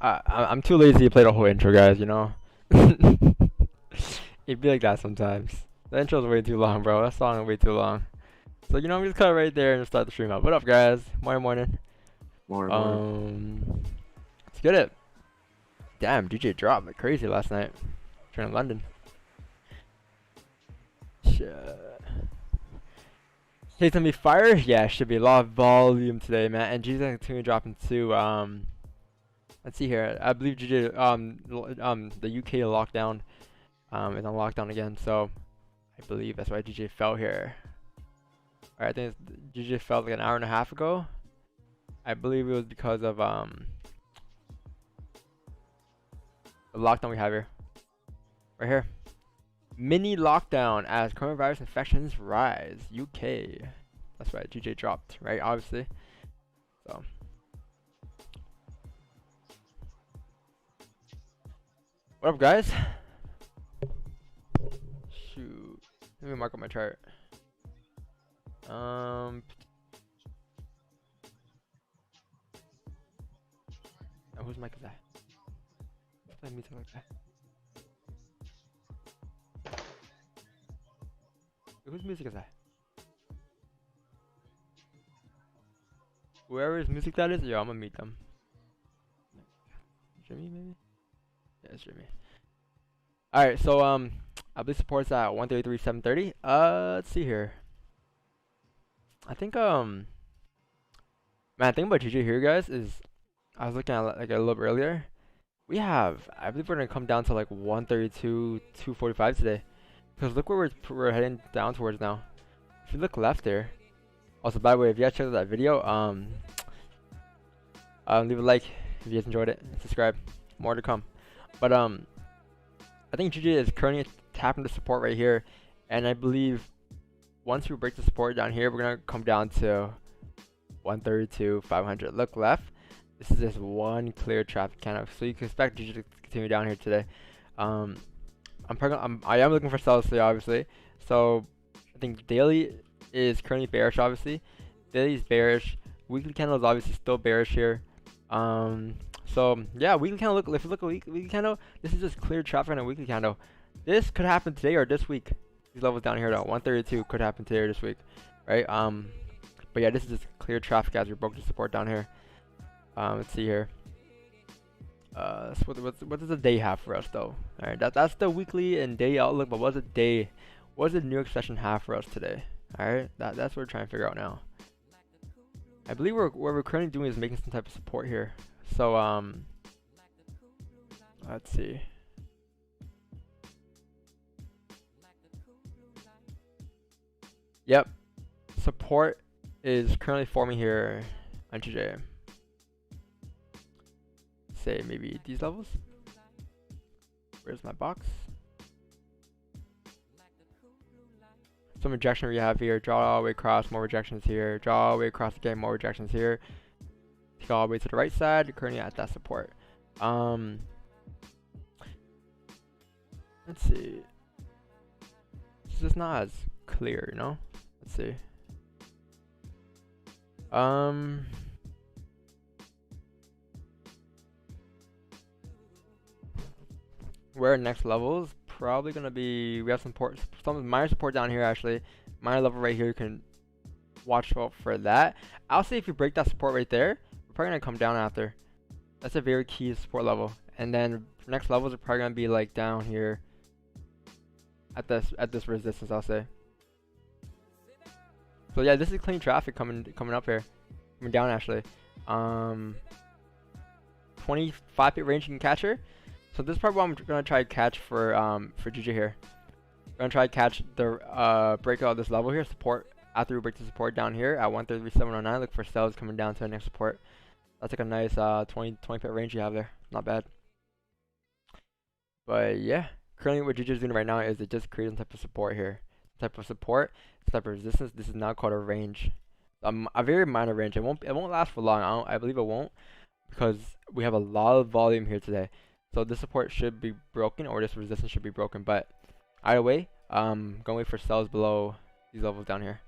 I'm too lazy to play the whole intro, guys, you know? It'd be like that sometimes. The intro's way too long, bro. That song is way too long. So, you know, I'm just cut it right there and start the stream up. What up, guys? Morning. Morning. Let's get it. Damn, DJ dropped like crazy last night. Trying in London. Shit. Hey, gonna be fire? Yeah, should be a lot of volume today, man. And GG's gonna continue dropping too. Let's see here. I believe GG, the UK lockdown, is on lockdown again. So I believe that's why GG fell here. Alright, I think GG fell like an hour and a half ago. I believe it was because of the lockdown we have here. Right here. Mini lockdown as coronavirus infections rise. UK. That's right, GG dropped, right? Obviously. So. What up, guys? Shoot. Let me mark up my chart. Now, whose mic is that? Let me talk like that. Whose music is that? Whoever's music that is, yo, I'm gonna meet them. Jimmy, maybe? Yeah, it's Jimmy. Alright, so, I believe support's at 133.730. Let's see here. I think, man, the thing about GG here, guys, is I was looking at like a little bit earlier. We have, I believe we're gonna come down to like 132.245 today. Because look where we're heading down towards now. If you look left there. Also, by the way, if you guys checked out that video, leave a like if you guys enjoyed it. Subscribe. More to come. But I think GG is currently tapping the support right here, and I believe once we break the support down here, we're gonna come down to 132.500. Look left. This is just one clear traffic candle, so you can expect GG to continue down here today. I am looking for sells today, obviously. So I think daily is currently bearish, obviously. Daily is bearish. Weekly candle is obviously still bearish here. So yeah, weekly candle. If you look at weekly candle, this is just clear traffic on a weekly candle. This could happen today or this week. These levels down here, though, 132 could happen today or this week, right? But yeah, this is just clear traffic as we broke the support down here. Let's see here. So what does the day have for us though? All right, that's the weekly and day outlook. But what does the New York session have for us today? All right, that's what we're trying to figure out now. I believe what we're currently doing is making some type of support here. So let's see. Yep, support is currently forming here on GJ. Say maybe these levels. Where's my box? Some rejection we have here. Draw all the way across, more rejections here. Draw all the way across again, more rejections here. Take all the way to the right side. You're currently at that support. Let's see. It's just not as clear, you know. Let's see. Where next levels probably gonna be, we have some minor support down here actually. Minor level right here, you can watch out for that. I'll say if you break that support right there, we're probably gonna come down after. That's a very key support level. And then next levels are probably gonna be like down here at this resistance, I'll say. So yeah, this is clean traffic coming up here. Coming down actually. 25 pip range you can catch her. So this is probably what I'm gonna try to catch for GG here. I'm gonna try to catch the breakout of this level here, support after we break the support down here at 133.709. Look for sales coming down to the next support. That's like a nice 20 pip range you have there. Not bad. But yeah, currently what GG is doing right now is it just creating some type of support here. Type of support, type of resistance. This is now called a range. A very minor range. It won't last for long. I believe it won't, because we have a lot of volume here today. So this support should be broken, or this resistance should be broken. But either way, gonna wait for sells below these levels down here.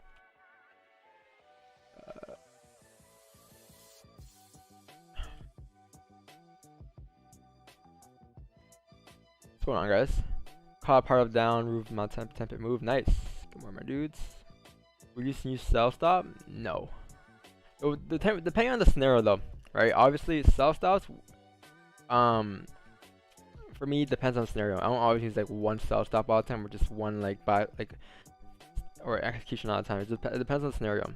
What's going on, guys? Caught part of down, roof, mount temp move. Nice. Good morning, my dudes. We used to use sell stop? No. Depending on the scenario, though, right? Obviously, sell stops. For me, it depends on the scenario. I don't always use like one sell stop all the time, or just one like buy or execution all the time. It depends on the scenario.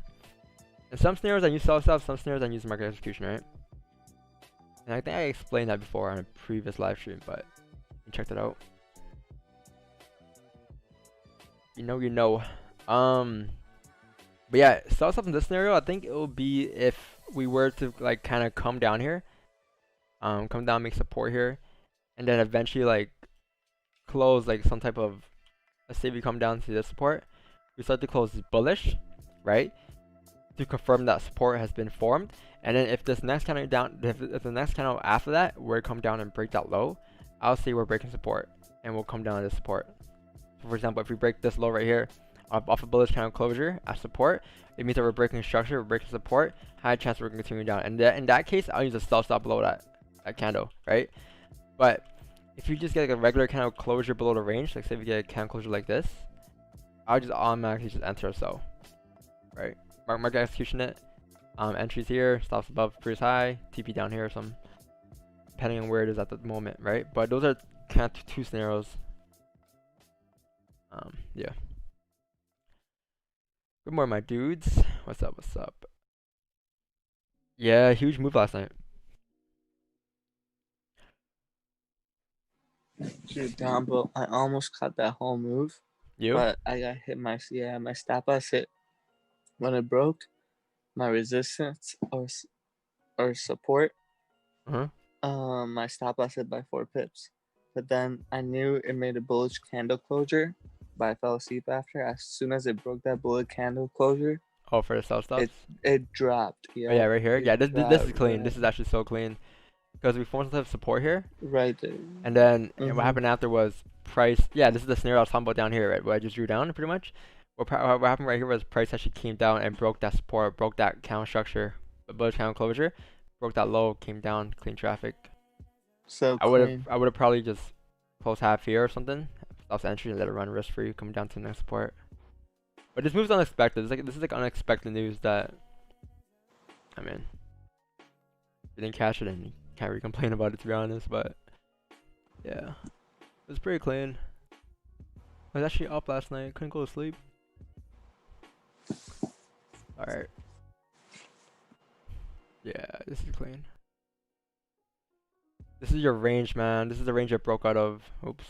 In some scenarios, I use sell stop. Some scenarios, I use market execution, right? And I think I explained that before on a previous live stream, but you can check that out. You know. But yeah, sell stop in this scenario, I think it will be if we were to like kind of come down here, come down, make support here, and then eventually like close like some type of, let's say we come down to this support, we start to close bullish, right? To confirm that support has been formed, and then if this next candle down, if the next candle after that were to come down and break that low, I'll say we're breaking support, and we'll come down to this support. So for example, if we break this low right here, off a bullish candle closure as support, it means that we're breaking structure, we're breaking support, high chance we're continuing down. And in that case, I'll use a sell stop below that candle, right? But if you just get like a regular candle closure below the range, like say if you get a candle closure like this, I'll just automatically just enter a sell, right? Market execution it. Entries here, stops above previous high, TP down here or some, depending on where it is at the moment, right? But those are kind of two scenarios. Yeah. Good morning, my dudes. What's up? What's up? Yeah, huge move last night. Dude, down, but I almost caught that whole move. You? But I got hit my stop loss hit when it broke my resistance or support. My stop loss hit by 4 pips. But then I knew it made a bullish candle closure, but I fell asleep after. As soon as it broke that bullish candle closure, oh, for the sell stops? It dropped. Yeah. Oh, yeah, right here. Yeah, this is clean. Right. This is actually so clean. Because we formed some type of support here. Right there. And then what happened after was price. Yeah, this is the scenario I was talking about down here, right? Where I just drew down pretty much. What happened right here was price actually came down and broke that support, broke that candle structure, bullish candle closure, broke that low, came down, clean traffic. So I would have probably just closed half here or something, stops entry and let it run risk free, coming down to the next support. But this move's unexpected. This is like unexpected news that, I mean, if you didn't catch it and you can't really complain about it, to be honest. But yeah, it was pretty clean. I was actually up last night, couldn't go to sleep. Alright. Yeah, this is clean. This is your range, man. This is the range it broke out of. Oops.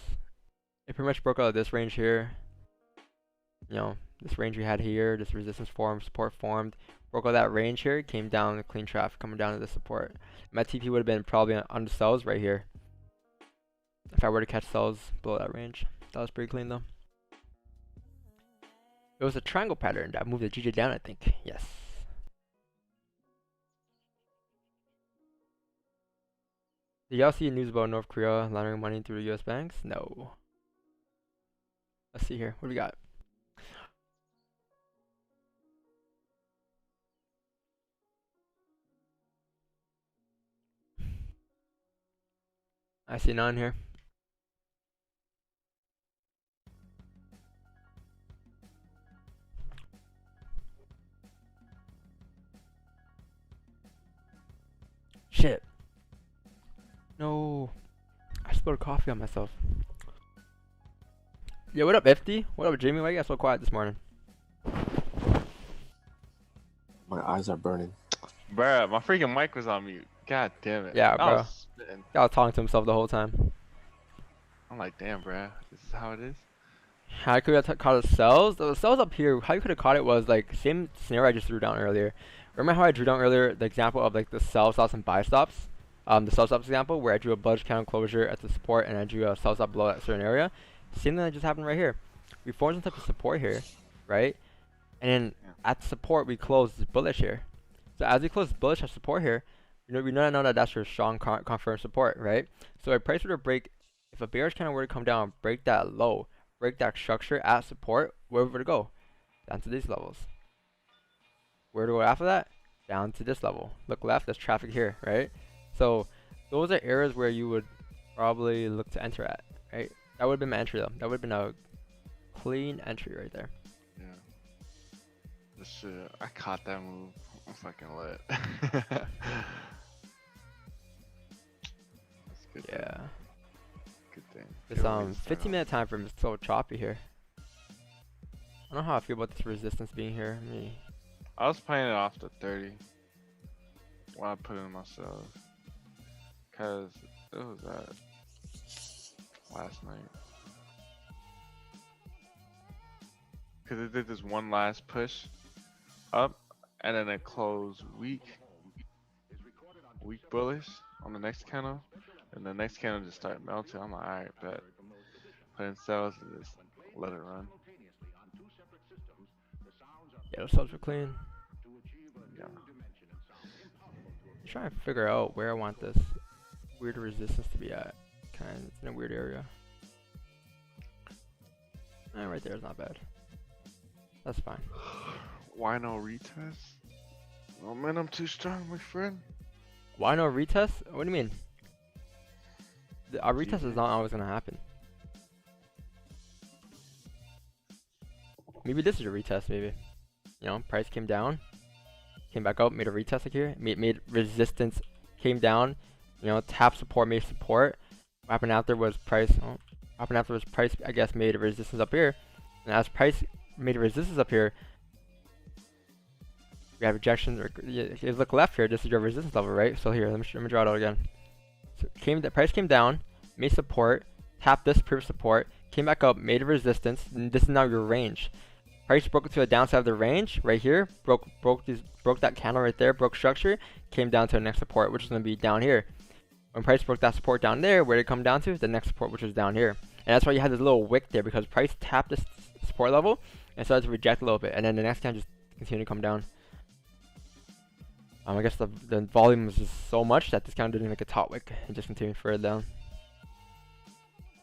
It pretty much broke out of this range here. You know, this range we had here, this resistance formed, support formed. Broke out that range here, came down, clean traffic coming down to the support. My TP would have been probably on the sells right here. If I were to catch sells below that range. That was pretty clean though. It was a triangle pattern that moved the GJ down, I think. Yes. Did y'all see news about North Korea laundering money through the US banks? No. Let's see here. What do we got? I see none here. Shit. No. I spilled coffee on myself. Yo, what up, FD? What up, Jamie? Why you guys so quiet this morning? My eyes are burning. Bruh, my freaking mic was on mute. God damn it. Yeah, I bro. was spitting. Y'all was talking to himself the whole time. I'm like, damn, bruh. This is how it is? How I could have caught the cells? The cells up here, how you could have caught it was like same scenario I just threw down earlier. Remember how I drew down earlier the example of like the sell stops and buy stops? The sell stops example where I drew a bullish candle closure at the support and I drew a sell stop below that certain area. Same thing that just happened right here. We formed some type of support here, right? And then at support we closed bullish here. So as we close bullish at support here, we know that that's your strong confirmed support, right? So a price were to break, if a bearish candle were to come down, break that low, break that structure at support, where would it go? Down to these levels. Where to go after that? Down to this level. Look left, there's traffic here, right? So those are areas where you would probably look to enter at. right? That would have been my entry though. That would have been a clean entry right there. Yeah. This shit, I caught that move. I'm fucking lit. That's good. Yeah. Good thing. This 15-minute time frame is so choppy here. I don't know how I feel about this resistance being here. I was playing it off the 30 when I put in myself, cause it was that last night. Cause it did this one last push up, and then it closed weak bullish on the next candle, and the next candle just started melting. I'm like, alright, bet. Put in sales and just let it run. Yeah, those subs are clean. Yeah. I'm trying to figure out where I want this weird resistance to be at. It's in a weird area. Right there is not bad. That's fine. Why no retest? Oh man, I'm too strong, my friend. Why no retest? What do you mean? Our retest is not always gonna happen. Maybe this is a retest, maybe. You know, price came down, came back up, made a retest like here, made resistance, came down, you know, tap support, made support. What happened after was price, I guess, made a resistance up here. And as price made a resistance up here, we have rejections. If you look left here, this is your resistance level, right? So here, let me draw it out again. So the price came down, made support, tapped this previous support, came back up, made a resistance, and this is now your range. Price broke it to the downside of the range right here, broke that candle right there, broke structure, came down to the next support, which is going to be down here. When price broke that support down there, where did it come down to? The next support, which was down here. And that's why you had this little wick there, because price tapped this support level and started to reject a little bit, and then the next candle just continued to come down. I guess the volume was just so much that this candle didn't even make a top wick and just continued further down.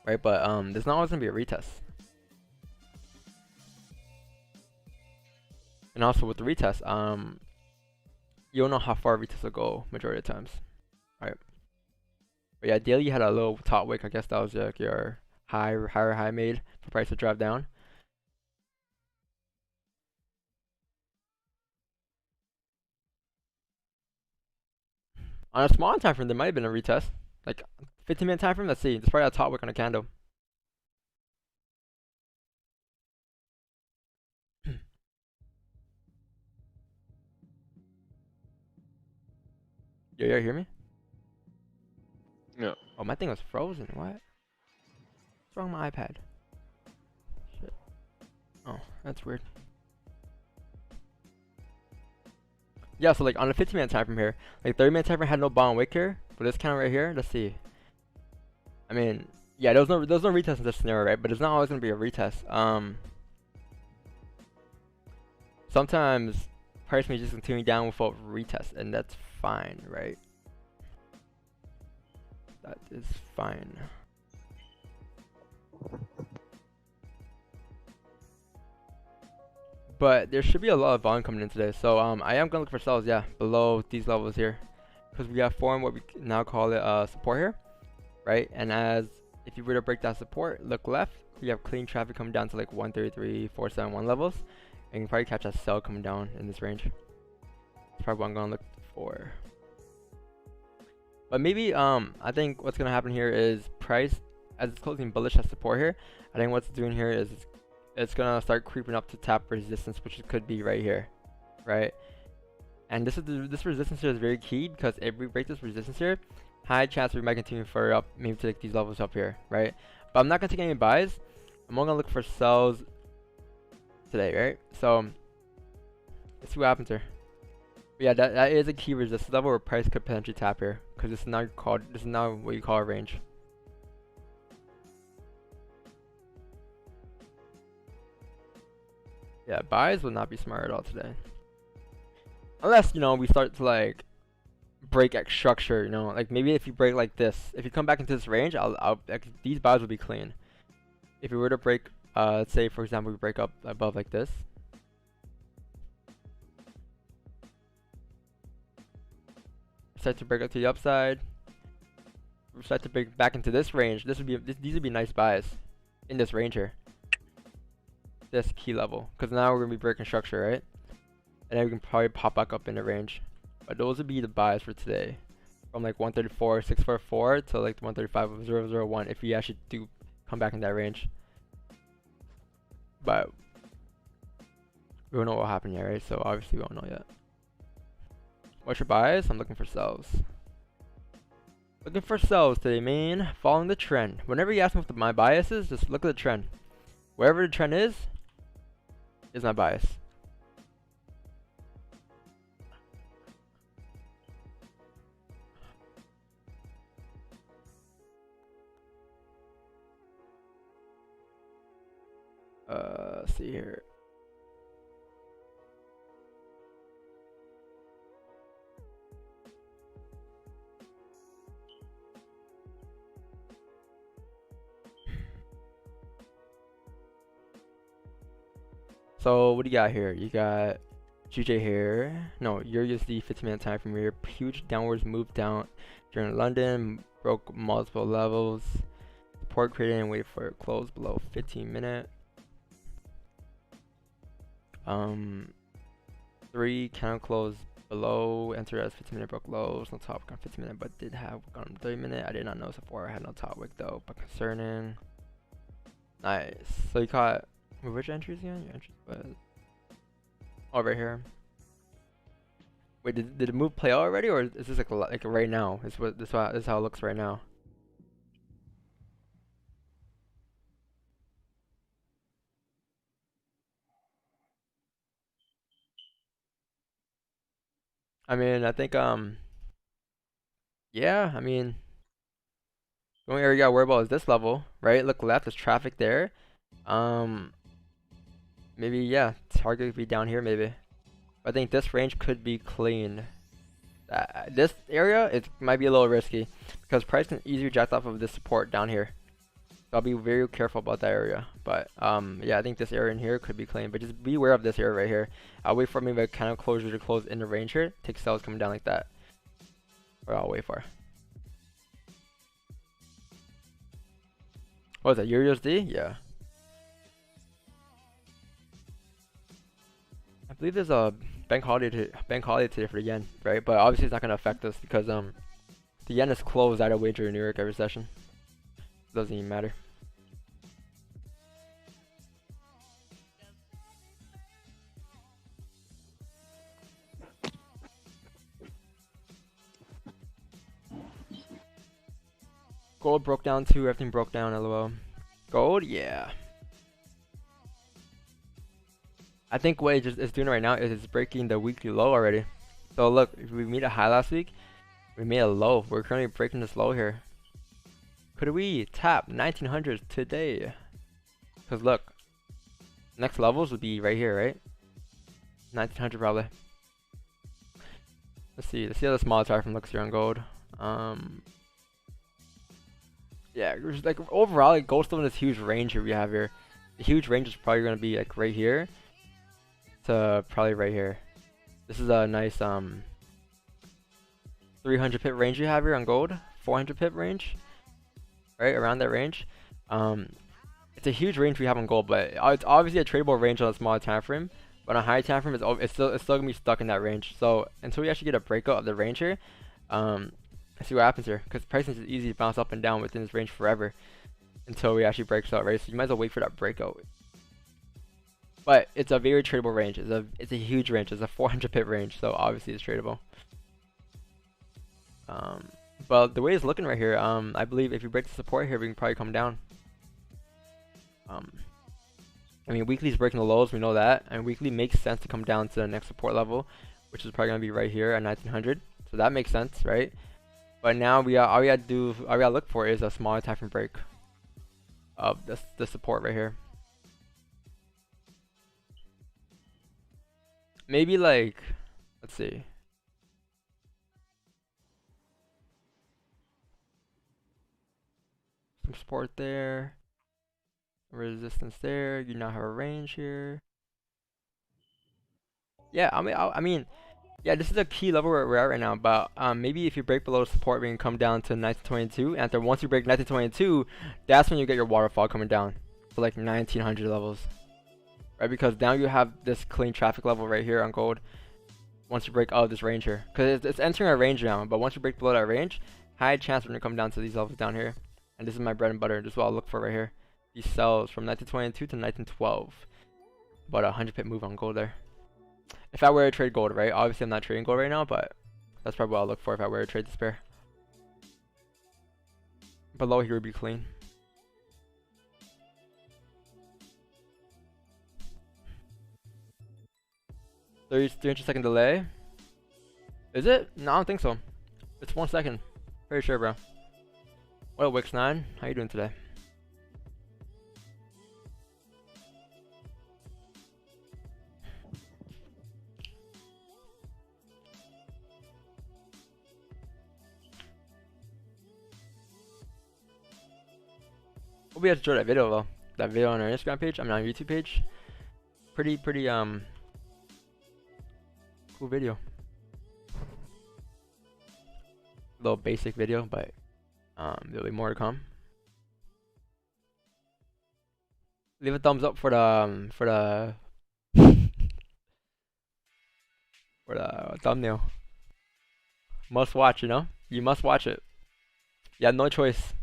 Right, but there's not always going to be a retest. And also with the retest, you don't know how far retest will go majority of the times. Right. But yeah, daily you had a little top wick. I guess that was like your higher high made for price to drive down. On a small time frame, there might have been a retest. Like 15-minute time frame, let's see. There's probably a top wick on a candle. Yo, you hear me? Yeah. Oh, my thing was frozen. What? What's wrong with my iPad? Shit. Oh, that's weird. Yeah, so like on a 15-minute time frame here, like 30-minute time frame had no bottom wick here, but this kind of right here, let's see. I mean, yeah, there's no retest in this scenario, right? But it's not always gonna be a retest. Sometimes price may just continue down without retest, and that's fine, right? That is fine. But there should be a lot of volume coming in today, so I am gonna look for sells, yeah, below these levels here, because we have formed what we now call it support here, right? And as if you were to break that support, look left, you have clean traffic coming down to like 133, 471 levels, and you can probably catch a sell coming down in this range. That's probably what I'm gonna look for. But maybe I think what's gonna happen here is price, as it's closing bullish at support here, I think what's doing here is it's gonna start creeping up to tap resistance, which it could be right here, right? And this resistance here is very key, because if we break this resistance here, high chance we might continue further up, maybe to like these levels up here, right? But I'm not gonna take any buys. I'm only gonna look for sells today, right? So let's see what happens here. But yeah, that is a key resistance level where price could potentially tap here, because this is now what you call a range. Yeah, buys would not be smart at all today. Unless, you know, we start to like break X structure, you know, like maybe if you break like this, if you come back into this range, these buys will be clean. If we were to break, let's say for example, we break up above like this. Start to break up to the upside. start to break back into this range, these would be nice buys in this range here. This key level, because now we're gonna be breaking structure, right? And then we can probably pop back up in the range. But those would be the buys for today, from like 134.644 to like 135.001 if we actually do come back in that range. But we don't know what will happen yet, right? So obviously we don't know yet. What's your bias? I'm looking for sells. Looking for sells today, man. Following the trend. Whenever you ask me what my bias is, just look at the trend. Wherever the trend is my bias. Let's see here. So what do you got here? You got GJ here. No, your USD 15-minute time frame here. Huge downwards move down during London. Broke multiple levels. Support created and wait for it to close below 15-minute. 3 candle close below. Enter as 15-minute broke lows. No top wick on 15-minute, but did have on 30-minute. I did not notice before. I had no top wick though, but concerning. Nice. So you caught. Which entries again? Your entries was right here. Wait, did the move play out already, or is this like right now? This is how it looks right now. I mean, I think yeah, I mean, the only area you gotta worry about is this level, right? Look left, there's traffic there. Maybe yeah, target could be down here maybe. I think this range could be clean. This area, it might be a little risky because price can easily reject off of this support down here. So I'll be very careful about that area. But yeah, I think this area in here could be clean. But just be aware of this area right here. I'll wait for maybe a kind of closure to close in the range here. Take sells coming down like that. Or I'll wait for. What is that? Euro USD? Yeah. I believe there's a bank holiday today for the yen, right? But obviously it's not gonna affect us because the yen is closed out of wager in New York every session. It doesn't even matter. Gold broke down too. Everything broke down. LOL. Gold, yeah. I think what it's doing right now is it's breaking the weekly low already. So look, if we made a high last week, we made a low. We're currently breaking this low here. Could we tap 1900s today? Because look, next levels would be right here, right? 1900 probably. Let's see how the small time from looks here on gold. Yeah, like overall, like gold's still in this huge range here we have here. The huge range is probably gonna be like right here to probably right here. This is a nice 300 pip range you have here on gold, 400 pip range, right around that range. It's a huge range we have on gold, but it's obviously a tradable range on a smaller time frame. But on a higher time frame, it's still gonna be stuck in that range. So until we actually get a breakout of the range here, let's see what happens here. Because pricing is easy to bounce up and down within this range forever until we actually breaks out, right? So you might as well wait for that breakout. But it's a very tradable range. It's a huge range. It's a 400 pip range, so obviously it's tradable. But the way it's looking right here, I believe if you break the support here, we can probably come down. I mean, weekly's breaking the lows, we know that, and weekly makes sense to come down to the next support level, which is probably gonna be right here at 1900. So that makes sense, right? But now all we gotta look for is a smaller time frame break of the support right here. Maybe like, let's see. Some support there. Resistance there. You now have a range here. Yeah, I mean, Yeah, this is a key level where we're at right now, but maybe if you break below support, we can come down to 1922, and then once you break 1922, that's when you get your waterfall coming down to like 1900 levels, right? Because now you have this clean traffic level right here on gold. Once you break out of this range here, because it's entering a range now, but once you break below that range, high chance when you come down to these levels down here. And this is my bread and butter. This is what I'll look for right here. These sells from 1922 to 1912. About a 100 pip move on gold there. If I were to trade gold, right? Obviously, I'm not trading gold right now, but that's probably what I'll look for if I were to trade this pair. Below here would be clean. Three inch second delay. Is it? No, I don't think so. It's 1 second. Pretty sure, bro. What up, Wix9? How you doing today? Hope you guys enjoyed that video though. That video on our Instagram page. I mean, on our YouTube page. Pretty cool video. Little basic video, but there'll be more to come. Leave a thumbs up for the for the thumbnail. Must watch, you know? You must watch it. You have no choice.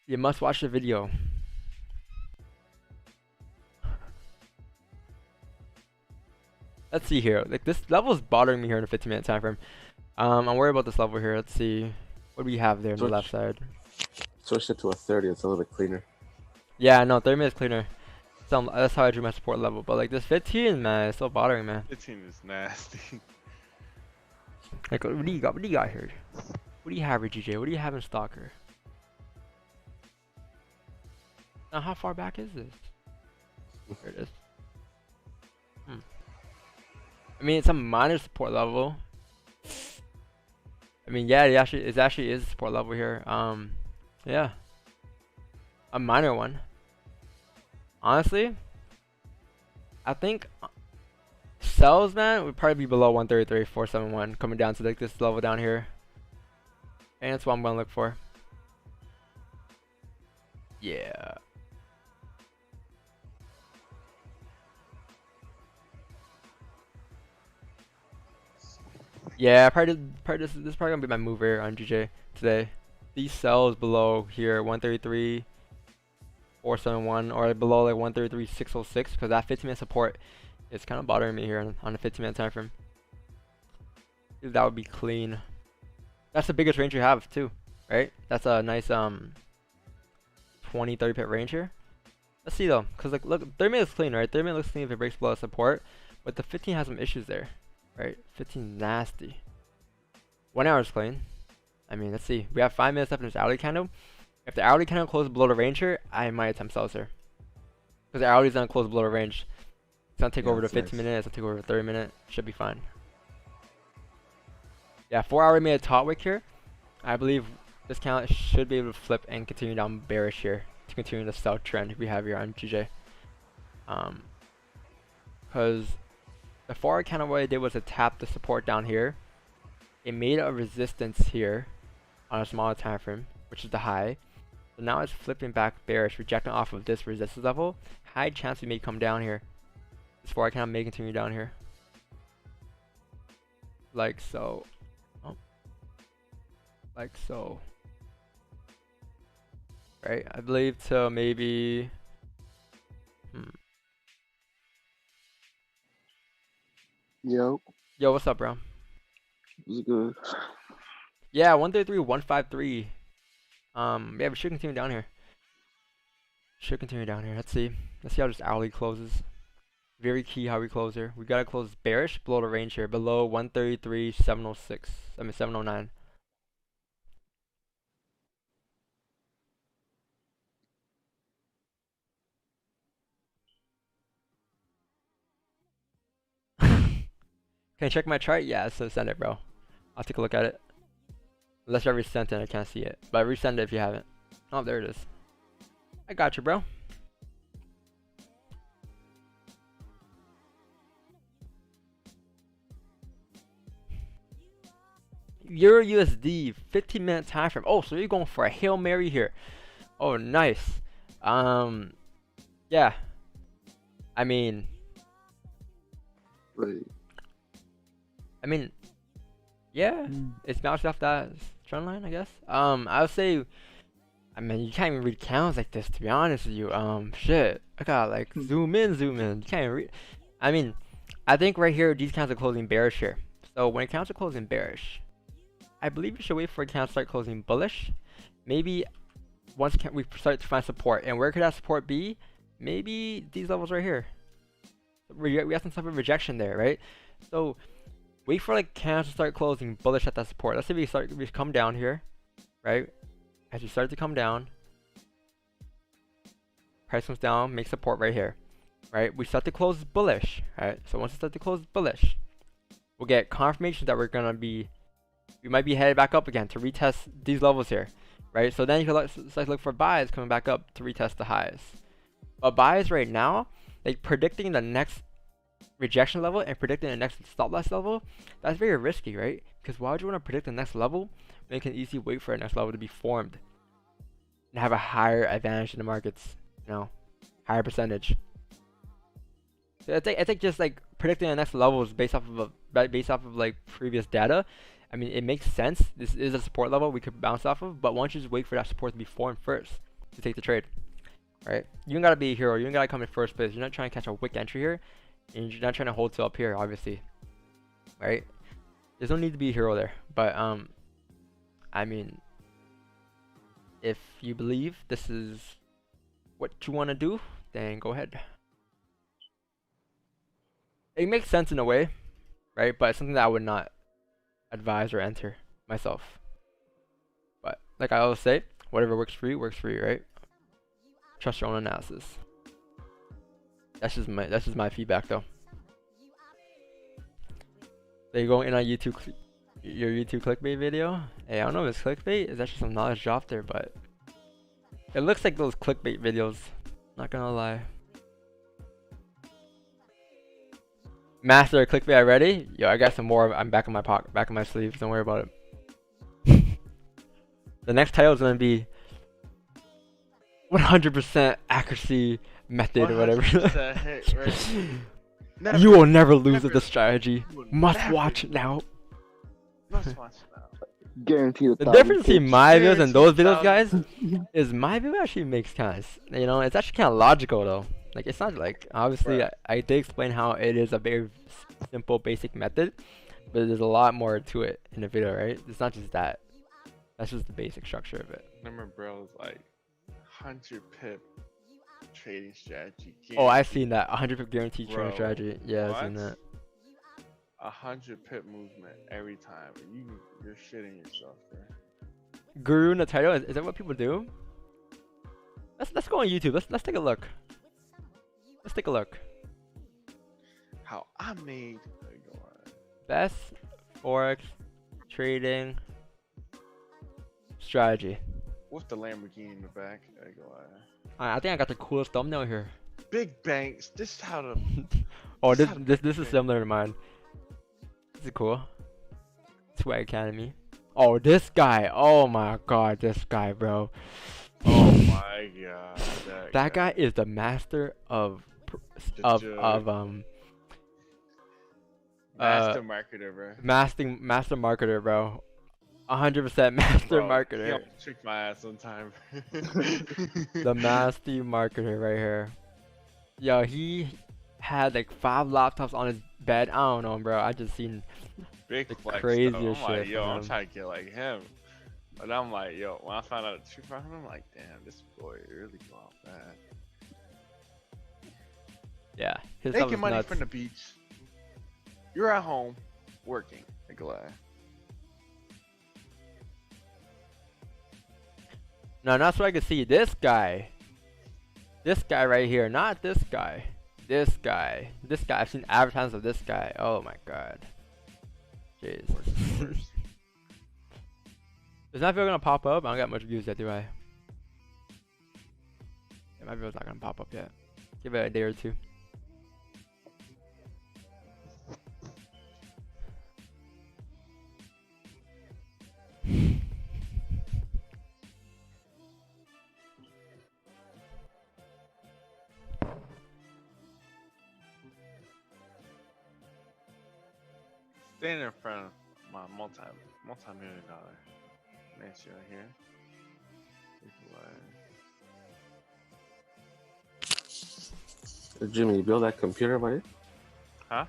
You must watch the video. Let's see here. Like, this level is bothering me here in a 15-minute time frame. I'm worried about this level here. Let's see. What do we have there on the left side? Switch it to a 30. It's a little bit cleaner. Yeah, no, 30 minutes cleaner. So that's how I drew my support level. But like this 15, man, it's still bothering, man. 15 is nasty. Like, what do you got? What do you got here? What do you have, GJ? What do you have in Stalker? Now, how far back is this? There it is. I mean, it's a minor support level. I mean, yeah, it actually is a support level here. Yeah, a minor one. Honestly, I think sells, man, would probably be below 133.471, coming down to like this level down here, and that's what I'm gonna look for. Yeah. Yeah, this is probably gonna be my move here on GJ today. These sells below here 133.471 or below like 133.606, because that 15-minute support is kind of bothering me here on a 15-minute time frame. That would be clean. That's the biggest range you have too, right? That's a nice 20-30 pip range here. Let's see though, because like look, 30 minutes clean, right? 30 minutes looks clean if it breaks below support, but the 15 has some issues there. Right, 15 nasty. 1 hour is clean. I mean, let's see. We have 5 minutes left in this hourly candle. If the hourly candle closes below the range here, I might attempt sells here. Because the hourly is gonna close below the range. It's gonna take over the 15 minutes. It's gonna take over the 30 minute. Should be fine. Yeah, 4 hour made a top wick here. I believe this candle should be able to flip and continue down bearish here to continue the sell trend we have here on GJ. Because the forward candle, what it did was to tap the support down here. It made a resistance here on a smaller time frame, which is the high. So now it's flipping back bearish, rejecting off of this resistance level. High chance we may come down here. This forward candle may continue down here, like so. Oh. Like so. Right, I believe to maybe. Yo, What's up, bro? was good. Yeah, 133, 153. Yeah, we should continue down here. Let's see how this hourly closes. Very key how we close here. We gotta close bearish below the range here, below 133.706. I mean 709. Can I check my chart? Yeah, so send it, bro. I'll take a look at it. Unless I resent it, I can't see it. But resend it if you haven't. Oh, there it is. I got you, bro. Euro USD 15-minute time frame. Oh, so you're going for a Hail Mary here. Oh, nice. Yeah. I mean, Wait. yeah, it's bounced off that trend line, I guess. I would say, I mean, you can't even read candles like this, to be honest with you. Shit, I gotta like zoom in. You can't even read. I mean, I think right here these candles are closing bearish here. So when candles are closing bearish, I believe you should wait for a candle to start closing bullish. Maybe once we start to find support, and where could that support be? Maybe these levels right here. We have some type of rejection there, right? So wait for like candles to start closing bullish at that support. Let's say we come down here, right? As we start to come down, price comes down, make support right here, right? We start to close bullish, right? So once we start to close bullish, we'll get confirmation that we might be headed back up again to retest these levels here, right? So then you can start to look for buys coming back up to retest the highs. But buys right now, like predicting the next rejection level and predicting the next stop loss level, that's very risky, right? Because why would you want to predict the next level when you can easily wait for a next level to be formed and have a higher advantage in the markets, you know, higher percentage? So I think just like predicting the next level is based off of like previous data. I mean, it makes sense. This is a support level we could bounce off of, but why don't you just wait for that support to be formed first to take the trade, right? You don't gotta be a hero. You don't gotta come in first place. You're not trying to catch a wick entry here, and you're not trying to hold to up here, obviously, right? There's no need to be a hero there. But I mean, if you believe this is what you want to do, then go ahead. It makes sense in a way, right? But it's something that I would not advise or enter myself. But like I always say, whatever works for you, right? Trust your own analysis. That's just my feedback though. So you going in on your YouTube clickbait video? Hey, I don't know if it's clickbait. It's actually some knowledge drop there, but it looks like those clickbait videos. Not gonna lie. Master clickbait already? Yo, I got some more. I'm back in my pocket, back in my sleeves. Don't worry about it. The next title is gonna be 100% accuracy method or whatever. Hit, right? You will never lose with the strategy. Must watch now. Must watch now. Guaranteed. The difference between my videos and those videos, guys, is my video actually makes kind of, you know, it's actually kind of logical though. Like it's not like, obviously I did explain how it is a very simple basic method, but there's a lot more to it in the video, right? It's not just that. That's just the basic structure of it. Remember, bro, it's like 100 pip trading strategy. Oh, I've seen that 100 pip guaranteed trading Bro, strategy. Yeah, I've seen that. 100 pip movement every time. You're shitting yourself, bro. Guru in the title, is that what people do? Let's go on YouTube. Let's take a look. Let's take a look. How I made Best forex trading strategy. with the Lamborghini in the back. I think I got the coolest thumbnail here. Big banks. This is how to. Oh, this is similar to mine. This is cool. Swag Academy. Oh, this guy. Oh my god, this guy, bro. Oh my god. That guy is the master of master marketer, bro. Master marketer, bro. 100% master marketer. He almost tricked my ass one time. The master marketer right here. Yo, he had like 5 laptops on his bed. I don't know, bro. I just seen Big the flex, craziest though. I'm shit. like, yo, I'm from him. trying to get like him. But I'm like, yo, when I found out the truth from him, I'm like, damn, this boy really go out bad. Yeah, his stuff Making is money nuts. from the beach. You're at home working. Like a lie. No, that's what I can see. This guy right here, not this guy. This guy. I've seen advertisements of this guy. Oh my god. Jeez. Is that video gonna pop up? I don't got much views yet, do I? Yeah, my video's not gonna pop up yet. Give it a day or two. Staying in front of my multi-million dollar mansion right here. Jimmy, you build that computer, buddy? Huh? Are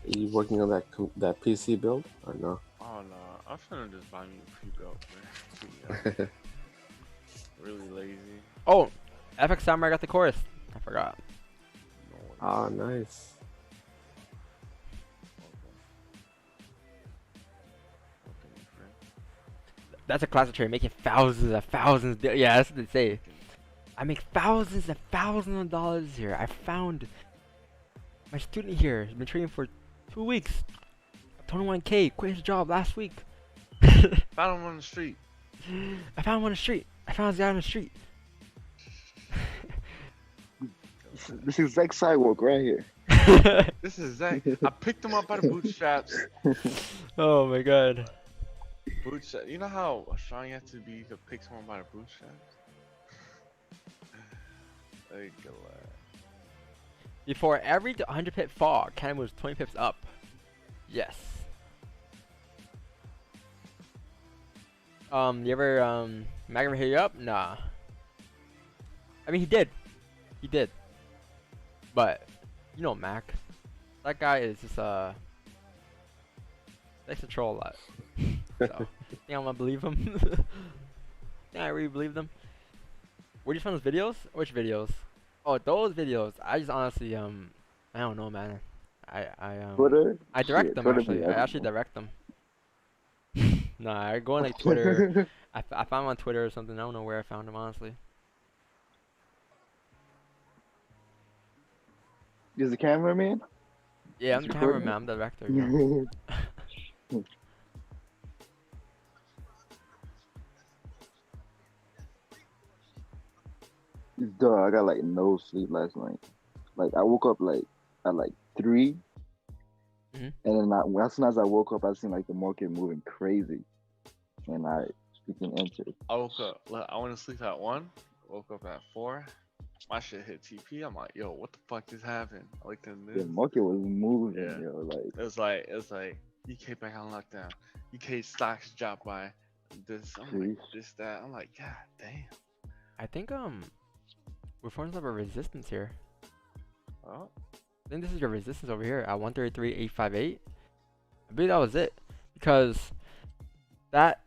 you working on that PC build or no? Oh no, I'm finna just buy me a pre-built, man. Really lazy. Oh, FX Samurai got the chorus. I forgot. Oh, nice. That's a classic trade, making thousands of thousands. Yeah, that's what they say. I make thousands and thousands of dollars here. I found my student here. He's been trading for 2 weeks. 21K. Quit his job last week. Found him on the street. I found him on the street. I found this guy on the street. This is Zach Sidewalk right here. This is Zach. I picked him up by the bootstraps. Oh my god. Bootstrap. You know how strong you have to be to pick someone by the bootstraps? Like, Before every 100 pip fall, Cannon moves 20 pips up. Yes. You ever, Mac ever hit you up? Nah. I mean, he did. He did. But, you know Mac. That guy is just, likes to troll a lot. So, think I'm gonna believe him? Think I really believe them? Where did you find those videos? Which videos? Oh, those videos. I just honestly, I don't know, man. Twitter? I direct Shit, them Twitter actually. be I actually direct them. Nah, I go on like Twitter. I found him on Twitter or something. I don't know where I found him, honestly. Is the cameraman? Yeah, I'm the recording? cameraman. I'm the director. You know? Duh, I got like no sleep last night. Like I woke up like at like 3, Mhm. and then as soon as I woke up, I seen like the market moving crazy, and I freaking entered. I woke up. I went to sleep at 1. Woke up at 4. My shit hit TP. I'm like, yo, what the fuck just happened? I looked in the The news. market was moving, Yeah. yo. Like It was like UK back on lockdown. UK stocks dropped by this. I'm like, Sheesh. this, that. I'm like, god damn. I think we're forming up a resistance here. Oh, I think this is your resistance over here at 133.858. I believe that was it, because that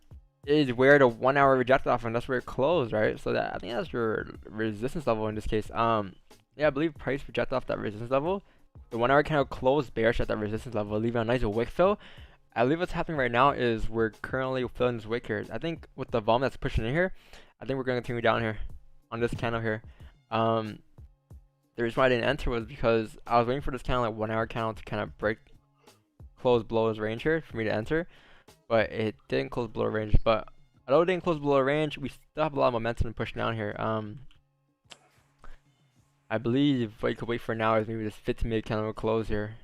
is where the 1 hour rejected off, and that's where it closed, right? So that I think that's your resistance level in this case. Yeah, I believe price rejected off that resistance level. The 1 hour candle closed bearish at that resistance level, leaving a nice wick fill. I believe what's happening right now is we're currently filling this wick here. I think with the volume that's pushing in here, I think we're going to continue down here on this candle here. The reason why I didn't enter was because I was waiting for this candle, like 1 hour candle, to kind of close below his range here for me to enter, but it didn't close below range. But although it didn't close below range, we still have a lot of momentum to push down here. I believe what you could wait for now is maybe this 15-minute candle will close here.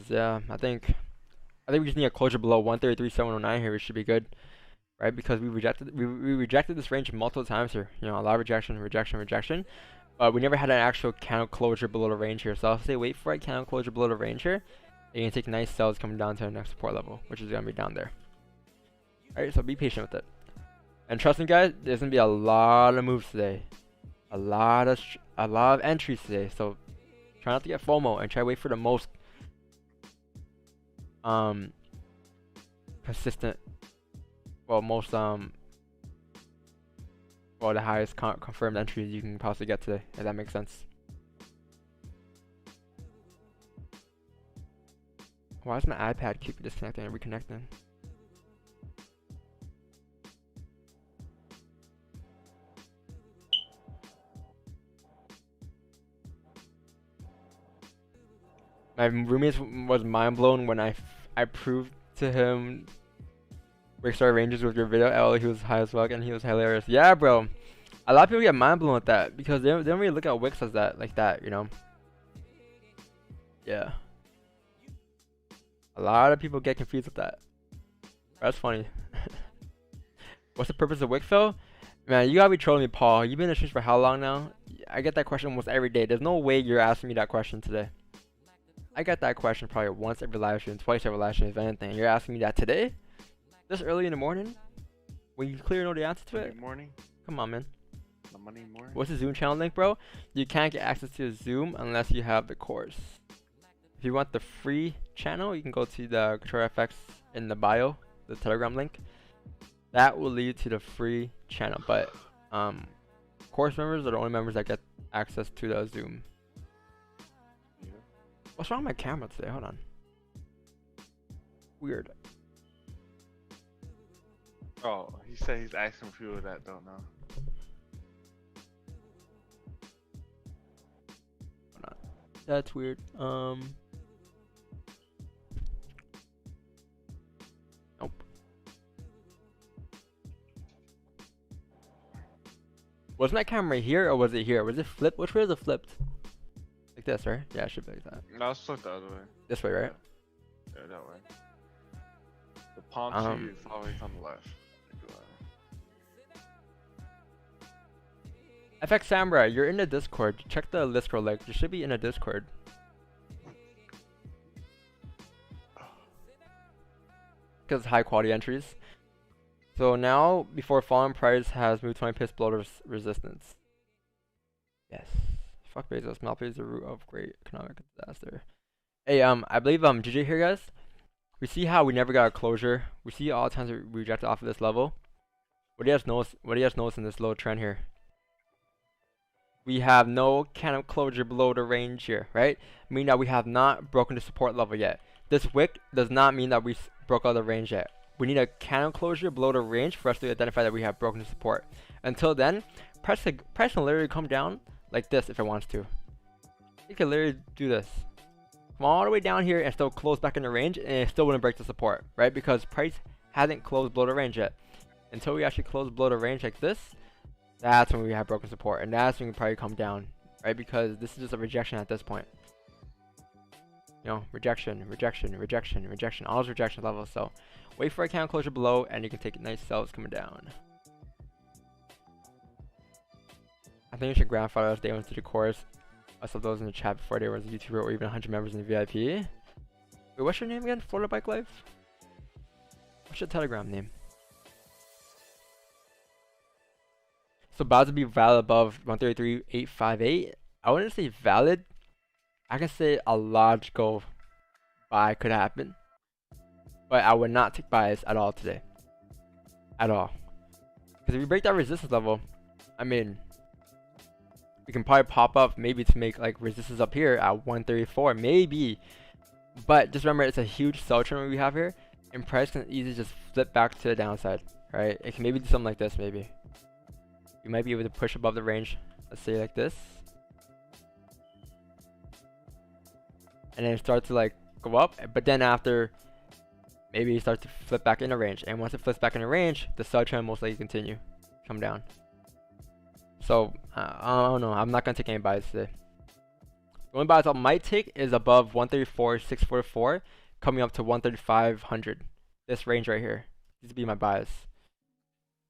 Yeah, I think we just need a closure below 133.709 here. We should be good, right? Because we rejected this range multiple times here. You know, a lot of rejection, but we never had an actual candle closure below the range here. So I'll say wait for a candle closure below the range here, and you can take nice sells coming down to the next support level, which is gonna be down there. Alright, so be patient with it, and trust me, guys, there's gonna be a lot of moves today, a lot of entries today. So try not to get FOMO and try to wait for the most consistent, well, most the highest confirmed entries you can possibly get today, if that makes sense. Why does my iPad keep disconnecting and reconnecting? My roommate was mind blown when I proved to him Wickstar ranges with your video. Oh, he was high as fuck and he was hilarious. Yeah, bro. A lot of people get mind blown with that because they don't really look at Wix as that, like that, you know? Yeah. A lot of people get confused with that. That's funny. What's the purpose of Wickfill? Man, you gotta be trolling me, Paul. You've been in the streets for how long now? I get that question almost every day. There's no way you're asking me that question today. I get that question probably once every live stream, twice every live stream, if anything. You're asking me that today? This early in the morning? When you clearly know the answer to it? Morning? Come on, man. The Monday morning? What's the Zoom channel link, bro? You can't get access to Zoom unless you have the course. If you want the free channel, you can go to the Control FX in the bio, the Telegram link. That will lead to the free channel, but course members are the only members that get access to the Zoom. Yeah. What's wrong with my camera today? Hold on. Weird. Oh, he said he's asking people that don't know. Hold on. That's weird. Nope. Was my camera here or was it here? Was it flipped? Which way is it flipped? Like this, right? Yeah, it should be like that. No, let's flip the other way. This way, right? Yeah, that way. The palm tree is always on the left. FX Samurai, you're in the Discord. Check the list scroll link. You should be in the Discord. Because high quality entries. So now, before falling price has moved 20 pips below the resistance. Yes. Fuck Bezos. Monopoly is the root of great economic disaster. Hey, I believe GG here, guys. We see how we never got a closure. We see all the times we rejected off of this level. What do you guys notice? What do you guys notice in this low trend here? We have no candle closure below the range here, right? Meaning that we have not broken the support level yet. This wick does not mean that we broke out the range yet. We need a candle closure below the range for us to identify that we have broken the support. Until then, price can literally come down like this if it wants to. It can literally do this. Come all the way down here and still close back in the range, and it still wouldn't break the support, right? Because price hasn't closed below the range yet. Until we actually close below the range like this, that's when we have broken support, and that's when we probably come down, right? Because this is just a rejection at this point. You know, rejection, rejection, rejection, rejection, all those rejection levels. So wait for a candle closure below, and you can take nice sells coming down. I think you should grandfather us day one to the course. I saw those in the chat before they were a YouTuber or even 100 members in the VIP. Wait, what's your name again? Florida Bike Life? What's your Telegram name? So about to be valid above 133.858. I wouldn't say valid. I can say a logical buy could happen. But I would not take buys at all today. At all. Because if we break that resistance level, I mean, we can probably pop up maybe to make like resistance up here at 134. Maybe. But just remember, it's a huge sell trend we have here. And price can easily just flip back to the downside. Right? It can maybe do something like this maybe. You might be able to push above the range, let's say like this, and then start to like go up, but then after maybe you start to flip back in the range, and once it flips back in the range, the sell trend most likely continue come down. So I don't know, I'm not gonna take any buys today. The only buys I might take is above 134.644 coming up to 135.100. This range right here, these would be my buys.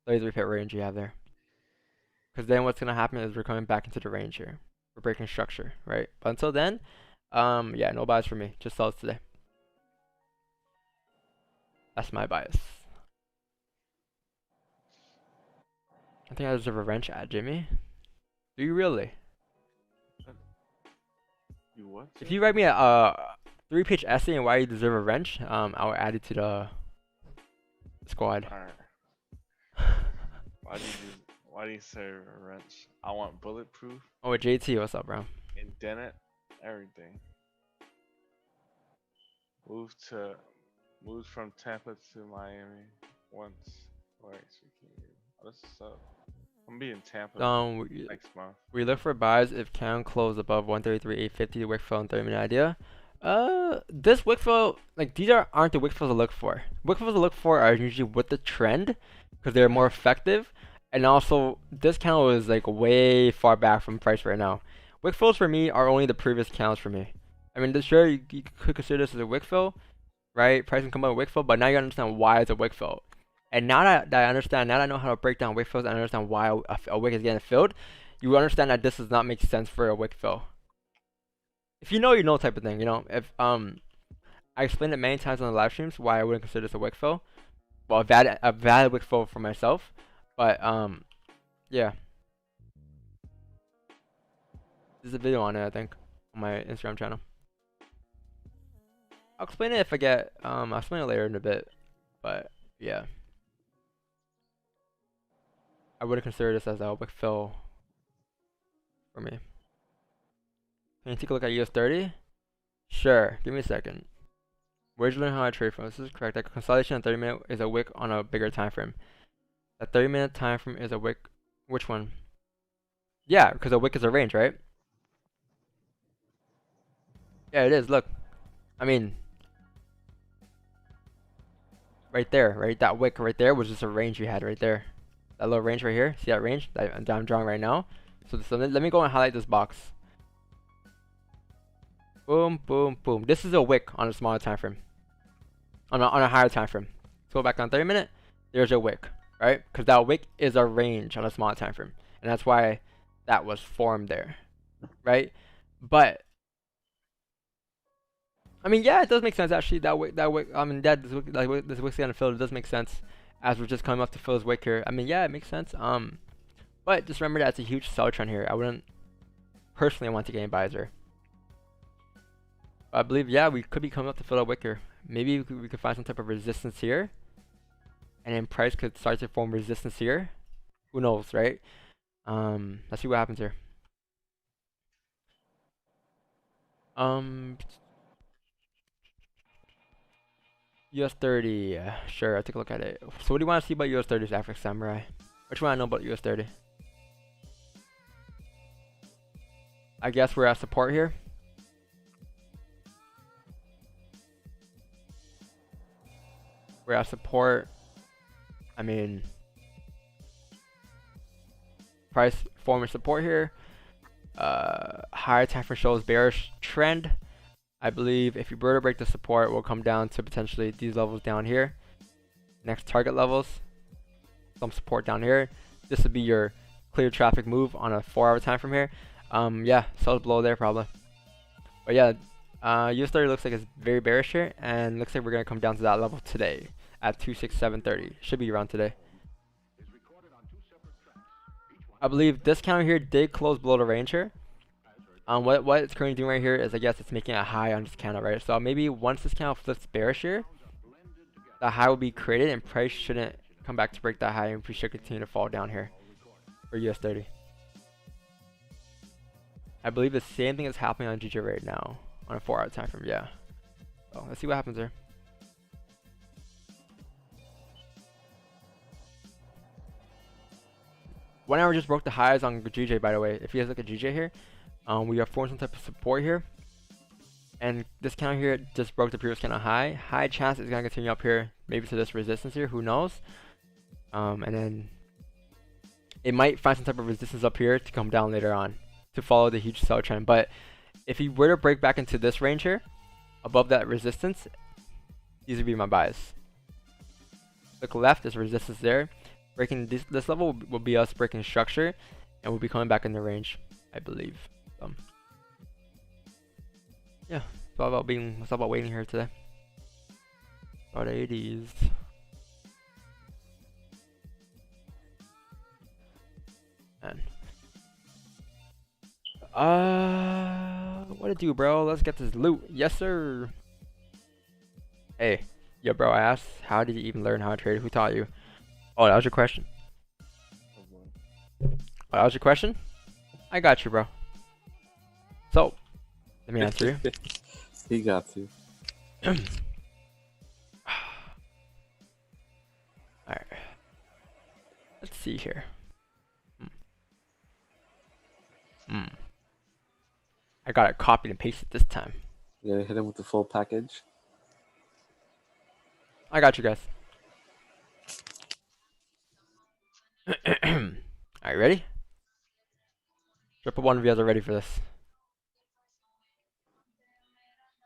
Those repeat range you have there. Because then what's going to happen is we're coming back into the range here. We're breaking structure, right? But until then, yeah, no buys for me. Just sells today. That's my bias. I think I deserve a wrench at Jimmy. Do you really? You what? If you write me a 3-page essay on why you deserve a wrench, I'll add it to the squad. Alright. Why do you say a wrench? I want bulletproof. Oh, JT, what's up, bro? Indent it, everything. Moved from Tampa to Miami once. What's up? I'm being Tampa next month. We look for buys if can close above 133.850. Wick fill and 30-minute idea. This wick fill, like these aren't the wick fills to look for. Wick fills to look for are usually with the trend because they're more effective. And also, this candle is like way far back from price right now. Wick fills for me are only the previous candles for me. I mean, sure, you could consider this as a wick fill, right? Price can come up with wick fill, but now you understand why it's a wick fill. And now that I understand, now that I know how to break down wick fills and understand why a wick is getting filled, you understand that this does not make sense for a wick fill. If you know, you know type of thing. You know, if I explained it many times on the live streams why I wouldn't consider this a wick fill. Well, a valid wick fill for myself, but yeah. There's a video on it, I think, on my Instagram channel. I'll explain it if I get I'll explain it later in a bit, but yeah. I wouldn't consider this as a wick fill for me. Can you take a look at US30? Sure, give me a second. Where'd you learn how I trade from? This is correct. Like consolidation on 30-minute is a wick on a bigger time frame. A 30-minute time frame is a wick. Which one? Yeah, because a wick is a range, right? Yeah, it is. Look, I mean, right there, right? That wick right there was just a range we had right there. That little range right here. See that range that I'm drawing right now? So let me go and highlight this box. Boom, boom, boom. This is a wick on a smaller time frame. On a higher time frame. Let's go back on 30-minute. There's a wick, right? Because that wick is a range on a smaller time frame, and that's why that was formed there, right? But I mean, yeah, it does make sense actually. That wick. I mean, this wick's gonna fill. It does make sense as we're just coming up to fill this wick here. I mean, yeah, it makes sense. But just remember that it's a huge sell trend here. I wouldn't personally want to get any buys here. I believe, yeah, we could be coming up to fill a wick here. Maybe we could find some type of resistance here, and then price could start to form resistance here. Who knows, right? Let's see what happens here. US30, sure, I'll take a look at it. So what do you want to see about US30's African Samurai? What do you want to know about US30? I guess we're at support here. We're at support. I mean, price forming support here. Higher time frame shows bearish trend. I believe if you were to break the support, we'll come down to potentially these levels down here. Next target levels. Some support down here. This would be your clear traffic move on a 4-hour time frame here. Yeah, sells below there probably. But yeah, US30 looks like it's very bearish here, and looks like we're gonna come down to that level today at 26730. Should be around today. I believe this counter here did close below the range here. What it's currently doing right here is, I guess it's making a high on this candle, right? So maybe once this candle flips bearish here, the high will be created and price shouldn't come back to break that high, and we should continue to fall down here for US30. I believe the same thing is happening on GJ right now on a 4-hour time frame. Yeah. So let's see what happens there. One hour just broke the highs on GJ, by the way. If you guys look at GJ here, we are forming some type of support here, and this candle here just broke the previous candle high. High chance it's gonna continue up here, maybe to this resistance here. Who knows? And then it might find some type of resistance up here to come down later on to follow the huge sell trend. But if you were to break back into this range here, above that resistance, these would be my buys. Look left, there's resistance there. Breaking this level will be us breaking structure, and we'll be coming back in the range, I believe. Yeah, it's all about waiting here today. About 80s. And what to do, bro? Let's get this loot. Yes, sir. Hey, yo, bro. I asked, how did you even learn how to trade? Who taught you? Oh, that was your question. Oh, that was your question? I got you, bro. So, let me answer you. He got you. Alright. Let's see here. I got it copied and pasted this time. Yeah, hit him with the full package. I got you guys. Alright, ready? Drop a one if you guys are ready for this.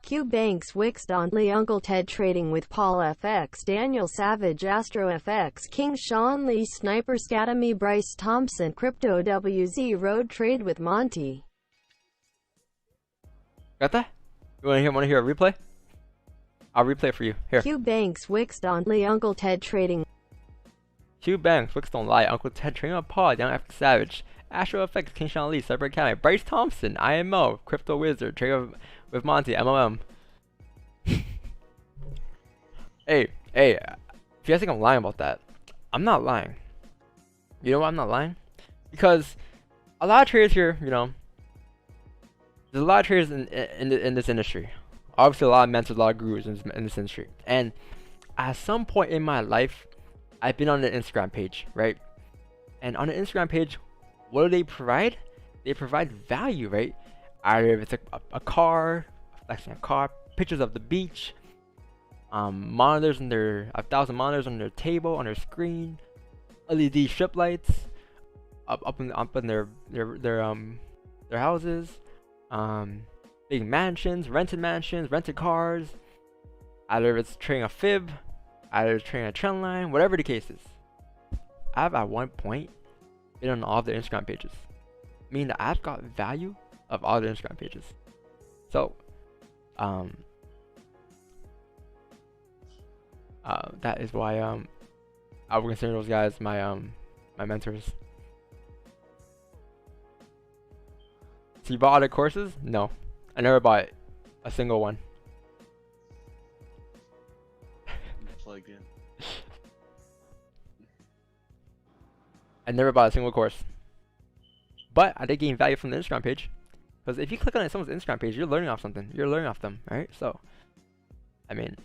Q Banks, Wix, Donley, Uncle Ted trading with Paul FX, Daniel Savage, Astro FX, King Sean Lee, Sniper Scademy, Bryce Thompson, Crypto WZ, Road Trade with Monty. Got that? You wanna hear a replay? I'll replay for you. Here. Q Banks Wix only Uncle Ted trading. Q Banks, Wix don't lie. Uncle Ted, Train Up Paul, Young F Savage, Astro Effects, King Sean Lee, Cyber Academy, Bryce Thompson, IMO, Crypto Wizard, Trade with Monty, MLM. Hey, if you guys think I'm lying about that, I'm not lying. You know why I'm not lying? Because a lot of traders here, you know, there's a lot of traders in this industry. Obviously, a lot of mentors, a lot of gurus in this industry. And at some point in my life, I've been on the Instagram page, right? And on the Instagram page, what do they provide? They provide value, right? Either if it's a car, flexing a car, pictures of the beach, monitors on their 1,000 monitors on their table, on their screen, LED strip lights, up in their houses, big mansions, rented cars. Either it's trading a fib, either it's trading a trend line, whatever the case is. I've at one point been on all of their Instagram pages, meaning that I've got value of all their Instagram pages. So, that is why I would consider those guys my mentors. So you bought other courses? No, I never bought a single one. Plugged in. I never bought a single course. But I did gain value from the Instagram page. Because if you click on someone's Instagram page, you're learning off something. You're learning off them, right? So, I mean,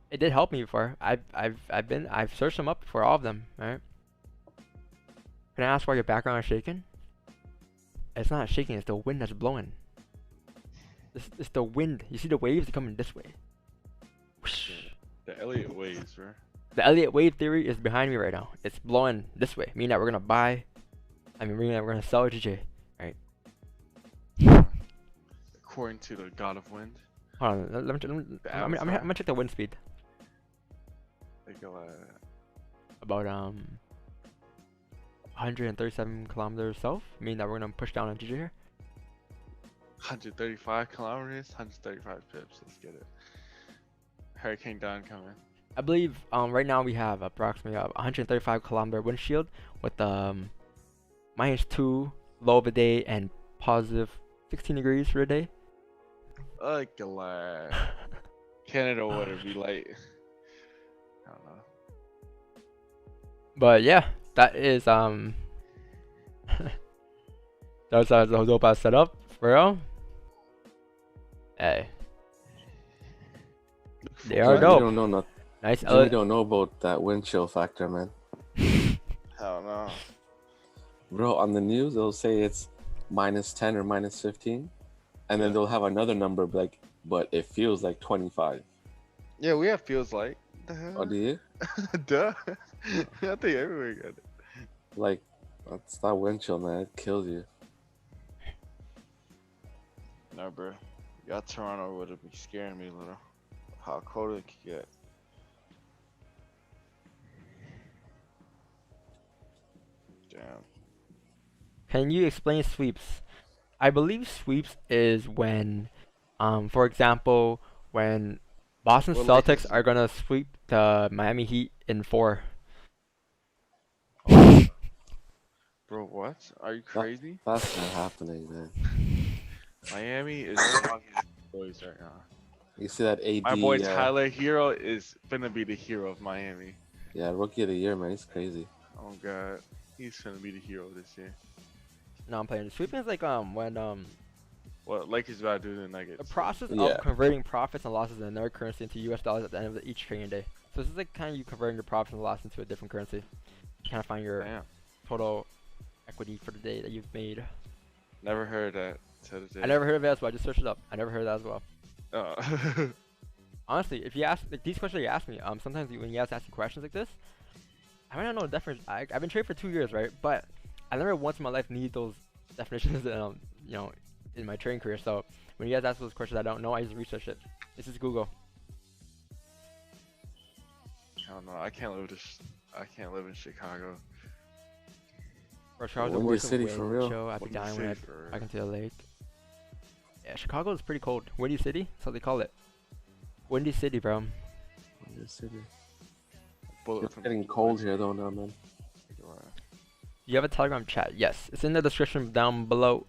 it did help me before. I've searched them up for all of them, right? Can I ask why your background is shaking? It's not shaking, it's the wind that's blowing. It's the wind. You see the waves coming this way. Whoosh. The Elliott waves, bro. The Elliott wave theory is behind me right now. It's blowing this way, meaning that we're gonna buy. We're gonna sell GJ, right? According to the god of wind. Hold on, I'm gonna check the wind speed. They go About 137 kilometers south, meaning that we're gonna push down on GJ here. 135 kilometers, 135 pips. Let's get it. Hurricane Dawn coming. I believe right now we have approximately 135 kilometer wind shield with -2 low of a day and positive 16 degrees for a day. Like a lot. Canada would be like, I don't know. But yeah, that is that was the dope ass setup for real. Hey, they are dope. You don't know nothing. Nice. You don't know about that wind chill factor, man. Hell no. Bro, on the news they'll say it's -10 or -15, and then they'll have another number like, but it feels like 25. Yeah, we have feels like. The hell? Oh, do you? Duh. I think everywhere got it. Like, that's not wind chill, man. It kills you. No, bro. Y'all Toronto would be scaring me a little. How cold it could get. Damn. Can you explain sweeps? I believe sweeps is when, for example, when Boston Celtics are gonna sweep the Miami Heat in 4. Bro, what? Are you crazy? That's not happening, man. Miami is on his boys right now. You see that AD? My boy Tyler Hero is finna be the hero of Miami. Yeah, rookie of the year, man. He's crazy. Oh god, he's finna be the hero this year. No, I'm playing. Sweeping is like when What Lakers about to do the Nuggets? the process of converting profits and losses in their currency into U.S. dollars at the end of each trading day. So this is like kind of you converting your profits and losses into a different currency. Kind of find your total equity for the day that you've made. Never heard that to the day. I never heard of it as well. I just searched it up. I never heard of that as well. Oh. Honestly, if you ask like these questions you ask me, sometimes when you guys ask me questions like this, I might not know the difference. I've been trading for 2 years, right? But I never once in my life need those definitions, you know, in my trading career. So when you guys ask those questions I don't know, I just research it. This is Google. I don't know. I can't live in Chicago. For Charles, the Windy worst City of for wind real. show. I'd be Windy dying City when for I can to the lake. Yeah, Chicago is pretty cold. Windy City? That's what they call it. Windy City, bro. Windy City. Bullet It's from getting cold here though now, man. You have a Telegram chat? Yes. It's in the description down below.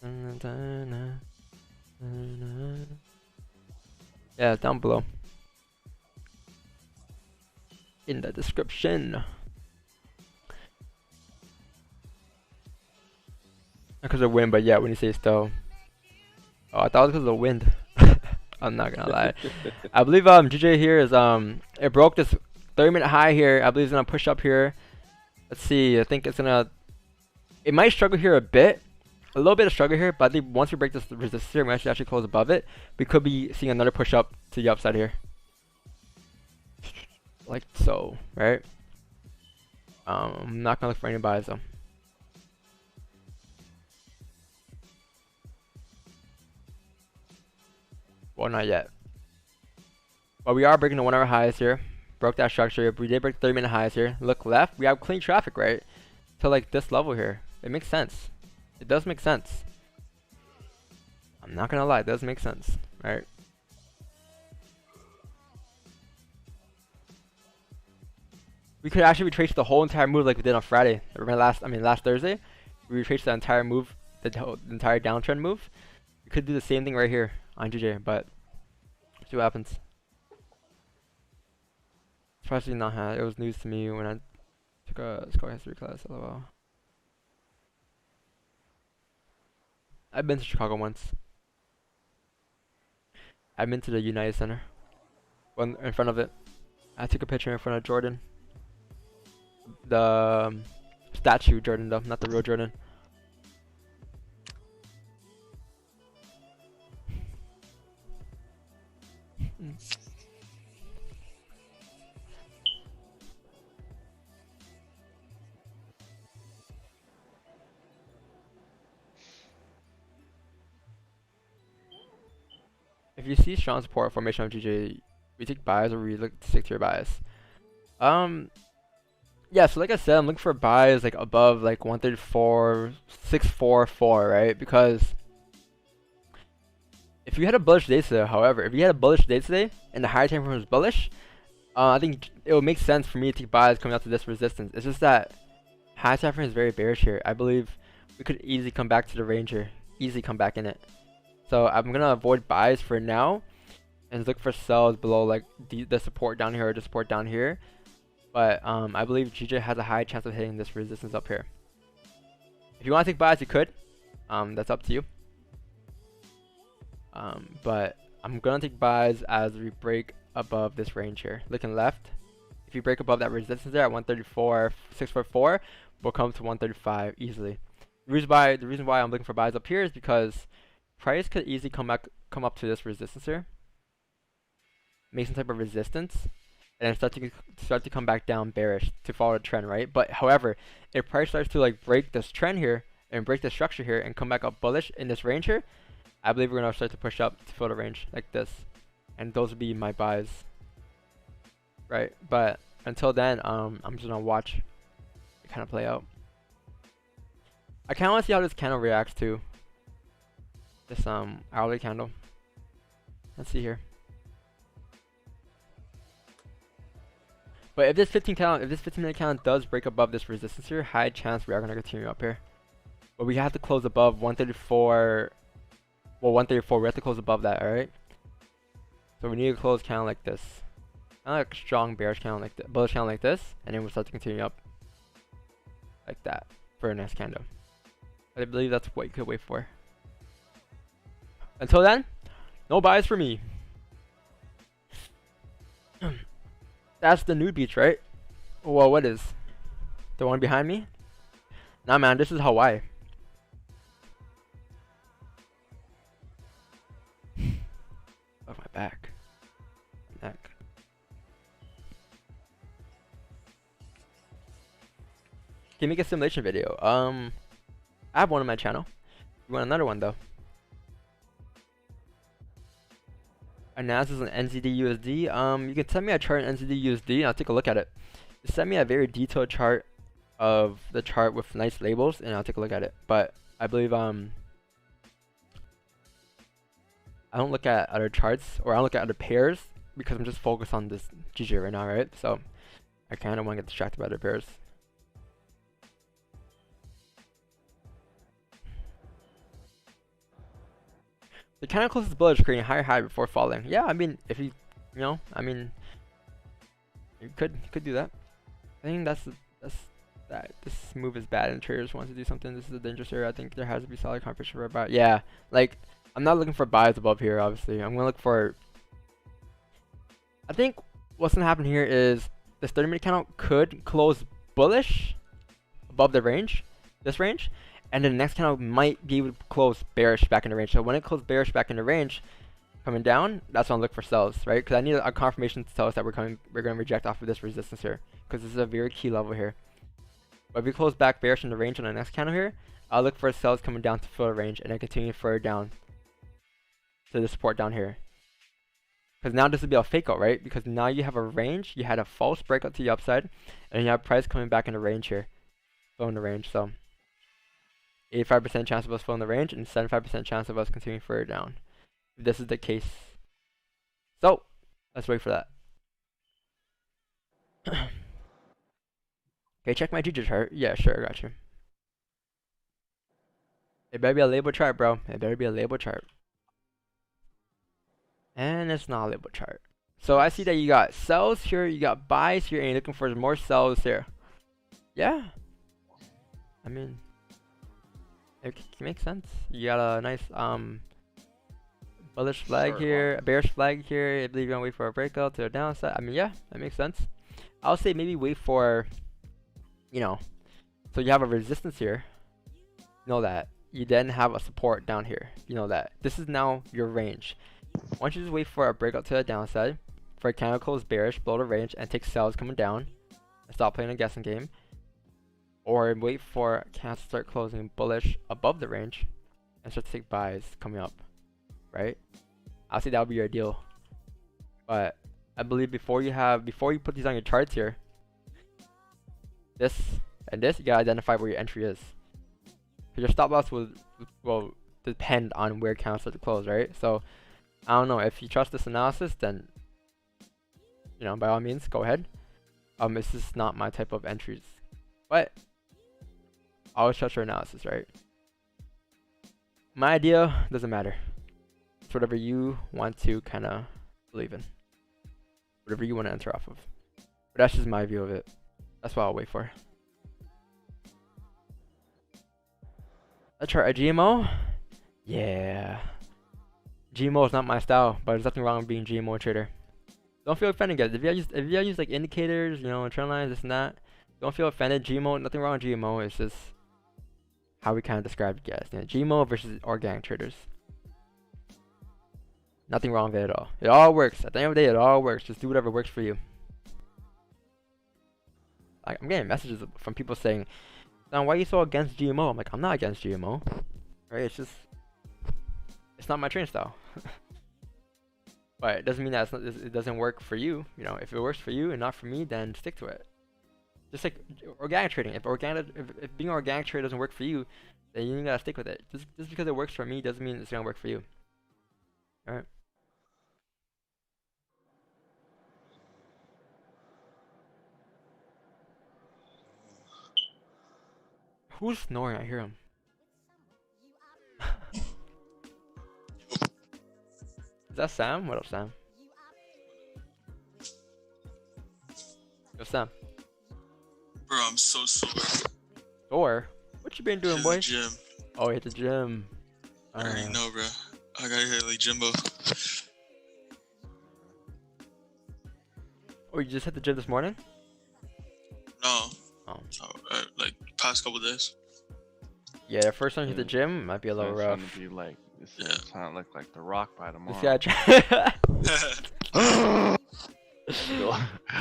Yeah, it's down below. In the description. Because of wind, but yeah, when you say still. Oh, I thought it was because of the wind. I'm not gonna lie. I believe GJ here is it broke this 30-minute high here. I believe it's gonna push up here. Let's see. I think it's gonna. It might struggle here a bit, a little bit of struggle here. But I think once we break this resistance here, we actually close above it. We could be seeing another push up to the upside here, like so, right? I'm not gonna look for any buys though. Well, not yet. But we are breaking the 1 hour highs here. Broke that structure. We did break 30-minute highs here. Look left. We have clean traffic, right? To like this level here. It makes sense. It does make sense. I'm not gonna lie. It does make sense, right? We could actually retrace the whole entire move like we did on Friday. Remember last Thursday? We retraced the entire move, the entire downtrend move. We could do the same thing right here on GJ, but see what happens. Especially not had. It was news to me when I took a score history class. LOL. I've been to Chicago once. I've been to the United Center. One in front of it. I took a picture in front of Jordan. The statue Jordan though, not the real Jordan. If you see strong support formation of GJ, we take buys or we look to stick to your buys. Yeah, so like I said, I'm looking for buys like above like 134, 644, right? Because if you had a bullish day today, however, if you had a bullish day today and the higher time frame was bullish, I think it would make sense for me to take buys coming out to this resistance. It's just that high time frame is very bearish here. I believe we could easily come back to the range here, easily come back in it. So I'm gonna avoid buys for now and look for sells below like the support down here or the support down here. But I believe GJ has a high chance of hitting this resistance up here. If you want to take buys, you could. That's up to you. But I'm gonna take buys as we break above this range here. Looking left, if you break above that resistance there at 134, 644, we'll come to 135 easily. The reason why I'm looking for buys up here is because price could easily come up to this resistance here, make some type of resistance, and then start to come back down bearish to follow the trend, right? But however, if price starts to like break this trend here and break the structure here and come back up bullish in this range here, I believe we're gonna start to push up to fill the range like this, and those would be my buys, right? But until then, I'm just gonna watch it kind of play out. I kind of want to see how this candle reacts to this hourly candle. Let's see here. But if this 15-minute candle does break above this resistance here, high chance we are gonna continue up here. But we have to close above 134. Well, 134. We have to close above that. All right. So we need to close candle like this, kind of like a strong bearish candle like this, bullish candle like this, and then we'll start to continue up like that for our next candle. I believe that's what you could wait for. Until then, no buys for me. That's the nude beach, right? Well, what is? The one behind me? Nah, man, this is Hawaii. Oh, my back. Neck. Can make a simulation video. I have one on my channel. You want another one though? Analysis on NZD USD. You can send me a chart in NZD USD and I'll take a look at it. Just send me a very detailed chart of the chart with nice labels and I'll take a look at it. But I believe I don't look at other charts or I don't look at other pairs because I'm just focused on this GG right now, right? So I kind of want to get distracted by other pairs. The kind of closes bullish, creating higher high before falling. Yeah, I mean, if you know, I mean, you could do that. I think that's that. This move is bad, and traders want to do something. This is a dangerous area. I think there has to be solid confirmation for a buy. Yeah, like I'm not looking for buys above here. Obviously, I'm gonna look for. I think what's gonna happen here is this 30-minute candle could close bullish above the range, this range, and then the next candle might be able to close bearish back in the range. So when it closes bearish back in the range, coming down, that's when I look for sells, right? Because I need a confirmation to tell us that we're going to reject off of this resistance here, because this is a very key level here. But if we close back bearish in the range on the next candle here, I'll look for sells coming down to fill the range and then continue further down to the support down here. Because now this would be a fake out, right? Because now you have a range, you had a false breakout to the upside, and you have price coming back in the range here, filling the range. So 85% chance of us filling the range and 75% chance of us continuing further down. If this is the case. So let's wait for that. Okay, check my GG chart. Yeah, sure, I got you. It better be a label chart, bro. It better be a label chart. And it's not a label chart. So I see that you got sells here, you got buys here, and you're looking for more sells here. Yeah. I mean, it makes sense. You got a nice bullish flag here, a bearish flag here. I believe you're gonna wait for a breakout to the downside. I mean, yeah, that makes sense. I'll say maybe wait for, you know, so you have a resistance here. You know that. You then have a support down here. You know that. This is now your range. Why don't you just wait for a breakout to the downside, for a candle close bearish below the range and take sells coming down, and stop playing a guessing game, or wait for candle to start closing bullish above the range and start to take buys coming up, right? I'll say that would be your deal. But I believe before you put these on your charts here, this and this, you gotta identify where your entry is. Because your stop loss will depend on where candles start to close, right? So I don't know, if you trust this analysis, then, you know, by all means, go ahead. This is not my type of entries, but always trust your analysis, right? My idea doesn't matter. It's whatever you want to kind of believe in, whatever you want to enter off of. But that's just my view of it. That's what I'll wait for. A chart, a GMO? Yeah. GMO is not my style, but there's nothing wrong with being GMO trader. Don't feel offended, guys. If you use like indicators, you know, trend lines, this and that, don't feel offended. GMO, nothing wrong with GMO. It's just how we kind of describe it, guys. You know, GMO versus organic traders. Nothing wrong with it at all. It all works. At the end of the day, it all works. Just do whatever works for you. Like, I'm getting messages from people saying, "Now, why are you so against GMO?" I'm like, I'm not against GMO. Right? It's just, it's not my trading style. But it doesn't mean that it doesn't work for you. You know, if it works for you and not for me, then stick to it. Just like organic trading. If being an organic trader doesn't work for you, then you gotta stick with it. Just because it works for me doesn't mean it's gonna work for you. Alright. Who's snoring? I hear him. Is that Sam? What up, Sam? Yo, Sam. Bro, I'm so sore. Sore? What you been doing, boy? Gym. Oh, hit the gym. I already know, bro. I gotta hit like Jimbo. Oh, you just hit the gym this morning? No. Oh. Like past couple days. Yeah, the first time you hit the gym might be a little rough. It's gonna be like, it's trying to look like The Rock by tomorrow. Yeah, try.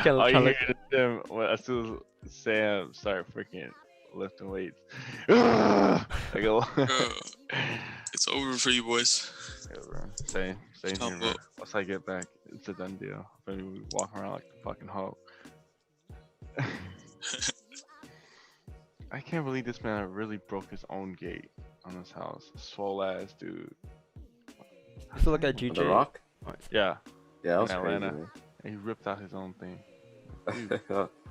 All you hear in the gym, as soon as Sam start freaking lifting weights. Like It's over for you boys. Yeah, bro. Same here, bro. Once I get back, it's a done deal. But we walk around like the fucking Hulk. I can't believe this man really broke his own gate on his house. Swole ass dude. You still look at The GJ. Rock? Oh, it's- Yeah, Yeah, that was in crazy, Atlanta. man. And he ripped out his own thing.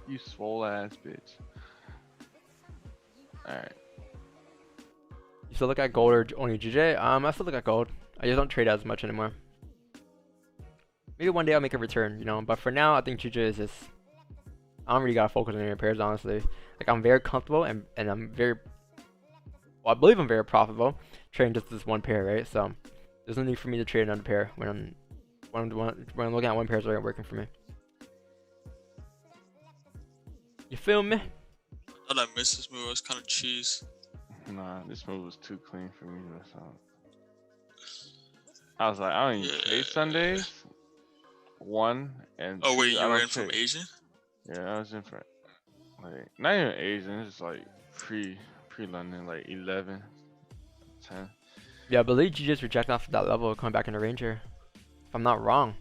You swole ass bitch. Alright. You still look at gold or only GJ? I still look at gold. I just don't trade as much anymore. Maybe one day I'll make a return, you know. But for now, I think GJ is just. I don't really gotta focus on any pairs, honestly. Like I'm very comfortable and I'm very. Well, I believe I'm very profitable trading just this one pair, right? So there's no need for me to trade another pair when I'm looking at one pair is already working for me. You feel me? I thought I missed this move. I was kind of cheese. Nah, this move was too clean for me. So I was like, I don't even trade Sundays. One and Oh wait, two, you I were don't in from trade. Asian? Yeah, I was in for like not even Asian. It's just like pre London, like 11, 10. Yeah, I believe you just reject off that level coming back in the Ranger. If I'm not wrong.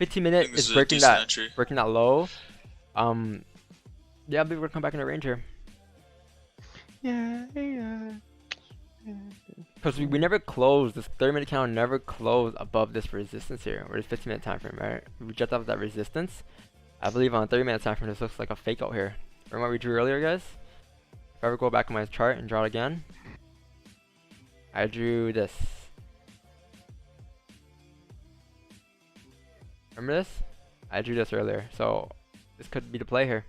15-minute this is is a breaking decent that entry. breaking that low. Yeah, I believe we're gonna come back in the Ranger. Yeah. Because we never closed, this 30-minute count never closed above this resistance here, or this 15-minute time frame, right? We reject off that resistance. I believe on a 30-minute time frame, this looks like a fake out here. Remember what we drew earlier, guys? If I ever go back on my chart and draw it again, I drew this. Remember this? I drew this earlier, so this could be the play here.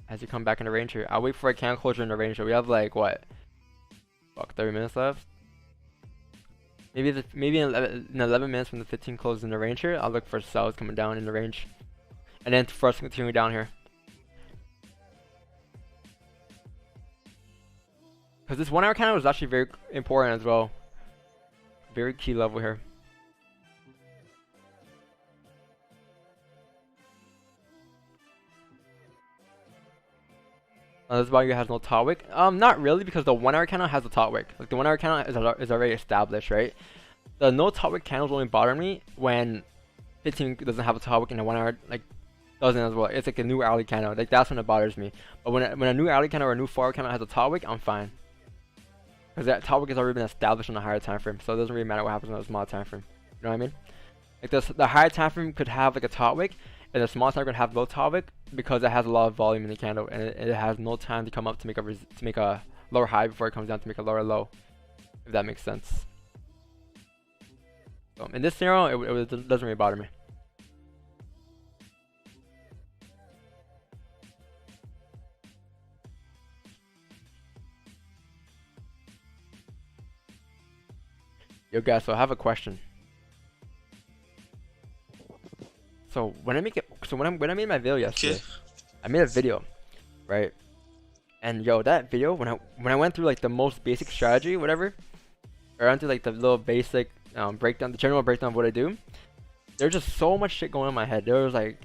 As you come back in the range here. I'll wait for a candle closure in the range. So we have like, what? Fuck, 30 minutes left. Maybe in 11 minutes when the 15 closes in the range here, I'll look for sells coming down in the range. And then for us to continue down here. Because this 1 hour candle is actually very important as well. Very key level here. This value has no top wick. Not really, because the 1 hour candle has a top wick. Like the 1 hour candle is already established, right? The no top wick candles only bother me when 15 doesn't have a top wick and the 1 hour like doesn't as well. It's like a new hourly candle. Like that's when it bothers me. But when a new hourly candle or a new 4 hour candle has a top wick, I'm fine. Because that top wick has already been established on a higher time frame, so it doesn't really matter what happens on a small time frame. You know what I mean? Like the higher time frame could have like a top wick, and the small time could have low top wick because it has a lot of volume in the candle, and it has no time to come up to make a lower high before it comes down to make a lower low. If that makes sense. So in this scenario, it doesn't really bother me. Yo guys, so I have a question. So when I made my video yesterday, Okay. I made a video, right? And yo, that video when I went through like the most basic strategy, whatever, or onto like the little basic breakdown, the general breakdown of what I do, there's just so much shit going on in my head. There was like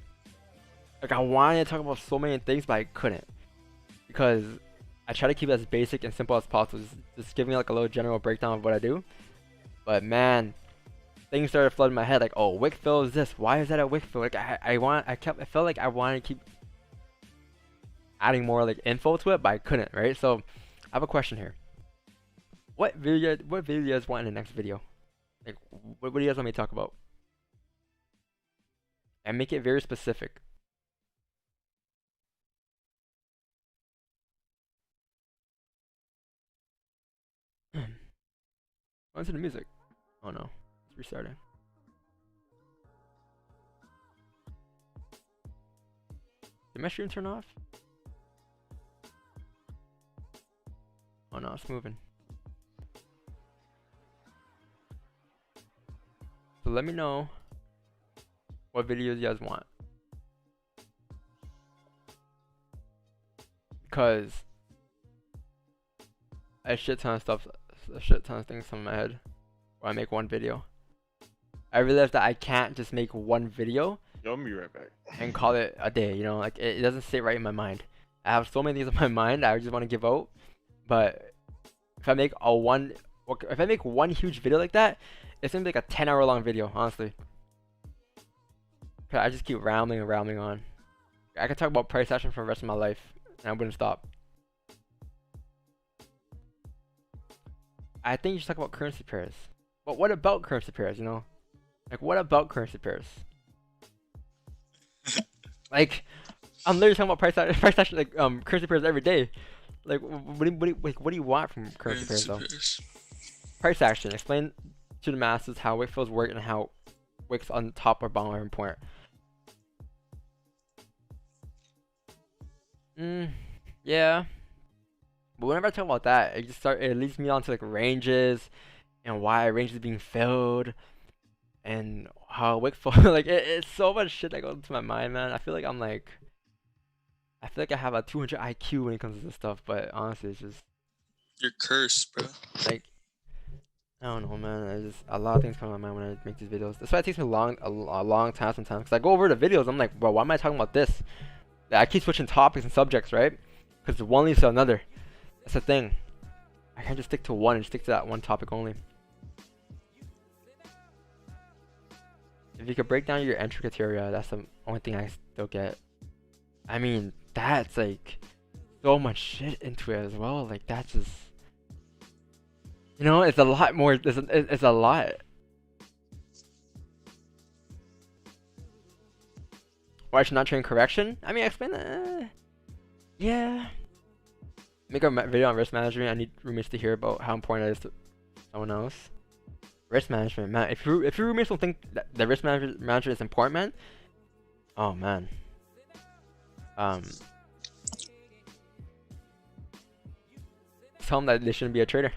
I wanted to talk about so many things, but I couldn't because I try to keep it as basic and simple as possible, just giving like a little general breakdown of what I do. But man, things started flooding my head like, oh, wick fill is this. Why is that a wick fill? Like I felt like I wanted to keep adding more like info to it, but I couldn't, right? So I have a question here. What video do you guys want in the next video? Like what do you guys want me to talk about? And make it very specific. Listen to the music. Oh no, it's restarting. Did my stream turn off? Oh no, it's moving. So let me know what videos you guys want. Because a shit ton of things come in my head when I make one video. I realized that I can't just make one video Yo, I'm be right back. and call it a day, you know, like it doesn't sit right in my mind. I have so many things in my mind I just want to give out, but if I make one huge video like that, it's gonna be like a 10-hour long video, honestly. I just keep rambling and rambling on. I could talk about price action for the rest of my life and I wouldn't stop. I think you should talk about currency pairs. But what about currency pairs? You know, like what about currency pairs? Like, I'm literally talking about price action, like currency pairs every day. Like, what do you want from currency pairs though? Price action. Explain to the masses how wick fills work and how wicks on top or bottom are important. Yeah. But whenever I talk about that, it leads me on to like ranges and why ranges being filled and how wick fill like it's so much shit that goes into my mind, man. I feel like I have a 200 IQ when it comes to this stuff, but honestly, it's just You're cursed, bro. like I don't know, man. There's just a lot of things come to my mind when I make these videos. That's why it takes me a long time sometimes. Cause I go over the videos, I'm like, bro, why am I talking about this? I keep switching topics and subjects, right? Because one leads to another. That's the thing. I can't just stick to one and stick to that one topic only. If you could break down your entry criteria, that's the only thing I still get. I mean, that's like so much shit into it as well. Like that's just, you know, it's a lot more. It's a lot. Why should not train correction? I mean, I explain that. Yeah. Make a video on risk management. I need roommates to hear about how important it is to someone else. Risk management, man. If your roommates don't think that the risk management is important, man. Oh man. Tell them that they shouldn't be a trader.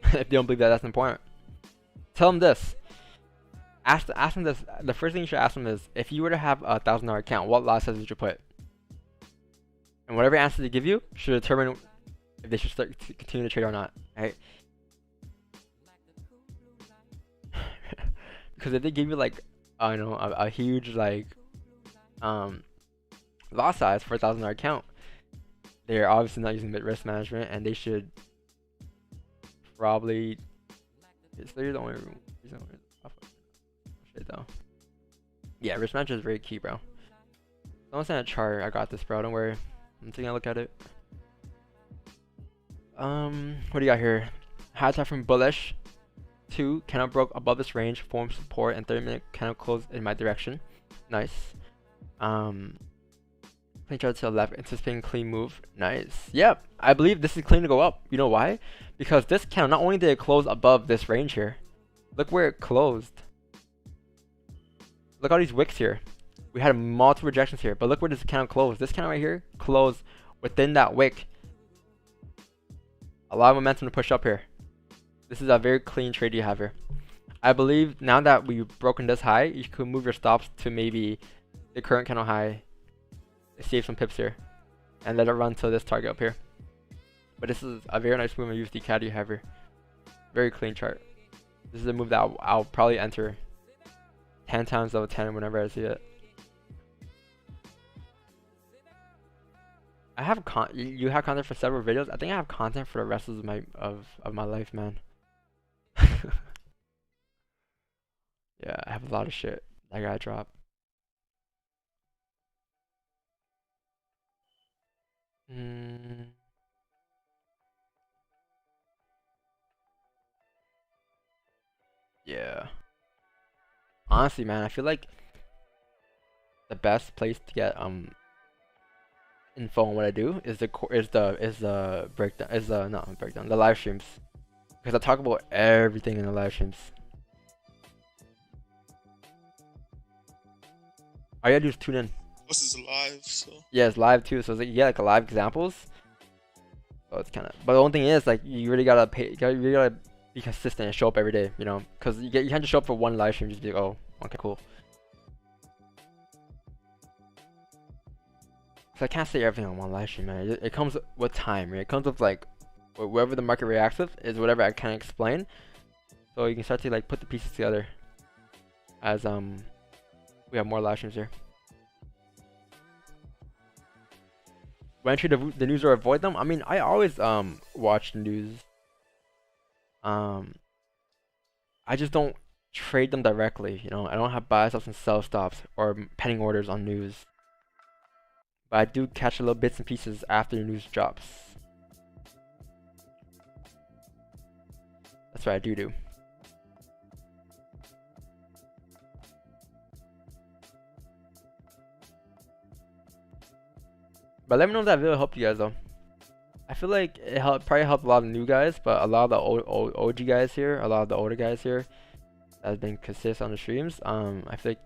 If they don't believe that that's important. Tell them this. Ask them this. The first thing you should ask them is, if you were to have a $1,000 account, what lot size would you put? And whatever answer they give you should determine if they should continue to trade or not. Right? Because if they give you like, I don't know, a huge like lot size for a $1,000 account, they're obviously not using risk management, and they should probably. So you're the only room. Shit though. Yeah, risk management is very key, bro. Don't send a chart. I got this, bro. Don't worry. I'm taking a look at it. What do you got here? High time from bullish. 2 candle broke above this range, form support, and 30-minute candle close in my direction. Nice. Clean chart to the left, anticipating clean move. Nice. Yep, I believe this is clean to go up. You know why? Because this candle, not only did it close above this range here, look where it closed. Look at all these wicks here. We had multiple rejections here, but look where this candle closed. This candle right here closed within that wick. A lot of momentum to push up here. This is a very clean trade you have here. I believe now that we've broken this high, you could move your stops to maybe the current candle high, save some pips here, and let it run to this target up here. But this is a very nice move in USD CAD you have here. Very clean chart. This is a move that I'll probably enter 10 times out of 10 whenever I see it. I have you have content for several videos. I think I have content for the rest of my life, man. Yeah, I have a lot of shit I gotta drop. Yeah. Honestly, man, I feel like the best place to get info on what I do is the live streams, because I talk about everything in the live streams. All you gotta do is tune in. This is live, so Yeah, it's live too, so it's like you get like live examples. So it's kind of, but the only thing is, like, you really gotta pay. You really gotta be consistent and show up every day, you know, because you can't just show up for one live stream and just be like, oh, okay, cool. So I can't say everything on one live stream, man. It comes with time, right? It comes with like wherever the market reacts with is whatever I can explain. So you can start to like put the pieces together as we have more live streams here. When I treat the news or avoid them, I mean, I always watch the news. I just don't trade them directly, you know. I don't have buy stops and sell stops or pending orders on news. But I do catch a little bits and pieces after the news drops. That's what I do. But let me know if that video helped you guys though. I feel like it probably helped a lot of new guys, but a lot of the OG guys here, a lot of the older guys here that have been consistent on the streams. I feel like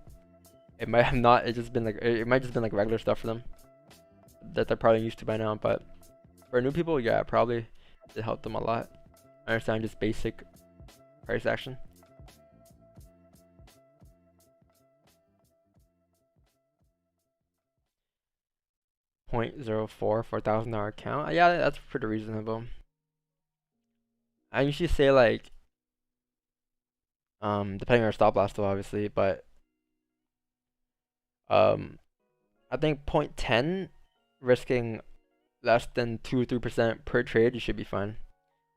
it might have not. It just been like it might just been like regular stuff for them that they're probably used to by now. But for new people, yeah, probably it helped them a lot. I understand just basic price action. .04 for $1,000 account. Yeah, that's pretty reasonable. I usually say like depending on your stop loss though, obviously, but I think 0.10 risking less than 2 or 3% per trade, you should be fine.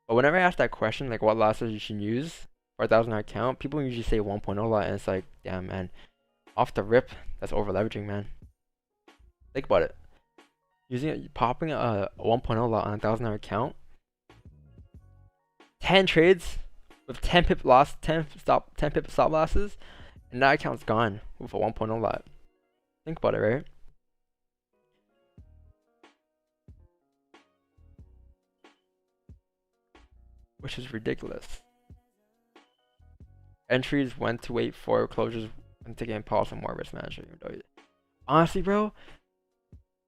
But whenever I ask that question, like what losses you should use for a $1,000 account, people usually say 1.0 lot, and it's like, damn man, off the rip, that's over leveraging, man. Think about it. Popping a 1.0 lot on a $1,000 account, 10 trades with 10 pip stop losses, and that account's gone with a 1.0 lot. Think about it, right? Which is ridiculous. Entries went to wait for closures and taking pause on more risk management. Honestly, bro,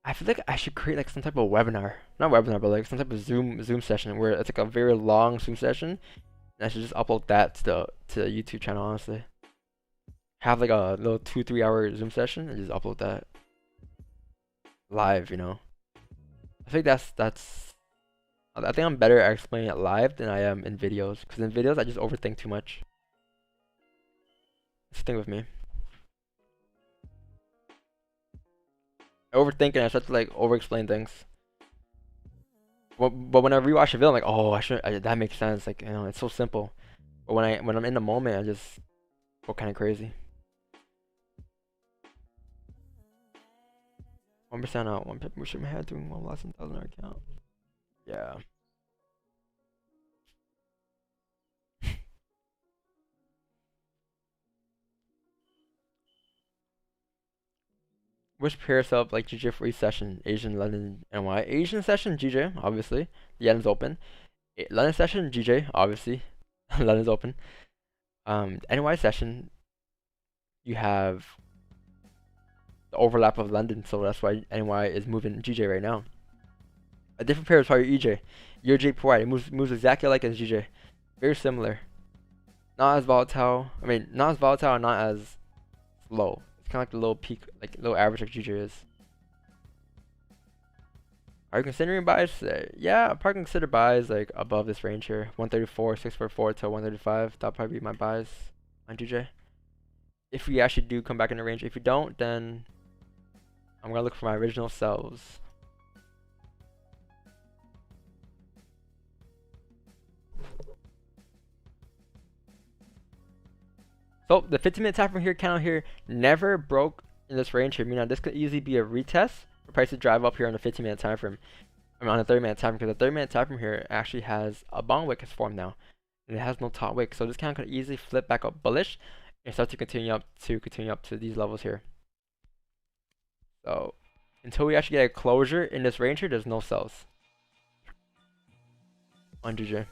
I feel like I should create like some type of webinar, not webinar, but like some type of Zoom session where it's like a very long Zoom session, and I should just upload that to the YouTube channel. Honestly, have like a little 2-3 hour Zoom session and just upload that live. You know, I think that's. I think I'm better at explaining it live than I am in videos, because in videos I just overthink too much. That's the thing with me. I overthink and I start to like over-explain things. But when I rewatch a video, I'm like, oh, that makes sense. Like, you know, it's so simple. But when I'm in the moment, I just go kind of crazy. 1% out, 1 pip. We should have doing one less than $1,000 account. Yeah. Which pairs up like GJ for each session? Asian, London, NY. Asian session, GJ, obviously. The yen is open. London session, GJ, obviously. London's open. NY session, you have the overlap of London, so that's why NY is moving GJ right now. A different pair is probably EJ. Your JPY, it moves exactly like as GJ. Very similar. Not as volatile. I mean, not as volatile and not as low. Kind of like the low peak, like low average like GJ is. Are you considering buys? Yeah, I'll probably consider buys like above this range here. 134, 644 to 135. That'll probably be my buys on GJ. If we actually do come back in the range. If you don't, then I'm gonna look for my original sells. So the 15-minute time from here candle here never broke in this range here. Meaning this could easily be a retest for price to drive up here on the 15-minute time frame. I mean on the 30-minute time, because the 30-minute time frame here actually has a bond wick has formed now, and it has no top wick. So this candle could easily flip back up bullish and start to continue up to these levels here. So until we actually get a closure in this range here, there's no sells on GJ.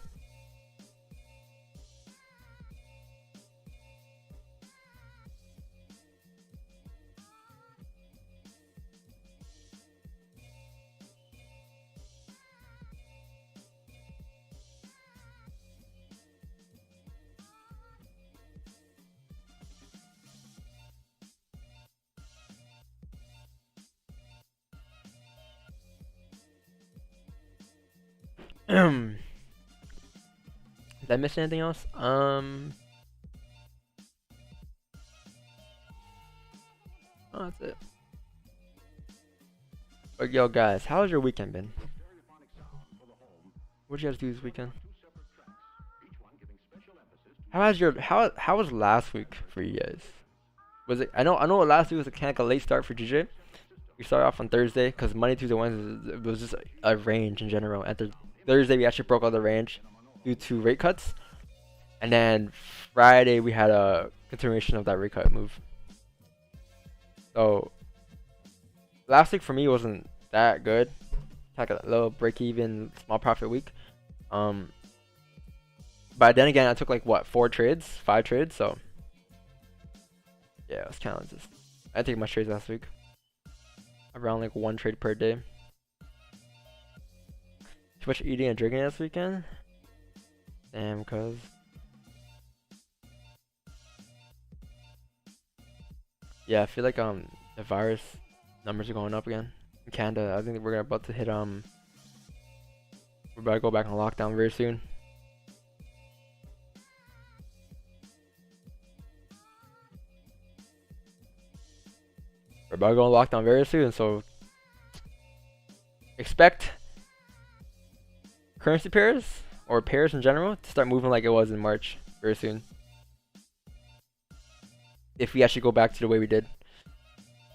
Did I miss anything else? Oh, that's it. But yo, guys, how's your weekend been? What'd you guys do this weekend? How was last week for you guys? Was it? I know last week was a kind of a late start for GJ. We started off on Thursday because Monday, Tuesday, Wednesday it was just a range in general. And Thursday we actually broke out the range due to rate cuts, and then Friday we had a continuation of that rate cut move. So last week for me wasn't that good. Like a little break even, small profit week. But then again, I took like what, 5 trades, so yeah, it was kind of just. I took my trades last week. Around like 1 trade per day. Too much eating and drinking this weekend. Damn, cuz. Yeah, I feel like the virus numbers are going up again in Canada. I think we're about to hit we're about to go back on lockdown very soon. We're about to go on lockdown very soon, so expect currency pairs or pairs in general to start moving like it was in March very soon. If we actually go back to the way we did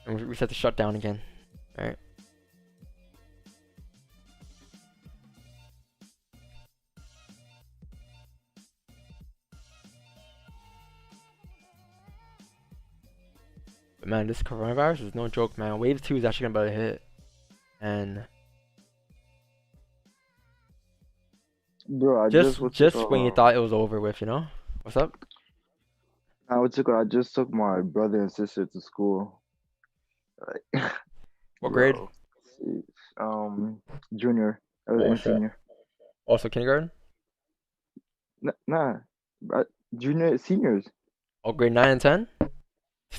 and we set the shutdown again, alright? But man, this coronavirus is no joke, man. Wave 2 is actually gonna be a hit, and bro, just when you thought it was over with, you know? What's up? I just took my brother and sister to school. Like, What grade? Junior and senior. Also kindergarten? Nah, junior, seniors. Oh, grade 9 and 10?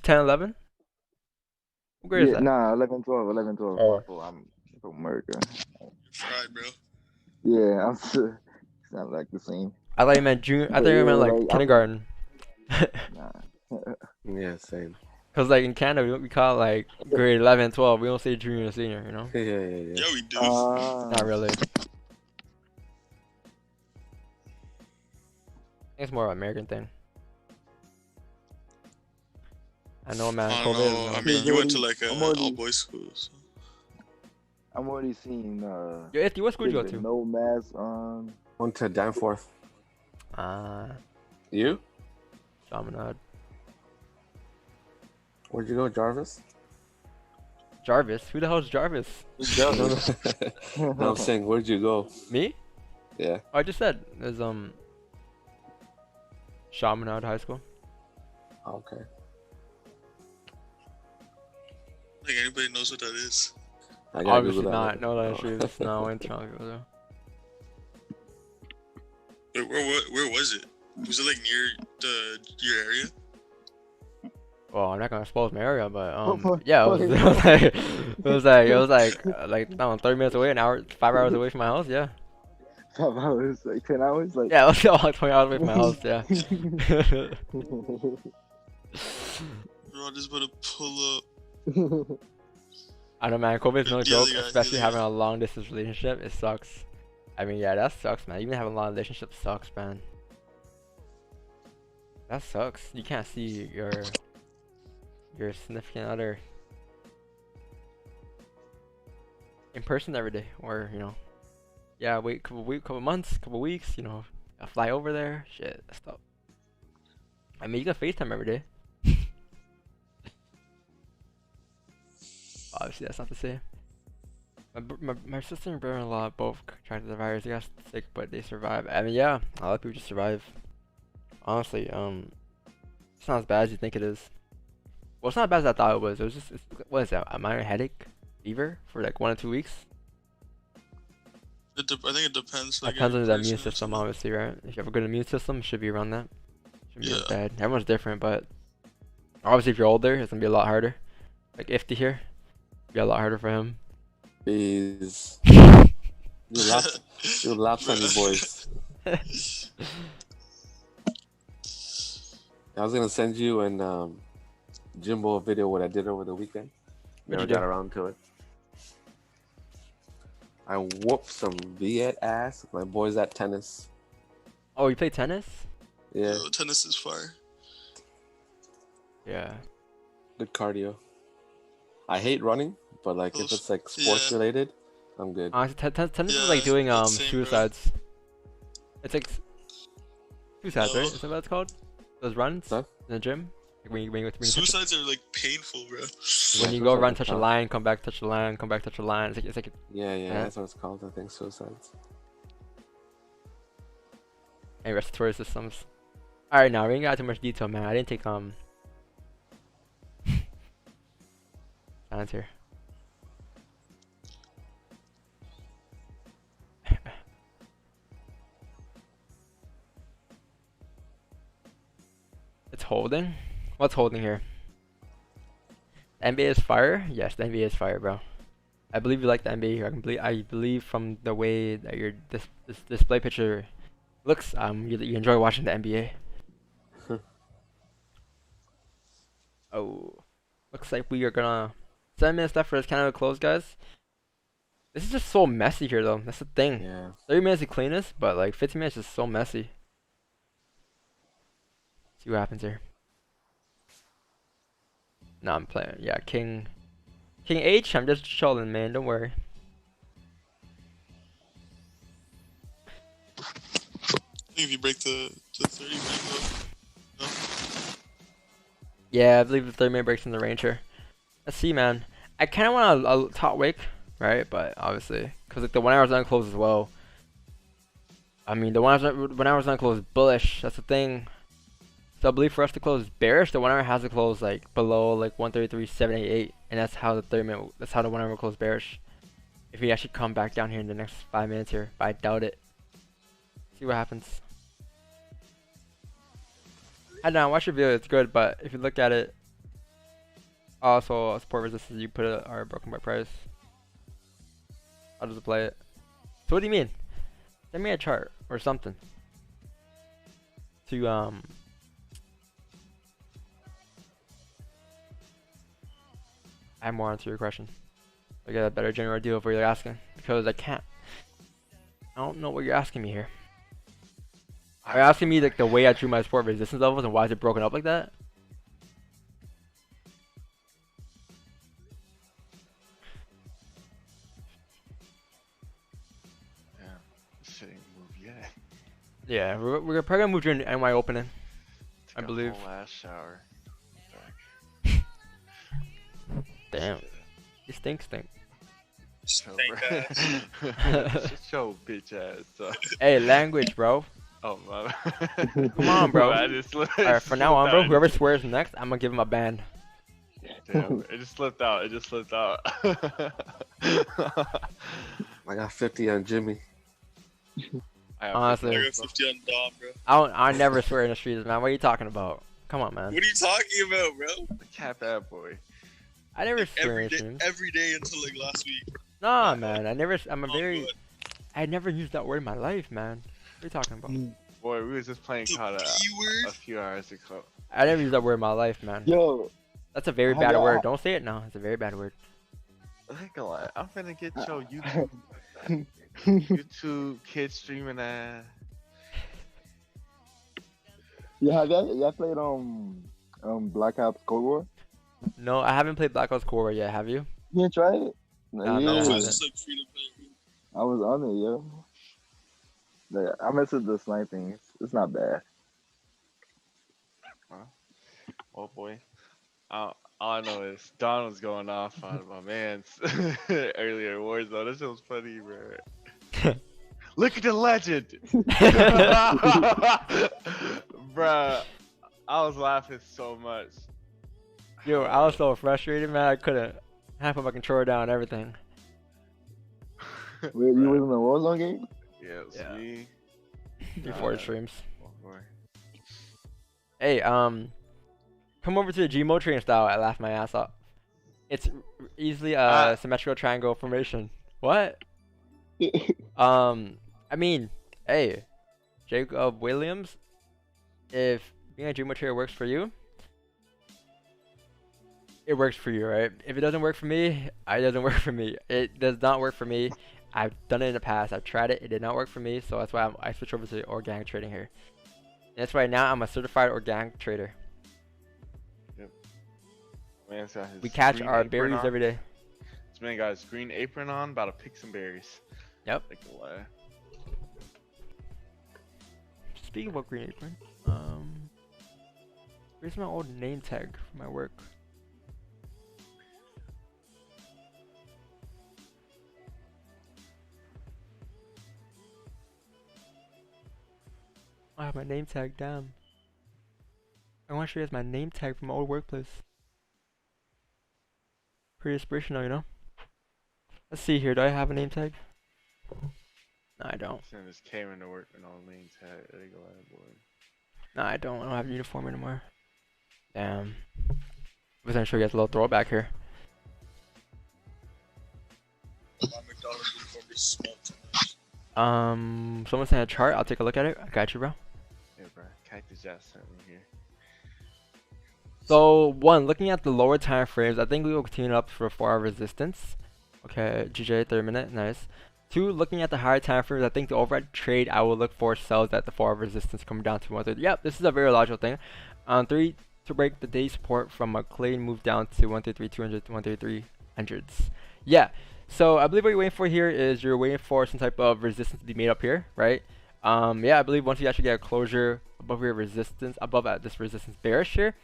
10, 11? What grade is that? Nah, 11, 12. Oh. I'm from America. Fried, bro. Yeah, I'm sure. It's not like the same. I thought you meant junior. I thought you meant like kindergarten. Nah. Yeah, same. Cause like in Canada we call it like grade 11, 12. We don't say junior and senior, you know? Yeah. Yeah, we do. Not really. I think it's more of an American thing. I know, man. I don't know. I mean, you went to like an all-boys school. So. I'm already seeing. Yo, Ifty, what school did you go to? No mask on. Went to Danforth. You? Chaminade. Where'd you go, Jarvis? Jarvis? Who the hell is Jarvis? No, I'm saying, where'd you go? Me? Yeah. Oh, I just said there's Chaminade High School. Okay. Like anybody knows what that is? Obviously not. No, that's true. It's not in Toronto. Wait, where was it? Was it like near your area? Well, I'm not gonna expose my area, but yeah, it was like I don't know, 30 minutes away, an hour, 5 hours away from my house. Yeah. 5 hours, like 10 hours, like. Yeah, it was like 20 hours away from my house. Yeah. Bro, I'm just about to pull up. I know, man. COVID is no joke, especially having a long distance relationship. It sucks. I mean, yeah, that sucks, man. Even having a long relationship sucks, man. That sucks. You can't see your significant other in person every day, or you know, yeah, wait couple months, couple weeks, you know, I fly over there. Shit, that's tough. I mean, you can FaceTime every day. Obviously, that's not to say. My sister and brother-in-law both contracted the virus. They got sick, but they survived. I mean, yeah, a lot of people just survive. Honestly, it's not as bad as you think it is. Well, it's not as bad as I thought it was. It was just, what is that? A minor headache, fever for like 1 or 2 weeks. I think it depends. Like, depends on the immune system, obviously, right? If you have a good immune system, it should be around that. Shouldn't be as bad. Everyone's different, but obviously, if you're older, it's gonna be a lot harder. Like Ifty here, it'll be a lot harder for him. Please. You laugh on you boys. I was gonna send you and Jimbo a video what I did over the weekend. Never got around to it. I whooped some Viet ass. My boys at tennis. Oh, you play tennis? Yeah. Yo, tennis is fire. Yeah. Good cardio. I hate running, but like if it's like sports related, I'm good. Tennis is like doing suicides. It's like suicides, right? Is that what it's called? Those runs in the gym. When you Suicides are like painful, bro. when you go run, touch a line, come back, touch a line, come back, touch a line. It's like yeah, that's what it's called. I think suicides. and respiratory systems. All right, now we ain't got too much detail, man. I didn't take silence here. It's holding. What's holding here? NBA is fire. Yes, the NBA is fire, bro. I believe you like the NBA here. I believe from the way that your this display picture looks, you enjoy watching the NBA. Oh, looks like we are gonna 7 minutes left for this Canada close, guys. This is just so messy here, though. That's the thing. Yeah. 30 minutes to clean this, but like 15 minutes is so messy. See what happens here. No, I'm playing. Yeah, King H. I'm just chilling, man. Don't worry. I think if you break the 30 minute, no? Yeah, I believe the 30-minute breaks in the range here. Let's see, man. I kind of want a top wick, right? But obviously, because like the 1 hour's not close as well. I mean, the 1 hour's not close bullish. That's the thing. So I believe for us to close bearish, the 1 hour has to close like below like 133.788, and that's how the 30-minute. That's how the 1 hour will close bearish. If we actually come back down here in the next 5 minutes here, but I doubt it. See what happens. I don't know. Watch your video. It's good, but if you look at it, also support resistance you put it are broken by price. How does it play it? So what do you mean? Send me a chart or something to add more onto your question. I get a better general idea of what you're asking, because I don't know what you're asking me here. Are you asking me like the way I drew my support resistance levels and why is it broken up like that? Yeah, shit ain't moved yet. Yeah, we're probably gonna move during the NY opening, I believe. Last shower. Damn, you stink. Shut your bitch ass. Hey, language, bro. Oh my. Come on, bro. Alright, for now on, bro, whoever swears next, I'm gonna give him a ban. Damn, it just slipped out. I got 50 on Jimmy. Honestly, I got 50 on Dom, bro. I never swear in the streets, man. What are you talking about? Come on, man. What are you talking about, bro? Cat bad boy. I never swear in the Every streets. every day until like last week. Nah, man. I never used that word in my life, man. What are you talking about? Boy, we was just playing The COD B a few hours ago. I never used that word in my life, man. Yo, That's a very bad word. Don't say it now. It's a very bad word. I ain't gonna lie. I'm finna get your YouTube kid streaming ass. yeah, have y'all played Black Ops Cold War? No, I haven't played Black Ops Cold War yet. Have you? You didn't try it? No, yeah. I It's haven't. just like free to play. I was on it, yo. Like, I mess with the sniping. It's not bad. Oh boy. All I know is Don was going off on my man's earlier Warzone. This shit was funny, bro. Look at the legend! Bruh, I was laughing so much. Yo, I was so frustrated, man. I couldn't. I had to put my controller down and everything. Wait, you was in the Warzone game? Yeah, it was Yeah. me. Before the streams. Oh, boy. Hey, come over to the Gmo train style. I laughed my ass off. It's easily a symmetrical triangle formation. What? I mean, hey, Jacob Williams, if being a Gmo trader works for you, it works for you, right? If it doesn't work for me, it doesn't work for me. It does not work for me. I've done it in the past. I've tried it. It did not work for me. So that's why I switched over to organic trading here. And that's why now I'm a certified organic trader. Yep. Man's got his We catch green our apron berries on. every day. This man got his green apron on, about to pick some berries. Yep. Like a lie. Speaking about green apron, Where's my old name tag for my work? I have my name tag, damn. I want to show you guys my name tag from my old workplace. Pretty inspirational, you know? Let's see here, do I have a name tag? No, I don't. Send this came into work with no name tag. There you go, boy. No, I don't have a uniform anymore. Damn. I was gonna show you guys a little throwback here. My McDonald's uniform is small too much. Someone sent a chart, I'll take a look at it. I got you, bro. Yeah, bro. Cactus Jazz sent me here. So, one, looking at the lower time frames, I think we will continue up for 4-hour resistance. Okay, GJ, 30 minute, nice. Two, looking at the higher time frames, I think the overhead trade, I will look for sells at the 4-hour resistance coming down to 130. Yep, this is a very logical thing. Three, to break the day support from a clean move down to 133, 200, 133 hundreds. Yeah, so I believe what you're waiting for here is you're waiting for some type of resistance to be made up here, right? Yeah, I believe once you actually get a closure above your resistance, above at this resistance bearish here,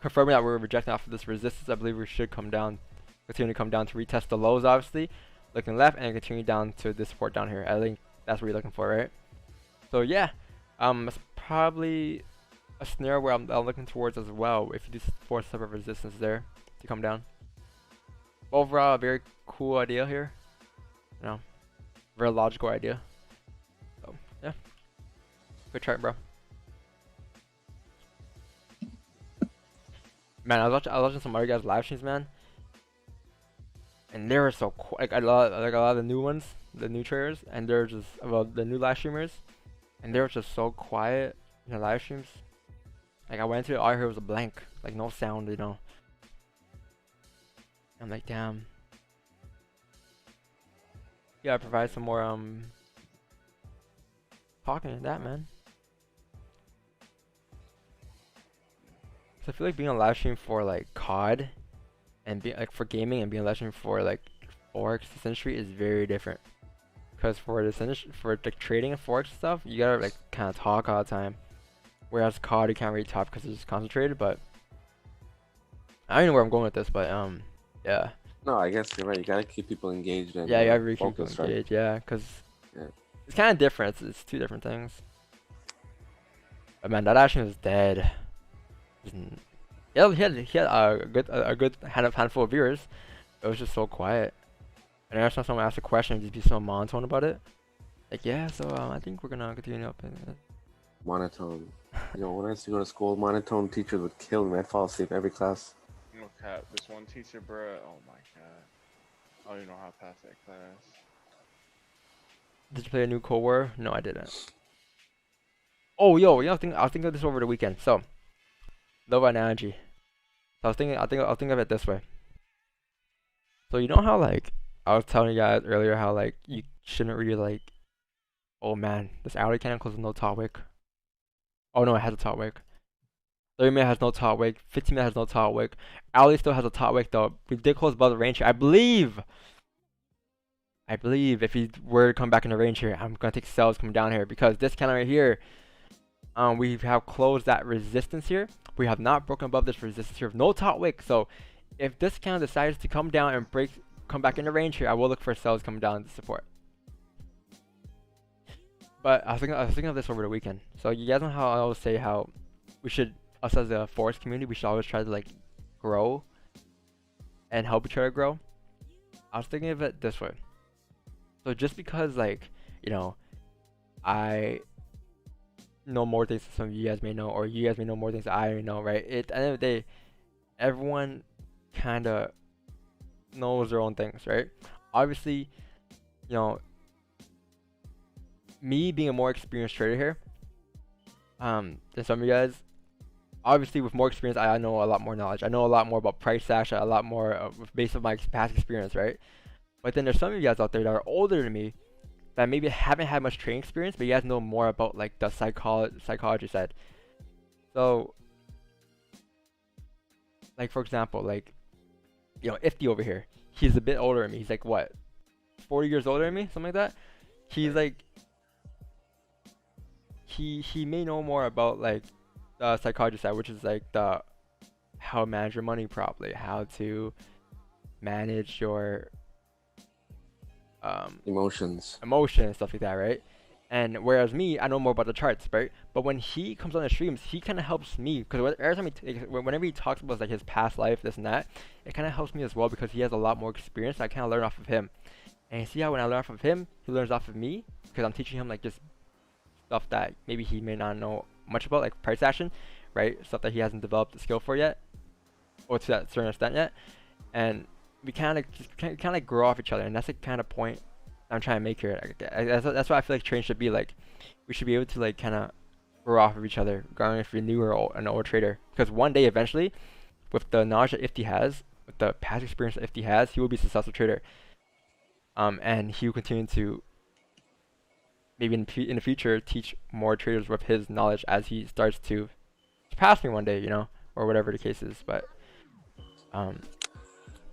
confirming that we're rejecting off of this resistance, I believe we should come down, continue to come down to retest the lows, obviously, looking left and continue down to this support down here. I think that's what you're looking for, right? So yeah, it's probably a scenario where I'm looking towards as well. If you do force some resistance there to come down. Overall, a very cool idea here. You know, very logical idea. So yeah, good chart, bro. Man, I was watching some other guys' live streams, man, and they were so like a lot of the new ones, the new traders, and they're just the new live streamers, and they were just so quiet in the live streams. Like I went to it, all I heard was a blank, like no sound, you know. I'm like, damn. You gotta provide some more talking to that, man. So I feel like being on live stream for like COD and being like for gaming and being on live stream for like Forex Century is very different. Because for the trading and Forex stuff, you gotta like kind of talk all the time. Whereas COD you can't really talk because it's just concentrated. But I don't know where I'm going with this, but yeah. No, I guess you're right. You gotta keep people engaged. And, yeah, you gotta really keep people focused, right? engaged. Yeah, because Yeah. it's kind of different. It's two different things. But man, that live stream was dead. Yeah, he had a good handful of viewers. It was just so quiet. And every time someone asked a question, just be so monotone about it. Like, yeah, so I think we're gonna continue up. Monotone. You know, when I used to go to school, monotone teachers would kill me. I'd fall asleep every class. No cap. This one teacher, bro. Oh my god. I don't even know how to pass that class. Did you play a new Cold War? No, I didn't. Oh, yo, you know, I was thinking of this over the weekend. So, love analogy. So I'll think of it this way. So you know how like I was telling you guys earlier how like you shouldn't really like, oh man, this hourly candle closes no top wick. Oh no, it has a top wick. 30 minute has no top wick. 15 minute has no top wick. Hourly still has a top wick though. We did close above the range here. I believe if he were to come back in the range here, I'm gonna take sells coming down here because this candle right here, we have closed that resistance here. We have not broken above this resistance here with no top wick. So if this candle decides to come down and come back in the range here, I will look for sells coming down to support. But I was thinking of this over the weekend. So you guys know how I always say how we should, us as a Forex community, we should always try to like grow and help each other grow. I was thinking of it this way. So just because like, you know, I know more things than some of you guys may know, or you guys may know more things than I know, right? At the end of the day, everyone kind of knows their own things, right? Obviously, you know, me being a more experienced trader here, than some of you guys, obviously with more experience, I know a lot more knowledge. I know a lot more about price action, a lot more based on my past experience, right? But then there's some of you guys out there that are older than me that maybe haven't had much trading experience, but you guys know more about like the psychology side. So, like for example, like, you know, Ifty over here, he's a bit older than me. He's like what, 40 years older than me, something like that. He's like, he may know more about like the psychology side, which is like the how to manage your money properly, how to manage your Emotions. emotion and stuff like that, right? And whereas me, I know more about the charts, right? But when he comes on the streams, he kind of helps me because every time whenever he talks about like his past life, this and that, it kind of helps me as well because he has a lot more experience. I kind of learn off of him, and you see how when I learn off of him, he learns off of me because I'm teaching him like just stuff that maybe he may not know much about, like price action, right? Stuff that he hasn't developed the skill for yet, or to that certain extent yet, and we kind of grow off each other, and that's the kind of point I'm trying to make here. That's why I feel like trading should be like, we should be able to like kind of grow off of each other, regardless if you're new or an old trader. Because one day, eventually, with the knowledge that Ifty has, with the past experience that Ifty has, he will be a successful trader. And he will continue to maybe in the future teach more traders with his knowledge as he starts to surpass me one day, you know, or whatever the case is. But I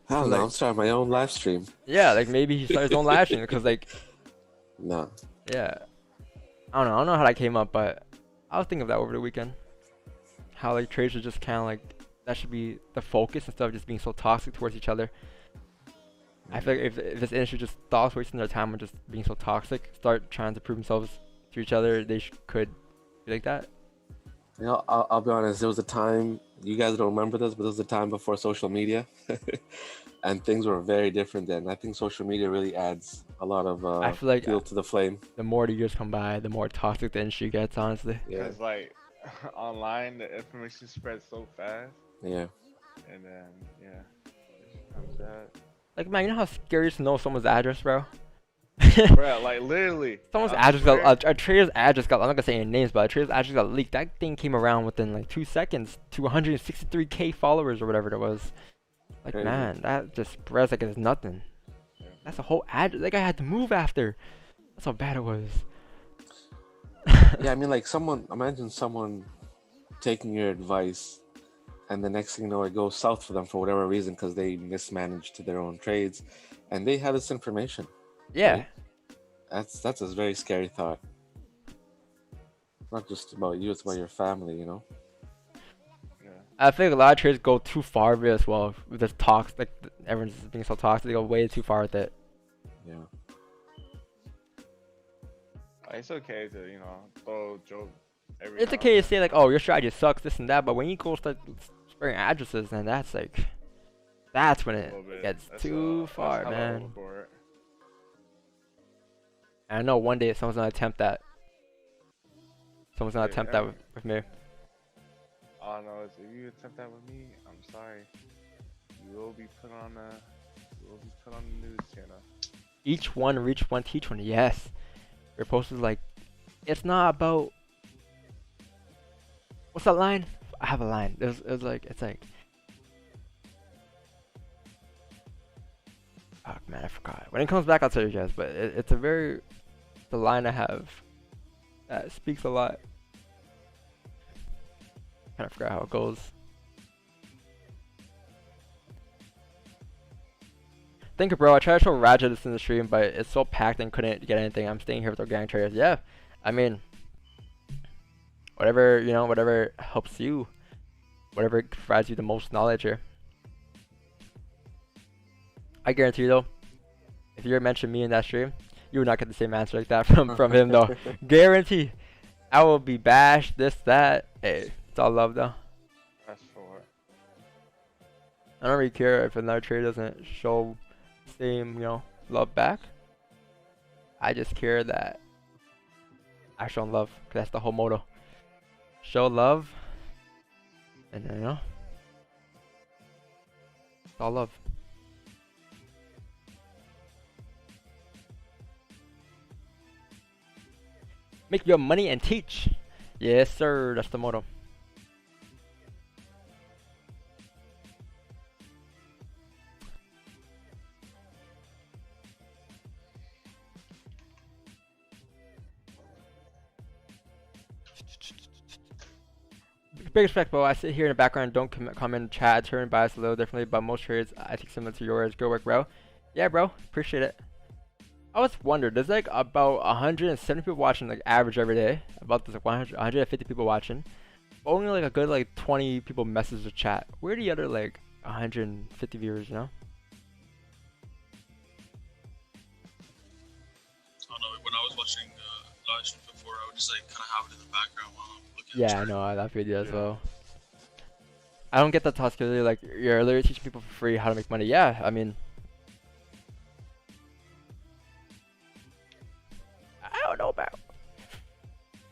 don't know. I'm starting my own live stream. yeah, like maybe he starts his own live stream because like, No. yeah, I don't know how that came up, but I was thinking of that over the weekend. How like traders should just kind of like, that should be the focus instead of just being so toxic towards each other. I feel like if this industry just stops wasting their time on just being so toxic, start trying to prove themselves to each other, they could be like that. You know, I'll be honest. There was a time, you guys don't remember this, but there was a time before social media, and things were very different then. I think social media really adds a lot of I feel like fuel to the flame. the more the years come by, the more toxic the industry gets, honestly. Yeah. Because like online, the information spreads so fast, Yeah. and then yeah, it comes that. Like, man, you know how scary it is to know someone's address, bro? Bro, like literally, Someone's I address swear. got, a trader's address got, I'm not gonna say any names, but a trader's address got leaked. That thing came around within like 2 seconds to 163K followers or whatever it was. Like, Crazy. man, that just spreads like it's nothing. That's a whole address. That guy had to move after. That's how bad it was. Yeah, I mean, like imagine someone taking your advice, and the next thing you know, it goes south for them for whatever reason because they mismanaged their own trades, and they have this information. Yeah. Right? That's a very scary thought. It's not just about you; it's about your family. You know. Yeah. I think a lot of traders go too far with it as well. With this toxic, like everyone's being so toxic, they go way too far with it. Yeah. It's okay to, you know, throw a joke every It's now okay to and say like, oh, your strategy sucks, this and that, but when you go start sparing addresses, then that's like, that's when then it a little bit. gets That's, too that's far, hella man. overboard. And I know one day someone's gonna attempt that. Someone's gonna Yeah, attempt yeah. that with me. All I know is if you attempt that with me, I'm sorry. You will be put on the news channel. Each one reach one, teach one. Yes. Your post is like, it's not about. What's that line? I have a line. It's like. Oh man, I forgot. When it comes back, I'll tell you guys. But it's the line I have that speaks a lot. Kind of forgot how it goes. Think of bro, I tried to show Raja this in the stream, but it's so packed and couldn't get anything. I'm staying here with organic traders. Yeah, I mean, whatever, you know, whatever helps you, whatever provides you the most knowledge here. I guarantee you though, if you mention me in that stream, you would not get the same answer like that from him though. Guarantee. I will be bashed, this, that. Hey, it's all love though. That's for I don't really care if another trader doesn't show same, you know, love back. I just care that I show love, cause that's the whole motto. Show love, and you know, it's all love. Make your money and teach. Yes, sir. That's the motto. Big respect, bro. I sit here in the background, don't comment, chat, turn bias a little differently, but most trades I think similar to yours. Good work, bro. Yeah, bro. Appreciate it. I was wondering, there's like about 170 people watching, like average every day. About this, like 150 people watching. only like a good like 20 people message the chat. Where are the other like 150 viewers, you know? I don't know. When I was watching live stream before, I would just like kind of have it in the background while I'm looking. Yeah, I know. That video as well. I don't get the task because like you're literally teaching people for free how to make money. Yeah, I mean,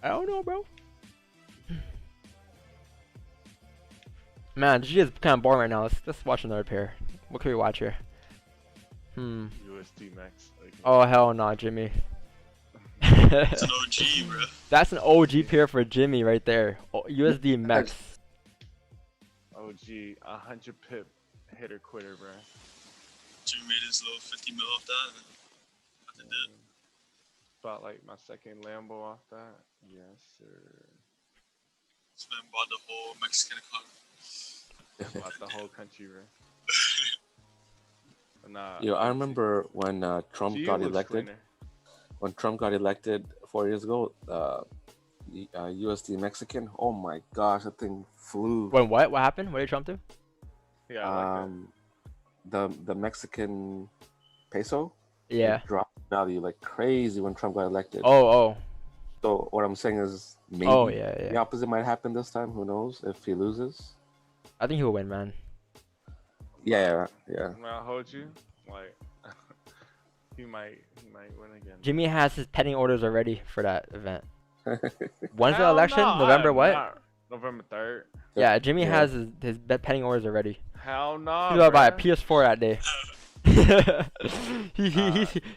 I don't know, bro. Man, GG is kind of boring right now. Let's watch another pair. What can we watch here? USD Max. Okay. Oh hell no, Jimmy. It's an OG, bro. That's an OG pair for Jimmy right there. USD Max. OG, 100 pip hitter quitter, bro. Jimmy made his little 50 mil off that. And nothing did. Bought like my second Lambo off that. Yes, sir. This man bought the whole Mexican economy. Bought the whole country, bro. Nah, Yo, I remember when Trump Gio got looks elected. cleaner. When Trump got elected 4 years ago, USD Mexican. Oh my gosh, that thing flew. When what? What happened? What did Trump do? Yeah, I like The Mexican peso. Yeah. It dropped in value like crazy when Trump got elected. Oh. So what I'm saying is maybe Yeah. the opposite might happen this time. Who knows if he loses? I think he'll win, man. Yeah. that. I'll hold you. Like, he might win again. Jimmy has his pending orders already for that event. When's the Hell election? no, November I'm what? not. November 3rd. Yeah, Jimmy Yeah. has his pending orders already. Hell no. He's gonna buy a bruh. PS4 that day.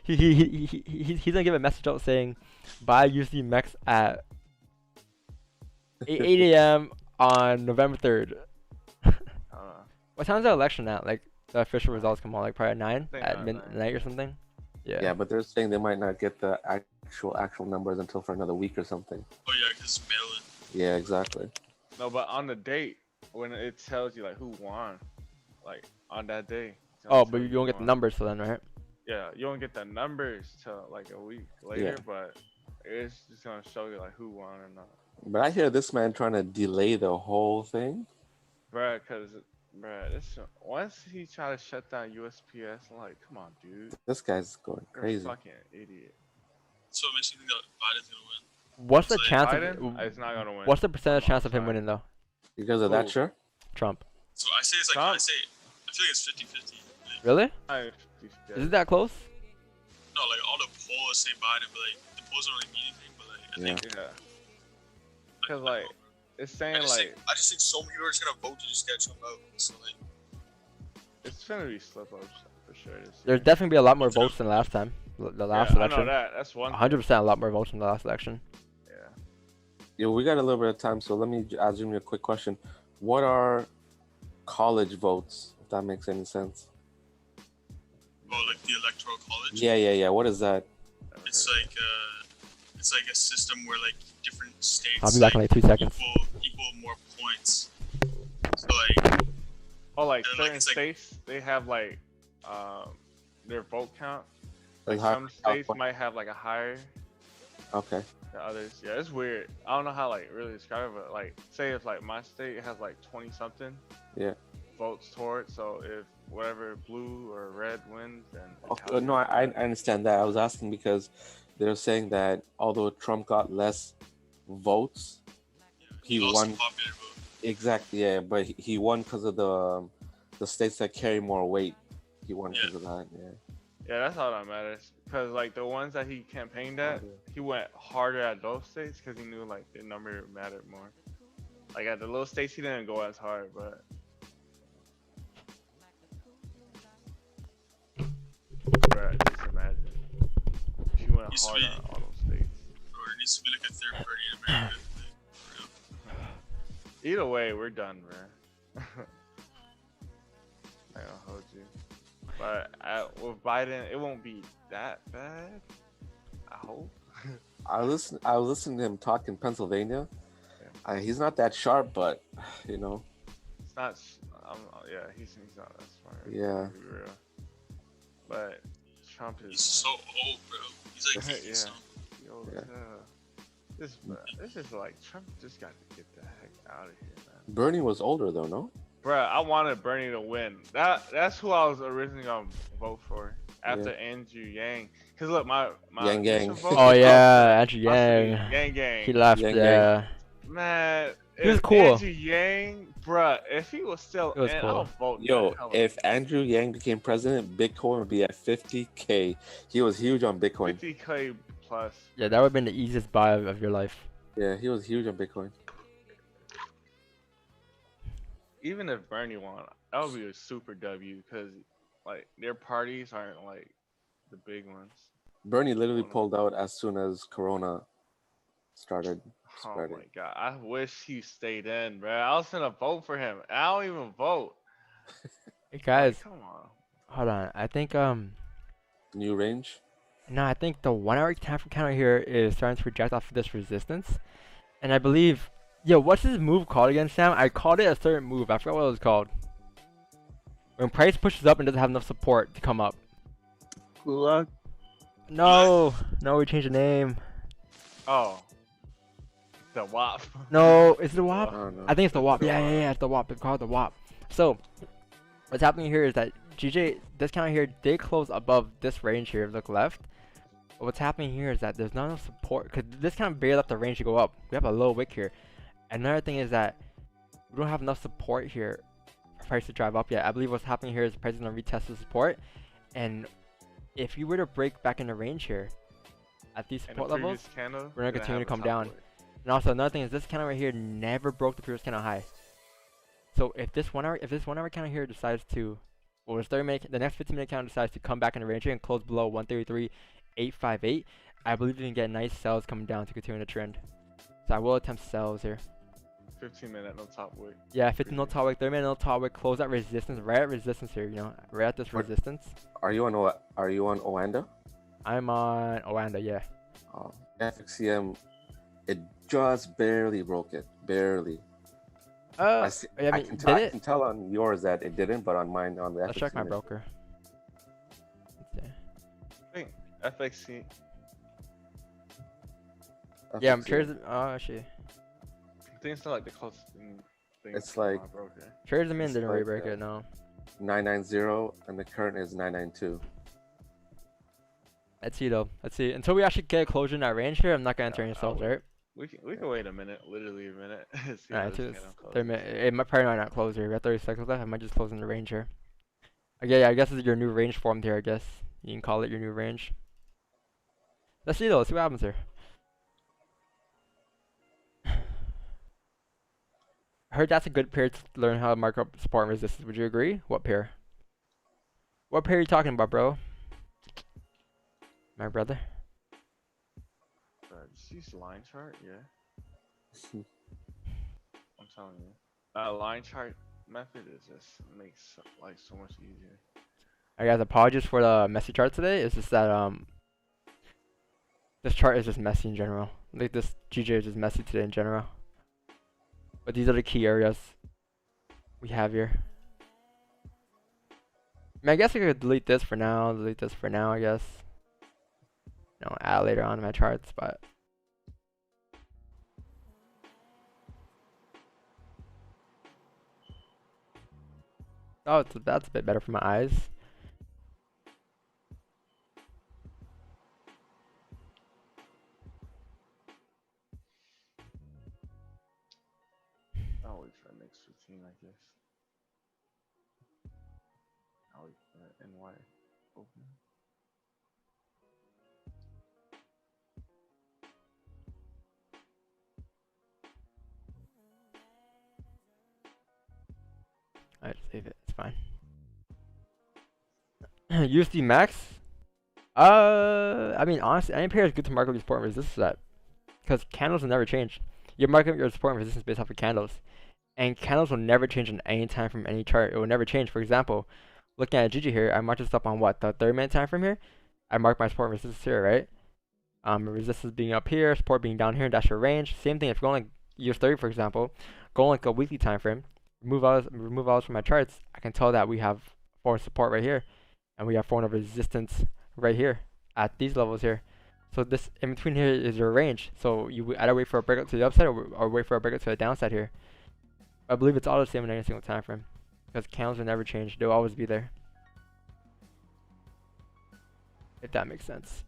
He's gonna give a message out saying, "Buy USD Max at 8 a.m. on November 3rd." What time's the election at? Like the official results come on, like probably at 9 think at at midnight or something. Yeah. Yeah, but they're saying they might not get the actual numbers until for another week or something. Oh yeah, because mail it. Yeah, exactly. No, but on the date when it tells you like who won, like on that day. it's Oh, gonna but tell you don't who get the won. numbers till then, right? Yeah, you don't get the numbers till like a week later, Yeah. but it's just gonna show you like who won or not, But I hear this man trying to delay the whole thing. bruh. Cause this once he tried to shut down USPS, I'm like, come on, dude, This guy's going you're crazy. a fucking idiot. So it makes you think that Biden's gonna win. What's the So chance Biden, of? it's not gonna win. What's the percentage for a long chance of him time. winning though? Because of that, Who? sure. Trump. So I say it's like Trump? I feel like it's 50-50. Like, Really? Yeah. Is it that close? no, like all the polls say Biden, but like the polls don't really mean anything. But like I think Yeah. Cause like it's I saying just, like think, I just think so many people are just gonna vote to just get Trump out. So like it's gonna be slip ups for sure. This There's year. definitely be a lot more votes than last time. The last Yeah, election. I know that. That's one. 100% a lot more votes than the last election. Yeah. Yo, we got a little bit of time, so let me ask you a quick question. What are college votes, if that makes any sense? oh like the electoral college. Yeah. What is that? It's like a system where like different states I'll be back in like 2 seconds. equal more points. So like Oh, like And, like, certain it's like- states, they have like their vote count. Like Like how- some states might have like a higher Okay. than others. Yeah, it's weird. I don't know how like really describe it, but like say if like my state has like 20 something Yeah. votes toward, so if whatever blue or red wins, then it Okay, counts no, as I that. understand that. I was asking because they're saying that although Trump got less votes, he lost won. the popular vote. Exactly, yeah, but he won because of the states that carry more weight. He won because of that, yeah. Yeah, that's all that matters. Cause like the ones that he campaigned at, he went harder at those states because he knew like the number mattered more. Like at the little states, he didn't go as hard, but. Bruh, just imagine. If he went Used to hard be- on all those states. Or it needs to be like a third party in America. Like, for real. Either way, we're done, bruh. I don't hold you. But with Biden, it won't be that bad. I hope. I was listening to him talk in Pennsylvania. He's not that sharp, but you know, It's not. Yeah, he's not that smart. Yeah. To be real. But Trump is. He's so old, bro. He's like Yeah. 80 so. Yo, Yeah. This is like Trump just got to get the heck out of here, man. Bernie was older though, no? Bruh, I wanted Bernie to win. That's who I was originally gonna vote for after Andrew Yang. Cause look, my Yang initial Gang. vote Oh was yeah, Andrew my city, Yang. Yang Gang. He left. Yang Yeah. Man, He was if cool. Andrew Yang, bruh, if he was still It was in, cool. I'll vote. Yo, the hell out if Andrew Yang became president, Bitcoin would be at 50K. He was huge on of Bitcoin. 50K plus. Yeah, that would have been the easiest buy of your life. Yeah, he was huge on Bitcoin. Even if Bernie won, that would be a super W because like their parties aren't like the big ones. Bernie literally pulled out as soon as Corona started Oh spreading. my god, I wish he stayed in, bro. I was gonna vote for him. I don't even vote. Hey guys, Like, come on. hold on. I think New range. no, I think the 1 hour time from counter here is starting to reject off of this resistance, and I believe, yo, what's this move called again, Sam? I called it a certain move. I forgot what it was called. When price pushes up and doesn't have enough support to come up. Gulag. No, no, we changed the name. Oh, the WAP. No, is it the I WAP? don't know. I think it's the WAP. the Yeah, yeah, it's the WAP. It's called the WAP. So, what's happening here is that GJ, this counter here, did close above this range here. Look left. But what's happening here is that there's not enough support because this kind of barely left the range to go up. We have a low wick here. Another thing is that we don't have enough support here for price to drive up yet. I believe what's happening here is the price is gonna retest the support, and if you were to break back in the range here at these And support the levels, previous candle, we're gonna gonna continue have to a come top down. wick. And also another thing is this candle right here never broke the previous candle high. So if this 1 hour candle here decides to, well, this 30-minute, the next 15-minute candle decides to come back in the range here and close below 133.858, I believe we can get nice sells coming down to continue the trend. So I will attempt sells here. 15-minute no top wick. Yeah, 15 no top wick, 30-minute no top wick, close at resistance, right at resistance here, you know, right at this What? resistance. Are you on Oanda? I'm on Oanda, yeah. FXCM, it just barely broke it. Barely. I I mean, can did it? tell on yours that it didn't, but on mine, on the Let's check my FXCM, broker. Let's see. I think FXC. Yeah, I'm FXCM. sure. Oh, actually. I think it's not like the closest thing. It's to my like- broker. Shares them in It's didn't like, rebreak it, no. 990, and the current is 992. Let's see though. Let's see. Until we actually get a closure in that range here, I'm not gonna enter any I sells, would- right? We can wait a minute, literally a minute. See how Alright, this so candle it's closes. it might probably not close here. We got 30 seconds left. I might just close in the range here. Okay, yeah, I guess it's your new range formed here. I guess you can call it your new range. Let's see though. Let's see what happens here. I heard that's a good pair to learn how to mark up support and resistance. Would you agree? What pair? What pair are you talking about, bro? My brother. Just use line chart, yeah. I'm telling you, that line chart method is just makes life so much easier. I guys, apologies for the messy chart today. It's just that this chart is just messy in general. Like this GJ is just messy today in general. But these are the key areas we have here. I mean, I guess I could delete this for now. Delete this for now, I guess. You know, add later on in my charts, but. Oh, that's a bit better for my eyes. I'll wait for the next routine, I guess. I'll wait for the NY open. Alright, save it. It's fine. USD max. I mean, honestly, any pair is good to mark up your support and resistance at, because candles will never change. You mark up your support and resistance based off of candles, and candles will never change in any time from any chart. It will never change. For example, looking at GG here, I marked this up on what, the 30-minute time frame here. I marked my support and resistance here, right? Resistance being up here, support being down here, and that's your range. Same thing if you're going like US30, for example, going like a weekly time frame. Remove all from my charts. I can tell that we have forward support right here, and we have forward resistance right here at these levels here. So this in between here is your range. So you either wait for a breakout to the upside or wait for a breakout to the downside here. I believe it's all the same in every single time frame because candles will never change. They'll always be there. If that makes sense.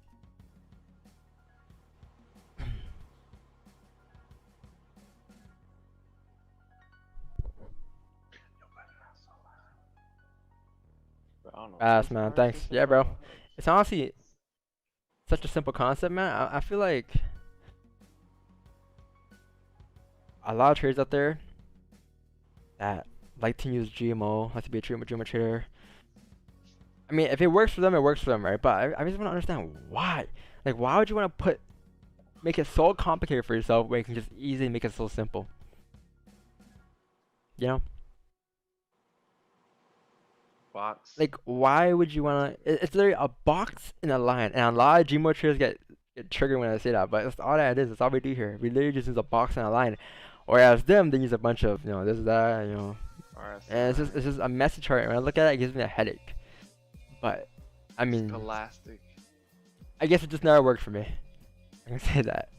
Fast, man. Thanks. Yeah, bro. It's honestly such a simple concept, man. I feel like a lot of traders out there that like to use GMO, like to be a GMO trader. I mean, if it works for them, it works for them, right? But I just want to understand why. Like, why would you want to make it so complicated for yourself when you can just easily make it so simple? You know? Box. Like, why would you want to? It's literally a box and a line, and a lot of GMO traders get triggered when I say that. But that's all that it is. That's all we do here. We literally just use a box and a line, whereas them they use a bunch of this that and it's just a messy chart. When I look at it, it gives me a headache. But I mean, Elastic. I guess it just never worked for me. I can say that.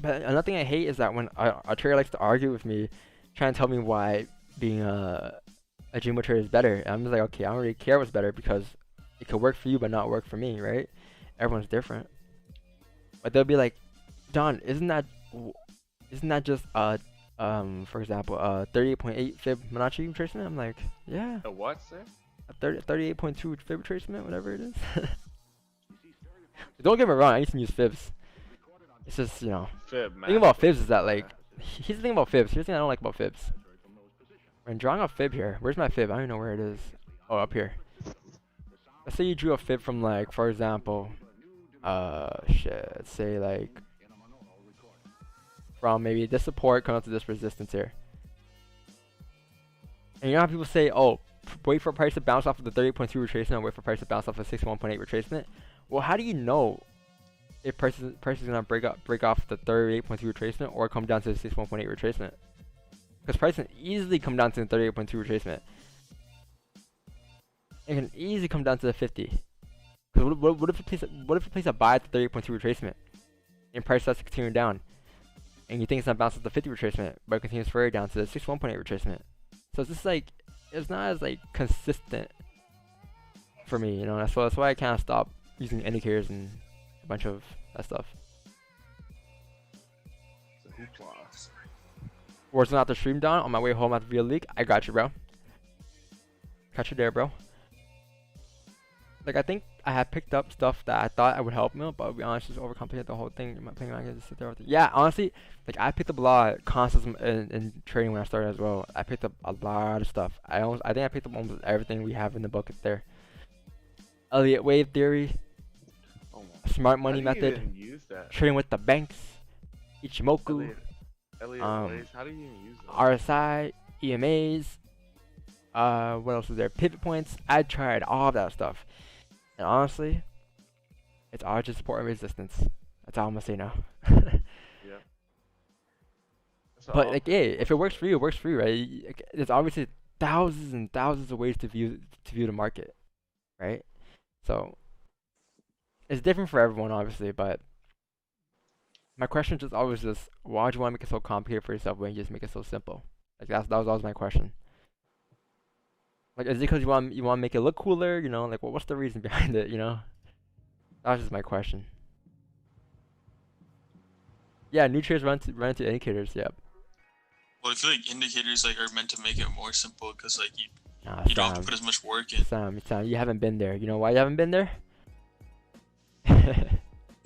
But another thing I hate is that when a trader likes to argue with me, trying to tell me why being a GMO trader is better. And I'm just like, okay, I don't really care what's better because it could work for you but not work for me, right? Everyone's different. But they'll be like, Don, isn't that just for example, 38.8 fib Fibonacci retracement? I'm like, yeah. A what, sir? A 38.2 fib retracement, whatever it is. Don't get me wrong, I used to use fibs. It's just, Fib, the thing about fibs is that, like, here's the thing about fibs. Here's the thing I don't like about fibs. When drawing a fib here, where's my fib? I don't even know where it is. Oh, up here. Let's say you drew a fib from, like, for example, let's say, like, from maybe this support coming up to this resistance here. And you know how people say, oh, wait for price to bounce off of the 38.2 retracement, wait for price to bounce off of 61.8 retracement? Well, how do you know if price is gonna break off the 38.2 retracement or come down to the 61.8 retracement? Because price can easily come down to the 38.2 retracement. It can easily come down to the 50. Because what if you place a buy at the 38.2 retracement and price starts continuing down, and you think it's gonna bounce at the 50 retracement, but it continues further down to the 61.8 retracement? So it's just like it's not as like consistent for me, So that's why I kind of stopped using indicators and a bunch of that stuff. Words not the stream down on my way home after via leak. I got you, bro. Got you there, bro. Like, I think I had picked up stuff that I thought I would help me, but to be honest, just overcomplicate the whole thing. My opinion, I can just sit there with it. Yeah, honestly, like, I picked up a lot of concepts in trading when I started as well. I picked up a lot of stuff. I think I picked up almost everything we have in the book there. Elliott wave theory. Smart money method, trading with the banks, Ichimoku, Elliott, how do you even use that? RSI, EMAs, what else is there? Pivot points. I tried all of that stuff, and honestly, it's all just support and resistance. That's all I'm gonna say now. Yeah. But like, hey, if it works for you, it works for you, right? There's obviously thousands and thousands of ways to view the market, right? So it's different for everyone, obviously, but my question just always is, why would you want to make it so complicated for yourself when you just make it so simple? Like that was always my question. Like, is it because you want to make it look cooler? Like, well, what's the reason behind it? That was just my question. Yeah, new traders run into indicators. Yeah. Well, I feel like indicators are meant to make it more simple because you Sam, don't have to put as much work in. Sam, you haven't been there. You know why you haven't been there?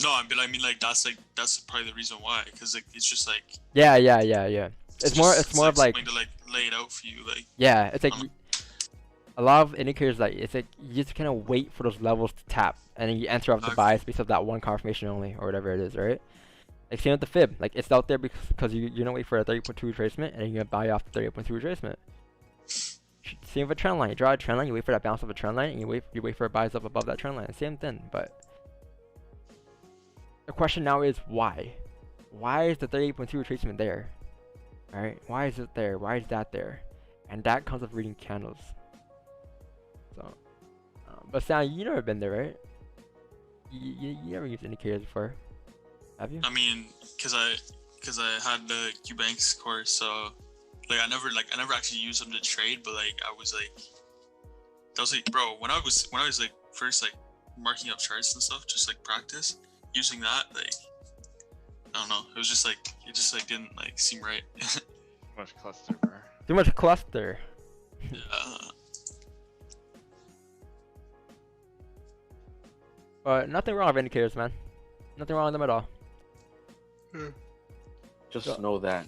No, but I mean that's probably the reason why, because it's just yeah. It's more of like something to lay it out for you, yeah, it's like a lot of indicators, it's like you just kind of wait for those levels to tap and then you enter off the bias based off that one confirmation only or whatever it is, right? Like same with the fib, like it's out there because you're gonna wait for a 30.2 retracement and then you're gonna buy off the 30.2 retracement. Same with a trend line. You draw a trend line, you wait for that bounce of a trend line, and you wait for a buys up above that trend line. Same thing, but the question now is why? Why is the 38.2 retracement there? Alright, why is it there? Why is that there? And that comes with reading candles. But Sam, you never been there, right? You never used indicators before, have you? I mean, cause I had the Qbanks course, so like I never actually used them to trade, but like I was like, that was like, bro, when I was like first like marking up charts and stuff, just like practice using that, like I don't know, it just didn't like seem right. Too much cluster, bro. Too much cluster. Yeah. But nothing wrong with indicators, man. Nothing wrong with them at all. Just know that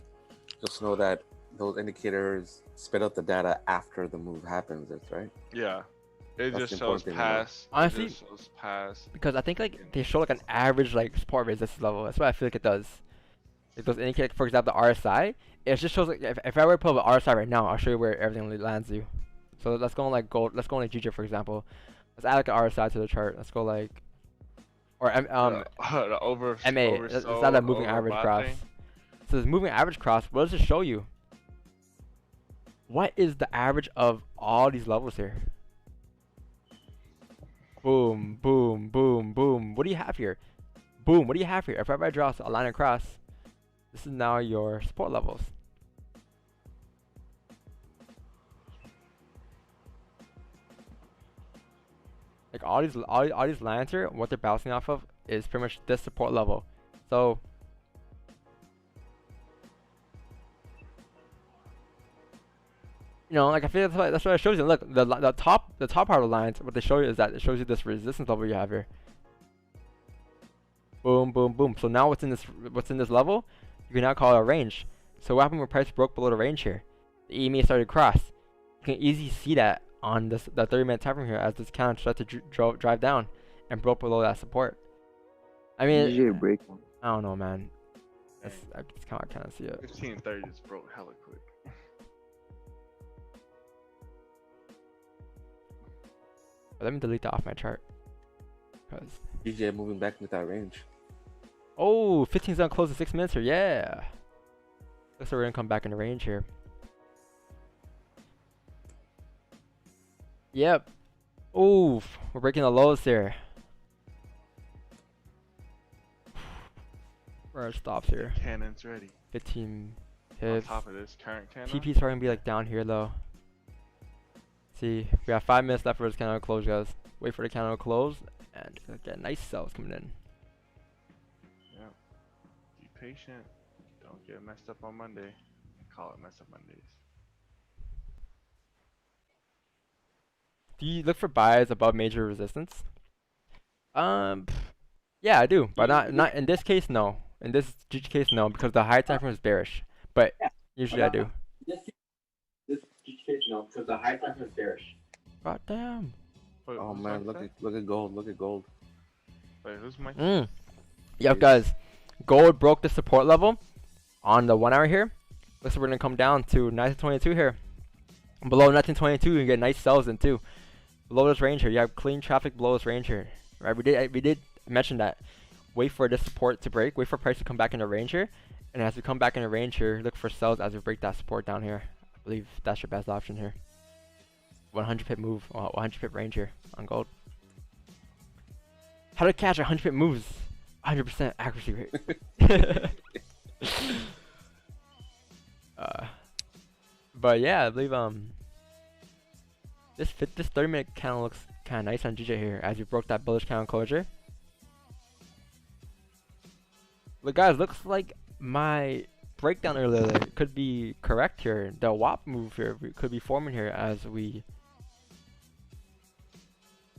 those indicators spit out the data after the move happens. That's right. Yeah. It That's just the shows important thing to know. pass. Honestly, it just shows pass. Because I think like they show like an average like support resistance level. That's what I feel like it does. It does indicate, for example, the RSI. It just shows like if I were to pull up the RSI right now, I'll show you where everything lands you. So let's go on like gold. Let's go on like GJ for example. Let's add like an RSI to the chart. Let's go like, or The over MA. Let's add a moving average cross. So this moving average cross, what does it show you? What is the average of all these levels here? Boom, boom, boom, boom. What do you have here? Boom, what do you have here? If everybody draws a line across, this is now your support levels. Like all these lines here, what they're bouncing off of is pretty much this support level. So you know, like I feel that's what it shows you. Look, the top part of the lines, what they show you is that it shows you this resistance level you have here. Boom, boom, boom. So now what's in this level, you can now call it a range. So what happened when price broke below the range here? The EMA started to cross. You can easily see that on the 30-minute time frame here as this candle started to drive down and broke below that support. I mean, DJ break one. I don't know, man. I just kind of see it. 15:30 just broke hella quick. But let me delete that off my chart. Cause DJ moving back into that range. oh, 15's gonna close in 6 minutes here. Yeah. Looks like we're gonna come back in the range here. Yep. Oof. We're breaking the lows here. Where are our stops here? Cannon's ready. 15 On pips. top of this current cannon. TP's probably gonna be like down here though. See, we have 5 minutes left for this candle to close, guys. Wait for the candle to close and get nice sells coming in. Yeah. Be patient. Don't get messed up on Monday. Call it messed up Mondays. Do you look for buys above major resistance? Yeah, I do, but not in this case. No, in this GG case, no, because the high time frame is bearish. But usually I do. This case, no, because the high time is bearish. God damn. Wait, Oh who's man, Mike look at gold. Look at gold. Wait, who's Mike? Yep, guys. Gold broke the support level on the 1 hour here. Looks like we're gonna come down to 1922 here. Below 1922, you get nice sells in too. Below this range here, you have clean traffic below this range here. Right? We did mention that. Wait for this support to break. Wait for price to come back in the range here. And as we come back in the range here, look for sells as we break that support down here. I believe that's your best option here. 100 pip move, 100 pip range here on gold. How to catch 100 pip moves? 100% accuracy rate. But yeah, I believe this 30-minute candle looks kind of nice on GJ here as we broke that bullish candle closure. Look, guys, looks like my breakdown earlier could be correct here. The WAP move here could be forming here as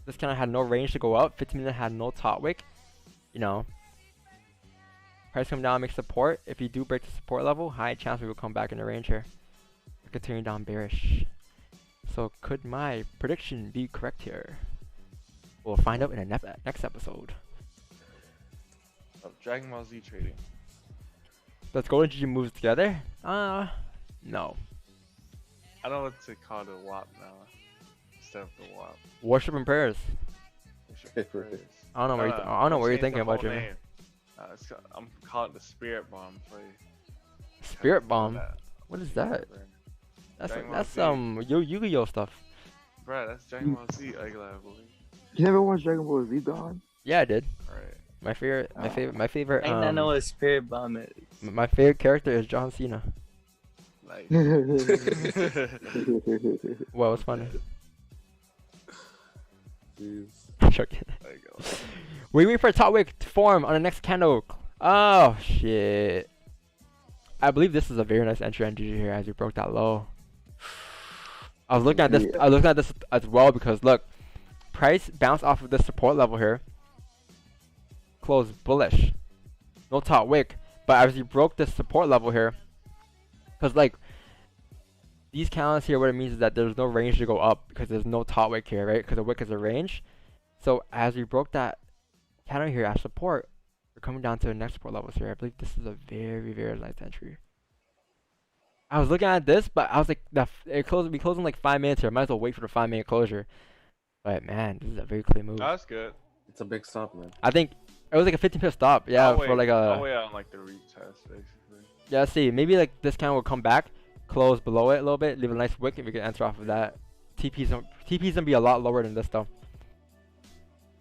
this kind of had no range to go up. 15-minute had no top wick. You know, price come down, make support. If you do break the support level, high chance we will come back in the range here. Continuing down bearish. So could my prediction be correct here? We'll find out in the next episode. Of Dragon Ball Z trading. Let's go into moves together. No. I don't know what to call the WAP now. Instead of the WAP. Worship and prayers. I don't know I don't know what you're thinking about, Jimmy. I'm calling it the Spirit Bomb for you. Spirit Bomb? What is that? That's some Yu-Gi-Oh stuff. Bruh, that's Dragon Ball Z, I believe. You never watched Dragon Ball Z, Don? Yeah, I did. Right. My favorite I don't know what Spirit Bomb is. my favorite character is John Cena. Like. Well, what's funny? Jeez. Joking. There you go. We wait for a top wick to form on the next candle. Oh shit! I believe this is a very nice entry on GG here as you broke that low. I was looking at this. I was looking at this as well because look, price bounced off of this support level here. Closed bullish. No top wick, but as you broke this support level here, because like these candles here, what it means is that there's no range to go up because there's no top wick here, right? Because the wick is a range. So as we broke that candle here at support, we're coming down to the next support levels here. I believe this is a very, very nice entry. I was looking at this, but I was like, we closed in like 5 minutes here. I might as well wait for the 5-minute closure. But man, this is a very clean move. That's good. It's a big stop, man. I think it was like a 15-pip stop. Yeah, for like a. I'll wait on like the retest basically. Yeah, let's see. Maybe like this candle will come back, close below it a little bit, leave a nice wick, and we can enter off of that. TP's gonna be a lot lower than this though.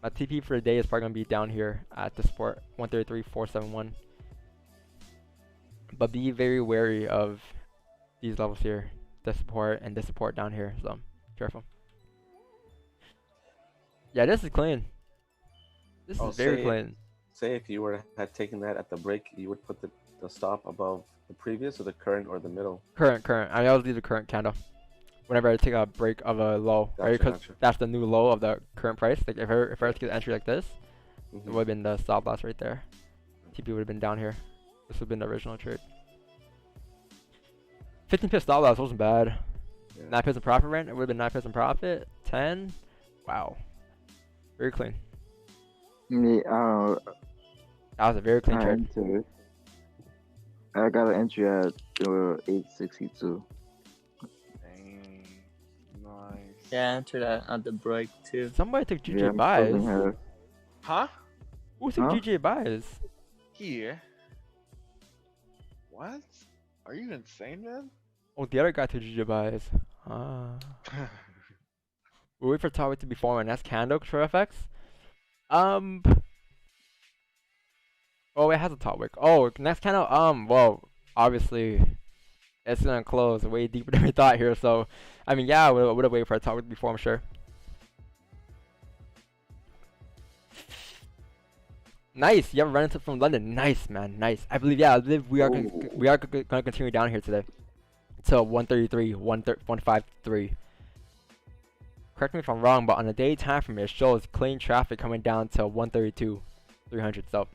My TP for the day is probably gonna be down here at the support 133.471. But be very wary of these levels here, the support and the support down here. So careful. Yeah, this is clean. This is very clean. Say if you had taken that at the break, you would put the stop above the previous or the current or the middle. Current. I always leave the current candle. Whenever I take a break of a low, right? Because that's the new low of the current price. Like if I were to get an entry like this, it would have been the stop loss right there. TP would have been down here. This would have been the original trade. 15 pip stop loss wasn't bad. Yeah. 9 pips in profit rent. It would have been 9 pips in profit. 10. Wow. Very clean. Yeah, That was a very clean trade. I got an entry at 862. Dang. Nice. Yeah, I entered that on the break too. Somebody took GJ Yeah, buys. Huh? Who took Huh? GJ buys? Here? What? Are you insane, man? Oh, the other guy took GJ buys. Ah. We'll wait for top wick to be formed, and that's candle for FX. Oh, it has a top wick. Oh, next candle. Well, obviously, it's gonna close way deeper than we thought here. So, I mean, yeah, we would have waited for a top wick before, I'm sure. Nice. You have a run from London. Nice, man. Nice. I believe. Yeah, I believe we are gonna continue down here today. Till 133, 153. Correct me if I'm wrong, but on the day time frame, it shows clean traffic coming down to 132, 300. So,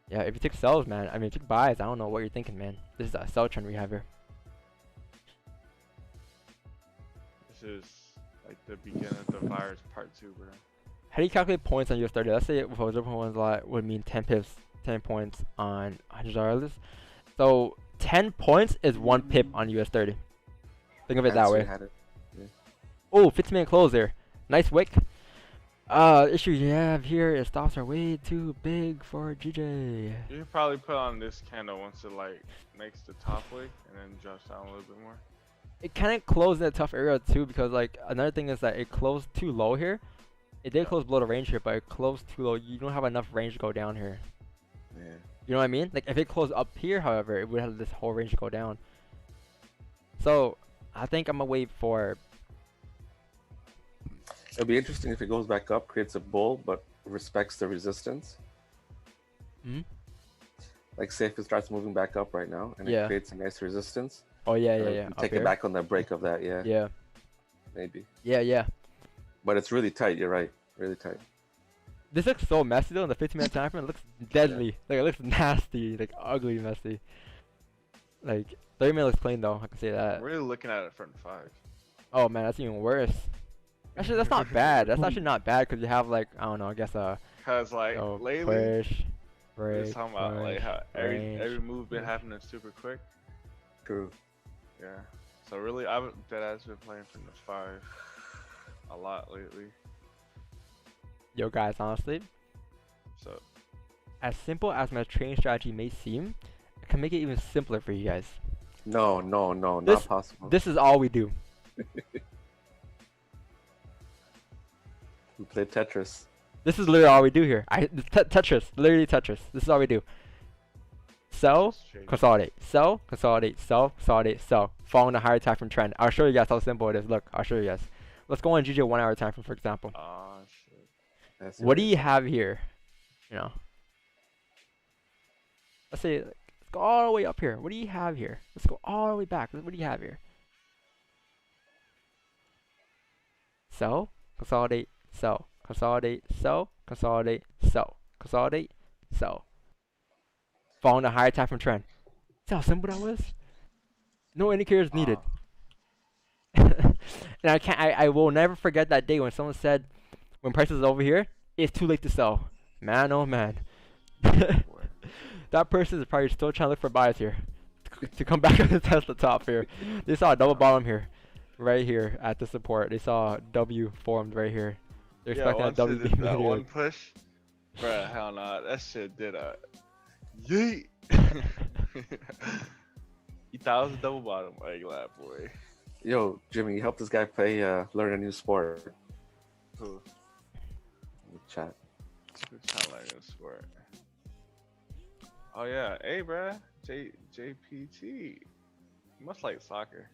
yeah, if you took sells, man, I mean, if you took buys, I don't know what you're thinking, man. This is a sell trend we have here. This is like the beginning of the virus part 2, bro. How do you calculate points on US 30? Let's say if a 0.1 lot would mean 10 pips, 10 points on $100. So 10 points is 1 pip on US 30. Think of it that way. Oh, 15-minute close there. Nice wick. Issue you have here is stops are way too big for GJ. You should probably put on this candle once it like makes the top wick and then drops down a little bit more. It kind of closed in a tough area too because like another thing is that it closed too low here. It did close below the range here, but it closed too low. You don't have enough range to go down here. Yeah. You know what I mean? Like if it closed up here, however, it would have this whole range to go down. So I think I'm gonna wait for. It'll be interesting if it goes back up, creates a bull, but respects the resistance. Hmm? Like say if it starts moving back up right now and it creates a nice resistance. Oh yeah. Take it back on the break of that, yeah. Yeah. Maybe. Yeah. But it's really tight, you're right. Really tight. This looks so messy though in the 15-minute time frame. It looks deadly. Like it looks nasty, like ugly messy. Like 30-minute looks clean though, I can say that. I'm really looking at it front 5. Oh man, that's even worse. Actually, that's not bad. That's actually not bad because you have like I don't know. I guess Cause like lately, push, break, it's talking about like how every move been happening super quick. True. Yeah. So really, I've deadass been playing from the 5 a lot lately. Yo guys, honestly, So as simple as my trading strategy may seem, I can make it even simpler for you guys. No, not possible. This is all we do. We played Tetris. This is literally all we do here. Tetris, literally Tetris. This is all we do. Sell, consolidate, sell, consolidate, sell, consolidate, sell. Following the higher time frame trend. I'll show you guys how simple it is. Look, I'll show you guys. Let's go on GJ 1 hour time frame, for example. Oh shit. That's What do right. you have here? You know. Let's say, let's go all the way up here. What do you have here? Let's go all the way back. What do you have here? Sell, consolidate, sell, consolidate, sell, consolidate, sell, consolidate, sell. Following the higher time frame trend. See how simple that was? No indicators needed. And I will never forget that day when someone said, when price is over here, it's too late to sell. Man, oh man. That person is probably still trying to look for buys here. To come back on the Tesla top here. They saw a double bottom here. Right here at the support. They saw W formed right here. They're expecting that W to be that here. one push. Bruh, hell no. That shit did a yeet. You thought it was a double bottom. I ain't glad, boy. Yo, Jimmy, help this guy play, learn a new sport. Who? In the chat. Who's trying to learn this sport? Oh yeah. Hey, bruh. JPT. You must like soccer.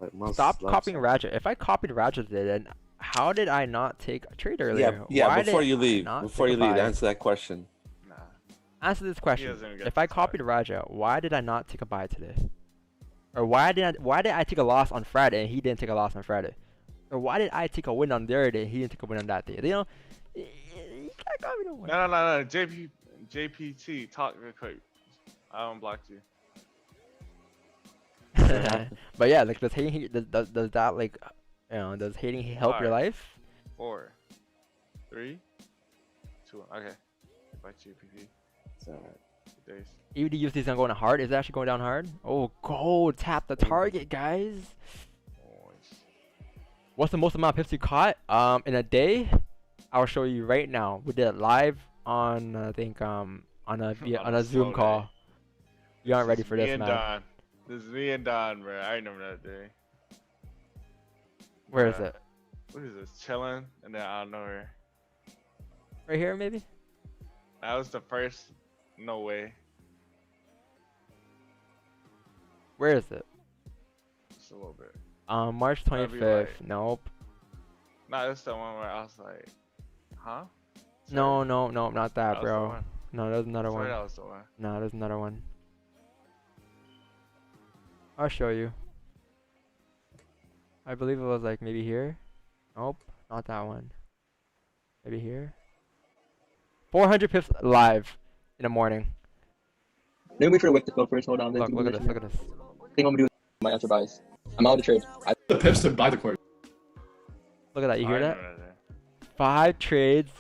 Like most Stop loves copying soccer. Raja. If I copied Raja then how did I not take a trade earlier? Yeah, Why before did you I leave, not before take you a leave, buy? answer that question. Nah. Answer this question. doesn't even get If I to copied Raja, why did I not take a buy today? Or why did I take a loss on Friday and he didn't take a loss on Friday? Or why did I take a win on their day and he didn't take a win on that day? You know, you can't copy no one. No. JPT, talk real quick. I unblocked you. But yeah, like does that like, you know, does hating help your life? 4, 3, 2, 1. Okay. By GPT. It's alright. Good days. EUD USD is going hard. Is it actually going down hard? Oh, gold. Tap the target, guys. Nice. What's the most amount of pips you caught? In a day? I'll show you right now. We did it live on, I think, on a Zoom slow call. day. You aren't ready for Me this, and man. Don. This is me and Don, bro. I remember that day. Where is it? What is this? Chilling, and then I don't know where. Right here, maybe? That was the first. No way. Where is it? Just a little bit. March That'd be 25th. like- Nope. Nah, that's the one where I was like, huh? No, not that, That was the bro. one. No, there's another Swear one. that was the one. No, there's another one. I'll show you. I believe it was like maybe here. Nope, not that one. Maybe here. 400 pips live in the morning. Let me wait for the wick to go first. Hold on. Look at this. Look at this. I think I'm gonna do my answer buys. I'm out of the trade. The pips to buy the court. Look at that. You I hear that? remember that. 5 trades.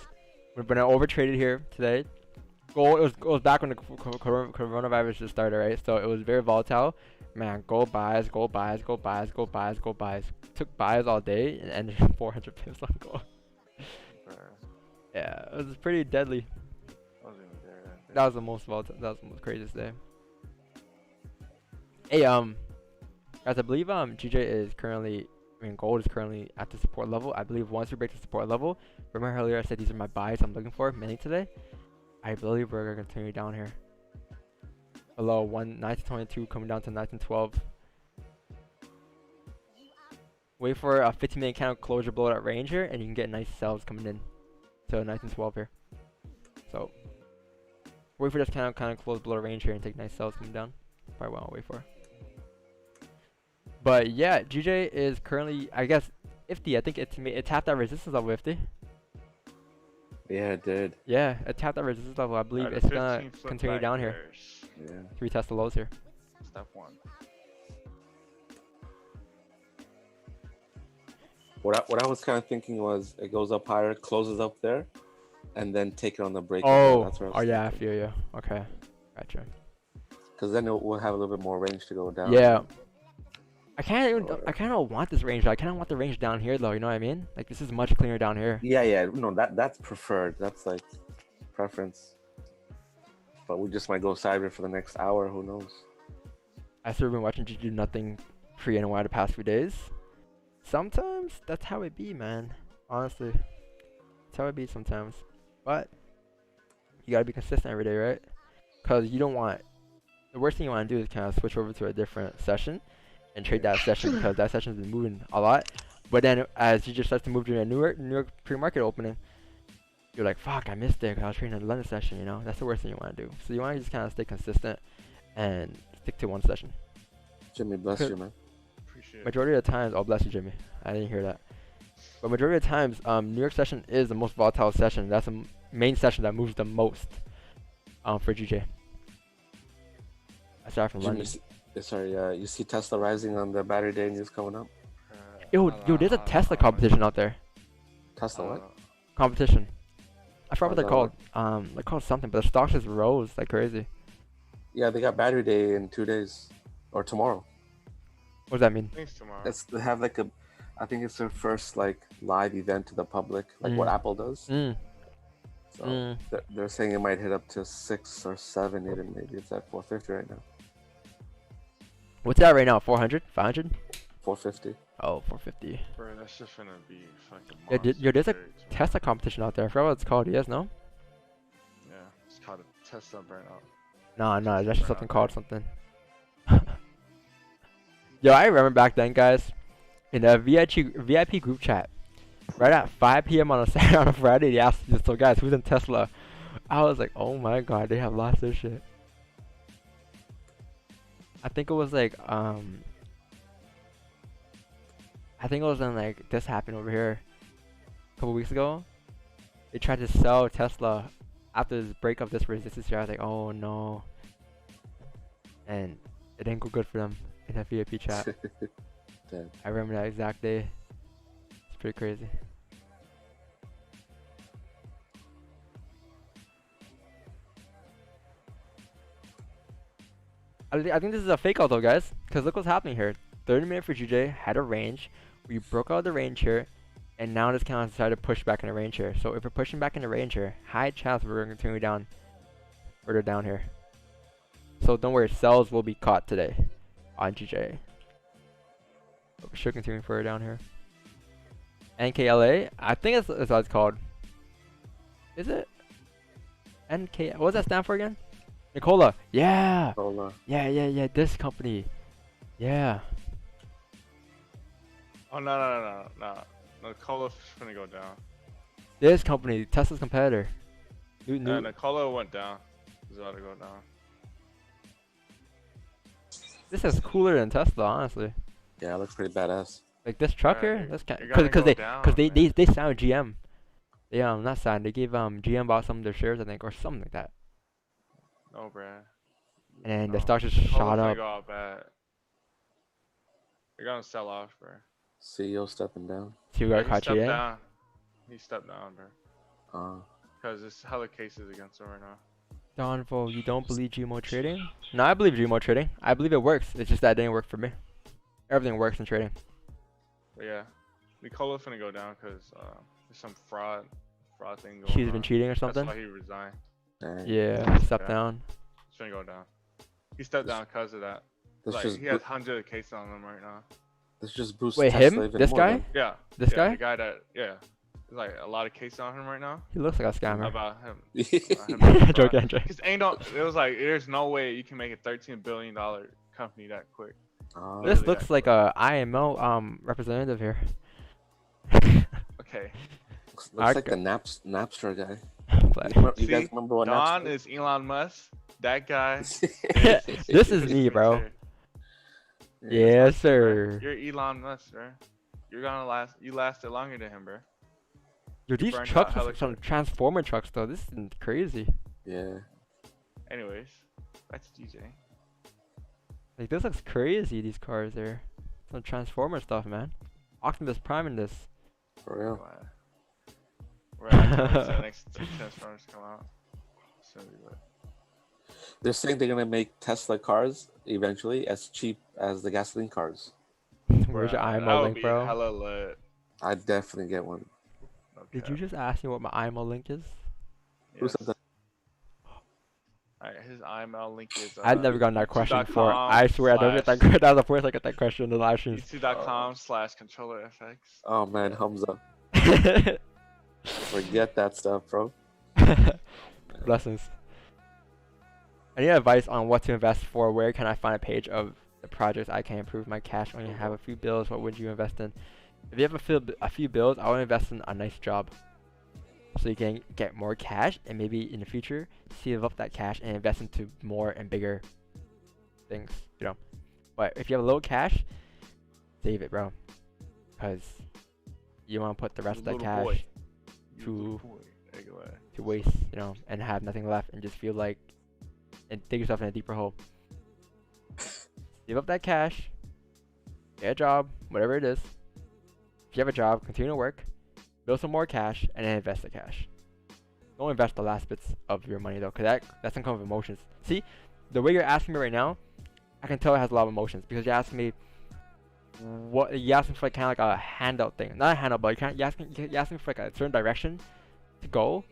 We've been overtraded here today. Gold. It was back when the coronavirus just started, right? So it was very volatile. Man, gold buys. Took buys all day and ended 400 pips on gold. Bruh, Yeah, it was pretty deadly. I wasn't even there that day. That was the most volatile. That was the most craziest day. Hey, guys, I believe GJ is currently, gold is currently at the support level. I believe once we break the support level, remember earlier I said these are my buys I'm looking for mainly today. I believe we're gonna continue down here. Below 1922 coming down to 1912. Wait for a 15-minute candle closure below that range here, and you can get nice sells coming in to 1912 here. So wait for this candle kind of close below range here and take nice sells coming down. Probably what I'll wait for. But yeah, GJ is currently, I guess, ifty. I think it tapped that resistance level, ifty. Yeah, it did. Yeah, it tapped that resistance level. I believe Alright, it's the gonna 15 foot continue back down here bears. Yeah. to retest the lows here. Step 1. What I was kind of thinking was it goes up higher, closes up there, and then take it on the break. Oh yeah, I feel you. Okay, gotcha. Because then it will have a little bit more range to go down. Yeah. I kind of want this range though. I kind of want the range down here though. You know what I mean? Like this is much cleaner down here. Yeah. No, that's preferred. That's like preference. But we just might go sideways for the next hour. Who knows? I sort of been watching GG do nothing pre-NY the past few days. Sometimes that's how it be, man. Honestly. how it be sometimes. But you gotta be consistent every day, right? Cause you don't want the worst thing you want to do is kind of switch over to a different session and trade that session because that session's been moving a lot. But then as you just start to move during a New York pre-market opening, you're like, fuck, I missed it 'cause I was trading a London session, you know? That's the worst thing you want to do. So you want to just kind of stay consistent and stick to one session. Jimmy, bless you, man. Appreciate it. Majority of the times, oh, bless you, Jimmy. I didn't hear that. But majority of the times, New York session is the most volatile session. That's the main session that moves the most for GJ. Aside from Jimmy, London. you see Tesla rising on the battery day news coming up? Yo, there's a Tesla competition out there. Tesla what? Competition. I forgot what they're How's called. They're called something, but the stocks just rose like crazy. Yeah, they got battery day in 2 days. Or tomorrow. What does that mean? Thanks tomorrow. They have like I think it's their first like live event to the public, like what Apple does. So they're saying it might hit up to 6 or 7, and maybe it's at 450 right now. What's that right now? 400? 500? 450. Oh, 450. Bro, that's just gonna be fucking Yeah, there's a trades, man. Tesla competition out there. I forgot what it's called. You guys know? Yeah, it's called a Tesla burnout. No, that's just something called something. Yo, I remember back then, guys, in the VIP group chat, right at 5 p.m. on a Friday, they asked, so guys, who's in Tesla? I was like, oh my god, they have lots of shit. I think it was like, I think it was when like this happened over here a couple weeks ago. They tried to sell Tesla after this break of this resistance here. I was like, oh no. And it didn't go good for them in that VIP chat. Damn. I remember that exact day. It's pretty crazy. I think this is a fake out though, guys. Because look what's happening here. 30-minute for GJ had a range. We broke out the range here. And now this kind of decided to push back in the range here. So if we're pushing back in the range here, high chance we're going to continue down further down here. So don't worry, sells will be caught today on GJ. But we should continue further down here. NKLA, I think that's what it's called. Is it? NK, what does that stand for again? Nicola, yeah! Nicola. Yeah, this company. Yeah. Oh, no. Nicola finna go down. This company, Tesla's competitor. Nicola went down. It's about to go down. This is cooler than Tesla, honestly. Yeah, it looks pretty badass. Like this truck Yeah, here, that's kind you're gonna because go they down, they signed GM. They not signed. They gave GM bought some of their shares, I think, or something like that. No, bruh. And No. the stock just Nicola's shot gonna up. go out bad. They're gonna sell off, bro. CEO stepping down. See who Yeah, got he caught stepped GM? down. He stepped down, bro. Uh, Because there's hella cases against him right now. Donvo, you don't believe GMO trading? No, I believe GMO trading. I believe it works. It's just that it didn't work for me. Everything works in trading. But yeah, Nicola finna go down because there's some fraud thing going She's on. been cheating or That's something? why he resigned. dang. Yeah, step Yeah. down. He's finna go down. He stepped down because of that. This Like, just he has hundreds of cases on him right now. this just boosts Wait, Tesla him? even This more, guy? then. Yeah. This yeah, guy? The guy that, yeah. There's like a lot of cases on him right now He looks like a scammer. about him. Joking. Because it was like, there's no way you can make a $13 billion company that quick. This Really looks that like quick. a IMO representative here. Okay. Looks like the Napster guy. But You guys See, remember what Don Napster is Elon Musk. That guy. this is me, bro. Yes, sir. You're Elon Musk, bro. You're gonna last. You lasted longer than him, bro. Yo, these burned trucks out are some transformer trucks though. This is crazy. Yeah. Anyways, that's DJ. Like this looks crazy. These cars there. Some transformer stuff, man. Optimus Prime in this. For real. We're at the next Transformers come out. So, They're saying they're gonna make Tesla cars eventually as cheap as the gasoline cars. Where's your that IMO would link, be bro? hella lit. I'd definitely get one. Okay. Did you just ask me what my IMO link is? Who said that? Alright, his IML link is. I've never gotten that question before. YouTube.com I swear I never get that. That was the first I get that question in the live streams. YouTube.com/controllerfx. Oh man, thumbs up. Forget that stuff, bro. Blessings. I need advice on what to invest for. Where can I find a page of the projects I can improve my cash when you have a few bills? What would you invest in? If you have a few bills, I would invest in a nice job, so you can get more cash and maybe in the future save up that cash and invest into more and bigger things. You know, but if you have a little cash, save it, bro, because you want to put the rest of that cash to waste, you know, and have nothing left and just feel like and dig yourself in a deeper hole. Save up that cash, get a job, whatever it is. If you have a job, continue to work, build some more cash, and then invest the cash. Don't invest the last bits of your money though, because that's some kind of emotions. See, the way you're asking me right now, I can tell it has a lot of emotions because you're asking me you're asking for like, kind of like a handout thing. Not a handout, but you're asking for like a certain direction to go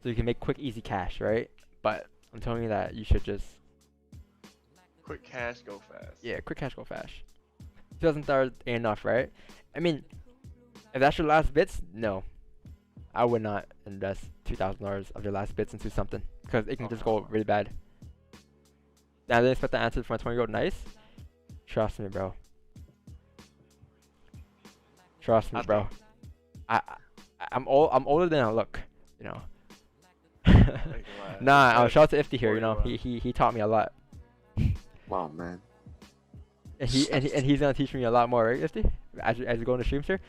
so you can make quick, easy cash, right? But I'm telling you that you should just quick cash, go fast. Yeah, quick cash, go fast. $2,000 ain't enough, right? I mean, if that's your last bits, no, I would not invest $2,000 of your last bits into something because it can just go really bad. Now, I didn't expect the answer from a 20-year-old. Nice. Trust me, bro. Trust me, bro. I'm older than I look, you know. Nah, shout out to Ifty here. You know, he taught me a lot. Wow, man. And he's gonna teach me a lot more, right, Ifty? As we go into streams here.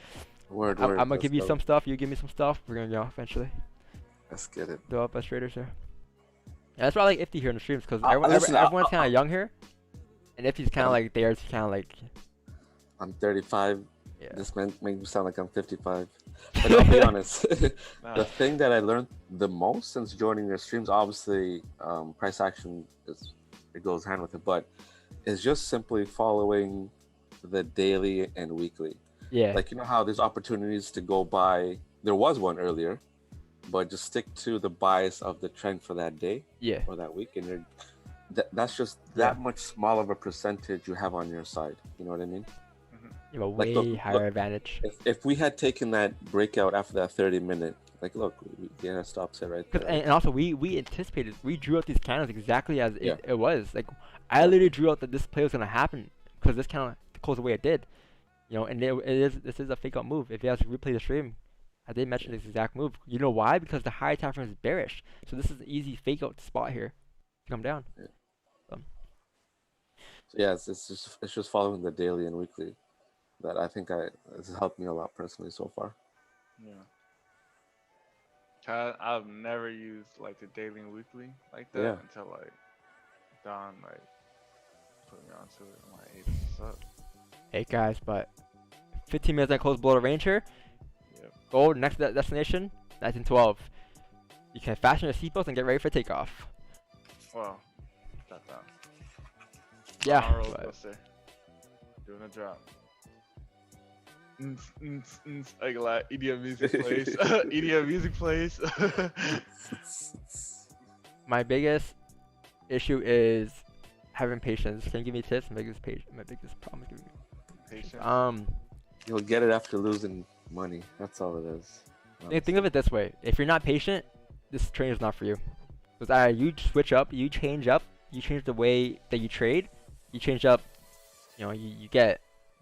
Word. I'm gonna give you some stuff. You give me some stuff. We're gonna go eventually. Let's get it. Go up as traders here. Yeah, that's why I like Ifty here in the streams because everyone's kind of young here, and Ifty's kind of like theirs. Kind of like. I'm 35. Yeah. This makes me sound like I'm 55. But I'll be honest. The thing that I learned the most since joining your streams, obviously, price action it goes hand with it, but it's just simply following the daily and weekly. Yeah. Like, you know how there's opportunities to go buy. There was one earlier, but just stick to the bias of the trend for that day. Yeah. Or that week, and that's just that much smaller of a percentage you have on your side. You know what I mean? You have a way higher advantage. If we had taken that breakout after that 30-minute, like, look, we get our stops it right there. And also, we anticipated, we drew out these candles exactly as it was. Like, I literally drew out that this play was gonna happen because this candle closed the way it did. You know, and this is a fake out move. If you guys replay the stream, I did mention this exact move. You know why? Because the high time frame is bearish. So this is an easy fake out spot here to come down. Yeah. So yeah, it's just following the daily and weekly that I think this has helped me a lot personally so far. Yeah. I've never used like the daily and weekly like that until like Don like put me onto it. I'm like, hey, what's up? Hey guys, but 15 minutes I close below the range here. Yep. Go next destination, 1912. You can fasten your seatbelts and get ready for takeoff. Well, got that. Yeah. Doing a drop. Like a lot. EDM music plays. EDM music plays. My biggest issue is having patience. Can you give me tips? My biggest problem is giving me patience. You'll get it after losing money. That's all it is. Think of it this way: if you're not patient, this trade is not for you. Because you switch up, you change the way that you trade, you change up. You know, you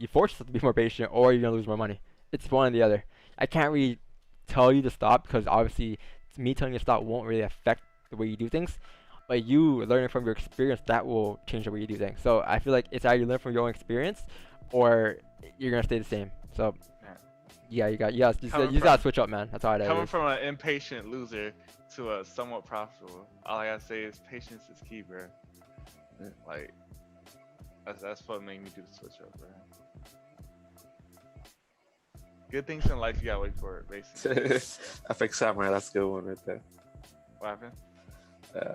force yourself to be more patient, or you're gonna lose more money. It's one or the other. I can't really tell you to stop because obviously me telling you to stop won't really affect the way you do things. But you learning from your experience, that will change the way you do things. So I feel like it's either you learn from your own experience, or you're gonna stay the same. So yeah, you gotta switch up, man. That's all I do. Coming from an impatient loser to a somewhat profitable, all I gotta say is patience is key, bro. Like that's what made me do the switch up, bro. Good things in life, you gotta wait for it, basically. FX Samurai, that's a good one right there. What happened?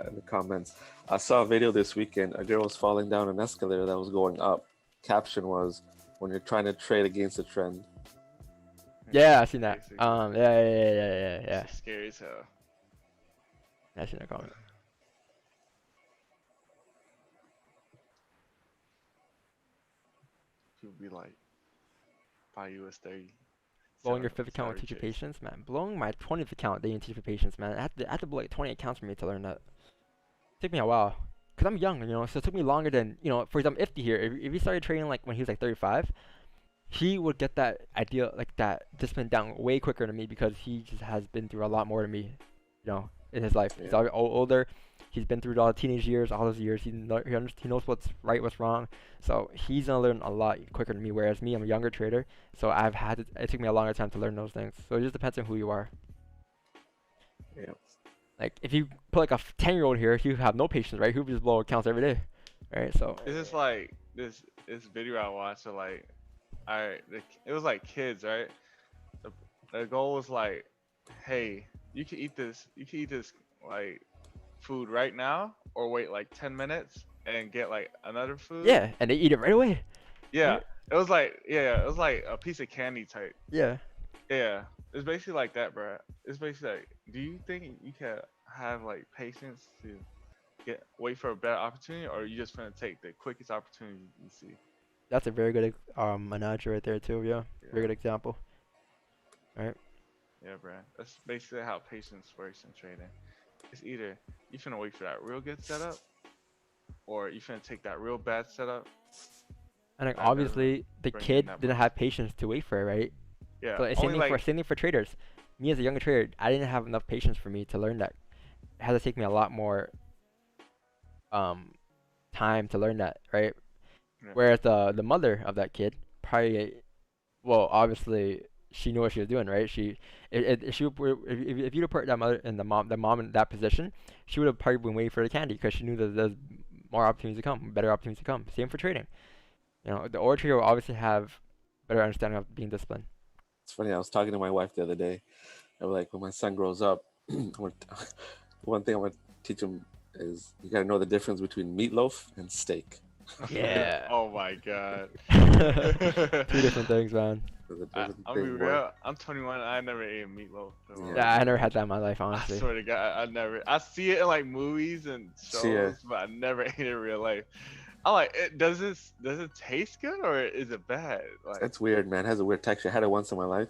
In the comments, I saw a video this weekend. A girl was falling down an escalator that was going up. Caption was, "When you're trying to trade against the trend." Yeah, I seen that. Yeah. It's scary as hell. I seen that comment. People be like, buy US 30. Blowing your 5th account will teach you patience, man. Blowing my 20th account, they didn't teach me patience, man. I had to blow like 20 accounts for me to learn that. It took me a while. Because I'm young, you know, so it took me longer than, you know, for example, Ifty here, if he started trading like when he was like 35, he would get that idea, like that discipline down way quicker than me because he just has been through a lot more than me, you know, in his life. He's older. He's been through all the teenage years, all those years. He knows what's right, what's wrong. So he's gonna learn a lot quicker than me. Whereas me, I'm a younger trader, so it took me a longer time to learn those things. So it just depends on who you are. Yeah. Like if you put like a 10-year-old here, he would have no patience, right? He would just blow accounts every day, right? So it's just like this video I watched. So like, it was like kids, right? The goal was like, hey, you can eat this like food right now, or wait like 10 minutes and get like another food. Yeah, and they eat it right away. Yeah, right? it was like a piece of candy type. Yeah. Yeah, it's basically like that, bro. It's basically like, do you think you can have like patience to wait for a better opportunity, or are you just gonna take the quickest opportunity you see? That's a very good analogy right there too. Yeah, very good example. Right. Yeah, bro. That's basically how patience works in trading. It's either you finna wait for that real good setup, or you finna take that real bad setup. And like obviously the kid didn't have patience to wait for it, right? Yeah. So it's same thing for traders. Me as a younger trader, I didn't have enough patience for me to learn that. It had to take me a lot more time to learn that, right? Yeah. Whereas the mother of that kid probably, well, obviously she knew what she was doing, right? If you'd put that mother and the mom in that position, she would have probably been waiting for the candy because she knew that there's more opportunities to come, better opportunities to come. Same for trading. You know, the older trader will obviously have better understanding of being disciplined. It's funny. I was talking to my wife the other day. I was like, when my son grows up, one thing I want to teach him is you got to know the difference between meatloaf and steak. Yeah. Oh my god. 2 different things, man. I'll be real. I'm 21. I never ate meatloaf. Yeah, I never had that in my life, honestly. I swear to God, I see it in like movies and shows, but I never ate it in real life. I'm like, does it taste good or is it bad? Like, it's weird, man. It has a weird texture. I had it once in my life.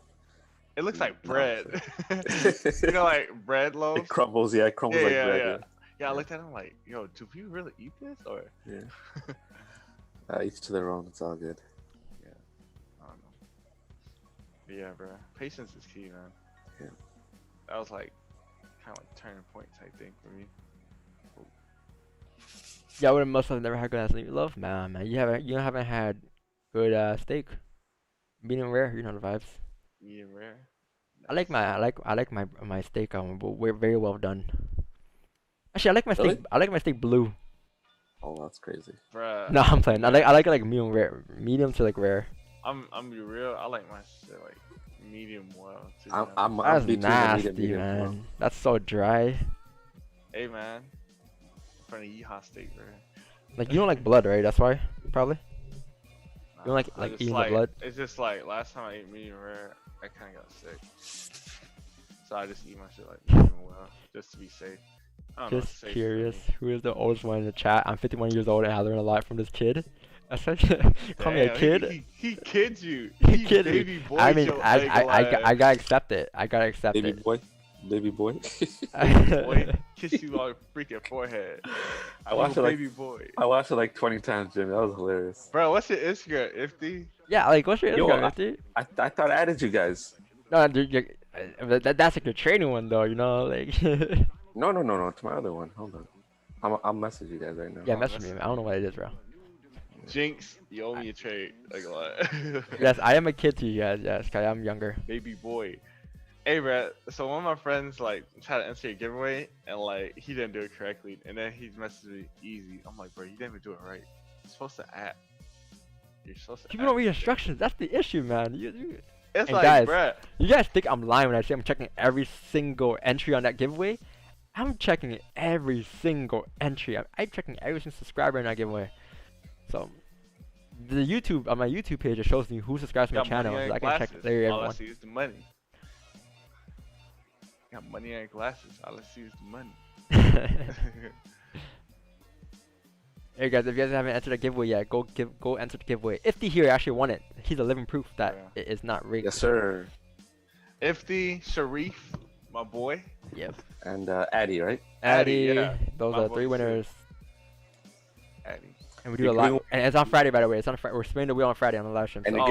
It looks like bread. You know, like bread loaves. It crumbles, yeah. It crumbles like bread. Yeah, I looked at it, I'm like, yo, do we really eat this? Or each to their own. It's all good. Yeah, I don't know. But yeah, bro. Patience is key, man. Yeah. That was like kind of like turning point type thing for me. Yeah, I would have must have never had good ass meatloaf. Man, you haven't had good steak. Medium rare, you know the vibes. Medium rare. Nice. I like my steak we're very well done. Actually, I like my steak. I like my steak blue. Oh, that's crazy. Bruh. No, I'm playing. I like it like medium rare, medium to like rare. I'm be real. I like my shit like medium well. Too, that's nasty, man. Well. That's so dry. Hey, man. From the yeehaw steak, bro. Like you don't like blood, right? That's why, probably. You don't like eating the blood. It's just like last time I ate medium rare, I kind of got sick. So I just eat my shit like medium well, just to be safe. Just curious, who is the oldest one in the chat? I'm 51 years old and I learned a lot from this kid. Call me a kid. He kids you. He kids me. I mean, I gotta accept it. I gotta accept baby it. Baby boy. Boy, kiss you on your freaking forehead. I watched it like 20 times, Jimmy. That was hilarious. Bro, what's your Instagram, Ifty? Yeah, like what's your Instagram, Ifty? I thought I added you guys. No, that's like your training one though, you know, like. No. It's my other one. Hold on. I'll message you guys right now. Yeah, message me. I don't know what it is, bro. Jinx, you owe me a trade. Like a lot. Yes, I am a kid to you guys. Yes, cause I'm younger. Baby boy. Hey, bro. So one of my friends like tried to enter a giveaway and like he didn't do it correctly, and then he messaged me easy. I'm like, bro, you didn't even do it right. You're supposed to add. You're supposed to. People don't read instructions. That's the issue, man. It's and like, guys, bro. You guys think I'm lying when I say I'm checking every single entry on that giveaway? I'm checking every single entry. I'm checking every single subscriber in that giveaway. So, the YouTube on my YouTube page, it shows me who subscribes to my channel. So I can check everyone. All I see is the money. Got money and glasses. All I see is the money. Hey guys, if you guys haven't entered a giveaway yet, go enter the giveaway. If the here actually won it, he's a living proof that it is not rigged. Yes, sir. Ifty, Sharif, my boy. Yep. And Addy, right? Addy, yeah. those My are boy 3 too. winners. Addy. And we do You're a lot. giving- And it's on Friday, by the way. It's on Friday. We're spinning the wheel on Friday on the live stream. And So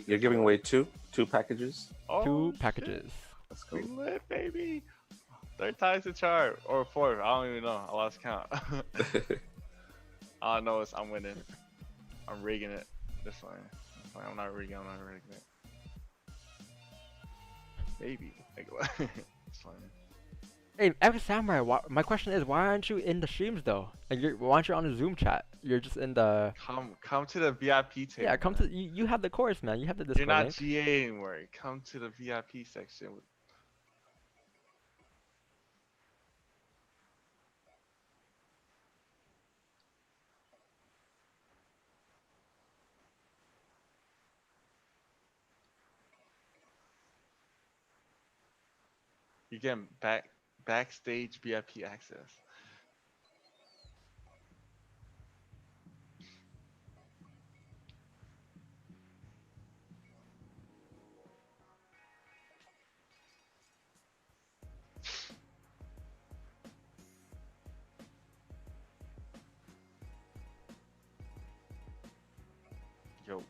you're giving away two packages. Oh, 2 shit. packages. Let's We go. lit, baby. 3rd time's the charm. Or 4th. I don't even know. I lost count. All I know is I'm winning. I'm rigging it. This one. I'm not rigging it. Maybe. It's fine. Hey, Epic Samurai, my question is, why aren't you in the streams though? Like, why aren't you on the Zoom chat? You're just in the. Come to the VIP table. Yeah, come man. to you have the course, man. You have the You're Discord not link. GA anymore. Come to the VIP section. You're getting backstage VIP access. Yo.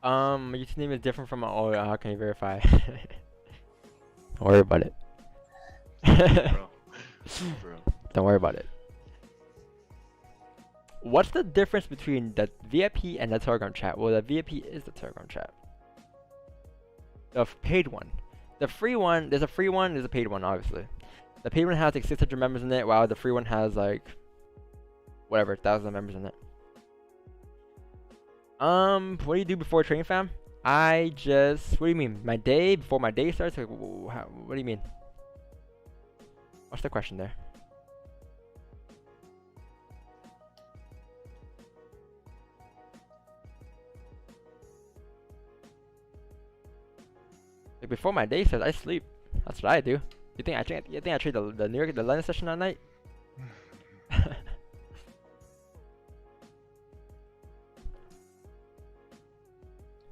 My username is different from my. Oh, how can you verify? Don't worry about it. Bro. Bro. Don't worry about it. What's the difference between the VIP and the Telegram chat? Well, the VIP is the Telegram chat. The paid one. The free one, there's a free one, there's a paid one, obviously. The paid one has like 600 members in it, while the free one has like, whatever, 1,000 members in it. What do you do before training, fam? What do you mean? My day, before my day starts? Like, what do you mean? What's the question there? Like before my day starts, I sleep. That's what I do. You think I trade the New York, the London session at night?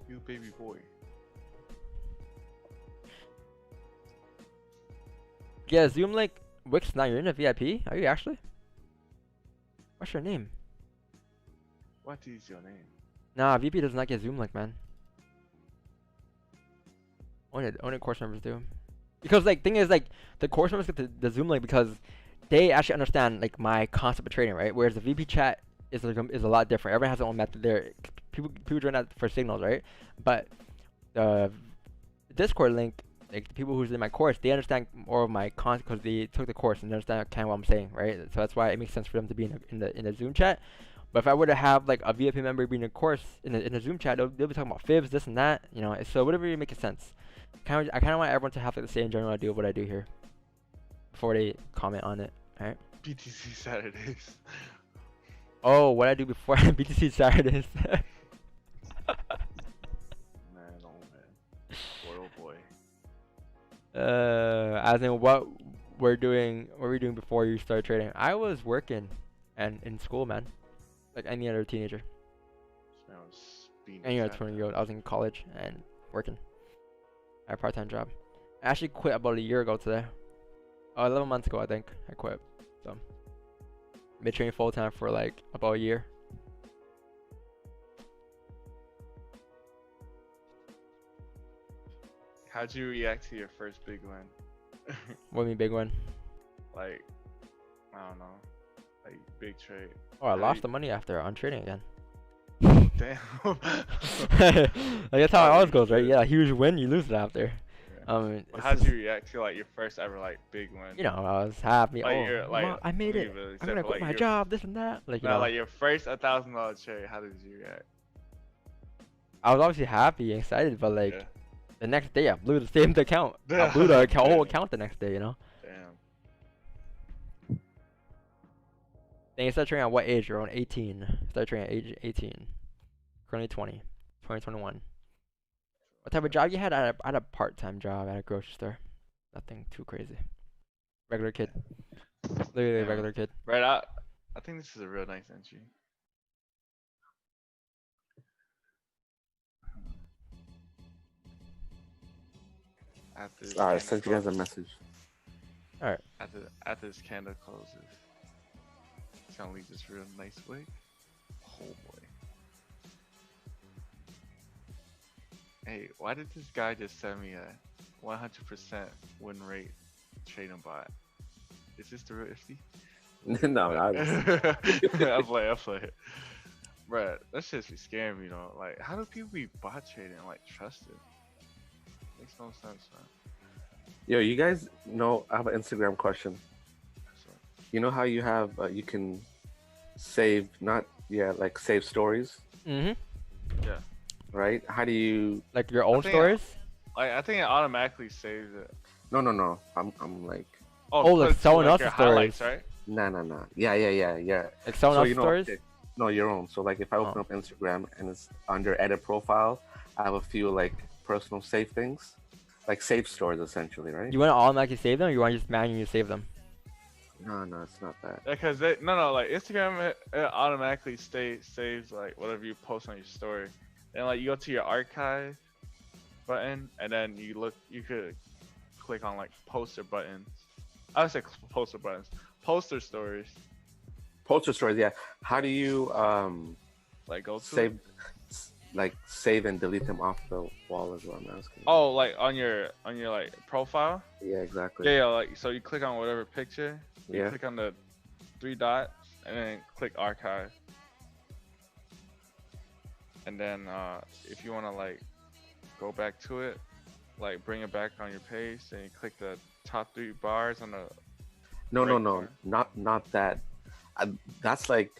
You baby boy. Yeah, Zoom like Wix. Now you're in a VIP. Are you actually? What's your name? What is your name? Nah, VP does not get Zoom like, man. Only course members do. Because like thing is like the course members get the Zoom link because they actually understand like my concept of trading, right? Whereas the VP chat is like, is a lot different. Everyone has their own method there. People join that for signals, right? But the Discord link, like the people who's in my course, they understand more of my concept because they took the course and understand kind of what I'm saying, right? So that's why it makes sense for them to be in the Zoom chat. But if I were to have like a VIP member being in a course in the Zoom chat, they'll be talking about fibs, this and that, you know. So whatever you make sense. I kind of want everyone to have like the same general idea of what I do here before they comment on it. All right. BTC Saturdays. Oh, what I do before BTC Saturdays. Man, oh man. Boy, oh boy. As in what were we doing before you started trading? I was working and in school, man, like any other teenager. This man was being Any other fat. 20-year-old. I was in college and working. I had a part-time job. I actually quit about a year ago today. 11 months ago, I think I quit. So been training full-time for like about a year. How'd you react to your first big win? What do you mean big one? Like, I don't know. Like, big trade. Oh, I How lost you- the money after on trading again. Damn. Like that's how it always goes, right? Yeah, huge win, you lose it after. Well, it's how'd just- you react to like your first ever like big win? You know, I was happy. Like, Oh, you're, like, Mom, I made it. leave it, I'm except gonna for, quit like, my your- job. This and that. Like, you No, know, like your first $1,000 trade. How did you react? I was obviously happy and excited, but like Yeah. the next day I blew the same account. I blew the whole account the next day. You know. Damn. Then you start training at what age? Around 18. Start training at age 18. Currently 20. 2021. What type of job you had? I had a part-time job at a grocery store. Nothing too crazy. Regular kid. Literally a regular kid. Right, I think this is a real nice entry. All right, I sent you guys a message. All right. After this candle closes, it's gonna leave this real nice way. Oh boy. Hey, why did this guy just send me a 100% win rate trading bot? Is this the real FD? No, I I play. Bruh, that shit's be scaring me though. Like, how do people be bot trading and like trust it? Makes no sense, man. Yo, you guys know, I have an Instagram question. So, You know how you have, you can save, like save stories, Mm-hmm. yeah. right? How do you, Like your own think stories? I think it automatically saves it. no, I'm like, Oh, put like it to, someone like, your else's stories. highlights, right? nah. Yeah. Like someone else's stories? okay, no, your own. So like if I open up Instagram and it's under edit profile, I have a few like personal save things, like save stories essentially, right? You want to automatically save them, or you want to just manually save them? No, it's not that. Because like Instagram, it automatically saves like whatever you post on your story. And like you go to your archive button, and then you could click on like poster buttons. I would say poster buttons, poster stories. Poster stories, yeah. How do you Like go to save, like save and delete them off the wall is what I'm asking. Oh, like on your like profile. Yeah, exactly. Yeah, like so you click on whatever picture. You Yeah. click on the 3 dots and then click archive. And then if you want to like go back to it, like bring it back on your page, then you click the top 3 bars on the. No, right no, corner. not that. That's like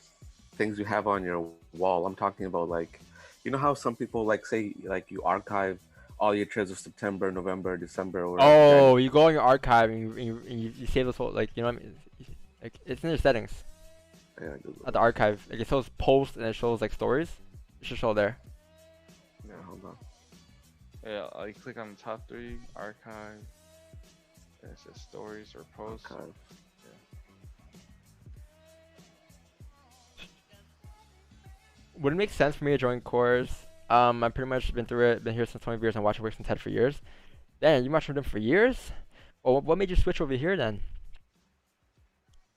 things you have on your wall. I'm talking about like, you know how some people like say like you archive all your trades of September, November, December, or Oh, you go in your archive and you save those whole, like, you know what I mean? Like, it's in your settings. Yeah, Google. At the archive. Like, it shows posts and it shows like stories. It should show there. Yeah, hold on. Yeah, you click on the top 3 archive. And it says stories or posts. Archive. Would it make sense for me to join course? I've pretty much been through it, been here since 20 years, and watching Wix and TED for years. Then you watched them for years? Well, what made you switch over here then?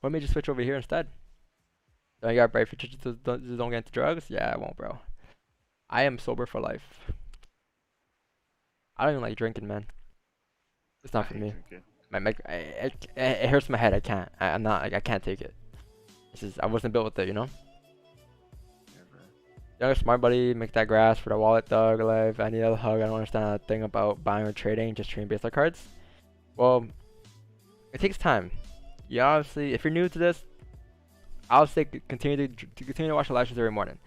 What made you switch over here instead? Don't you got bright futures, don't get into drugs? Yeah, I won't, bro. I am sober for life. I don't even like drinking, man. It's not for me. It hurts my head. I can't. I'm not. Like, I can't take it. I wasn't built with it, you know. Young smart buddy, make that grass for the wallet, dog life. I need a hug. I don't understand that thing about buying or trading, just trading based on cards. Well, it takes time. You obviously, if you're new to this, I'll say continue to watch the live streams every morning,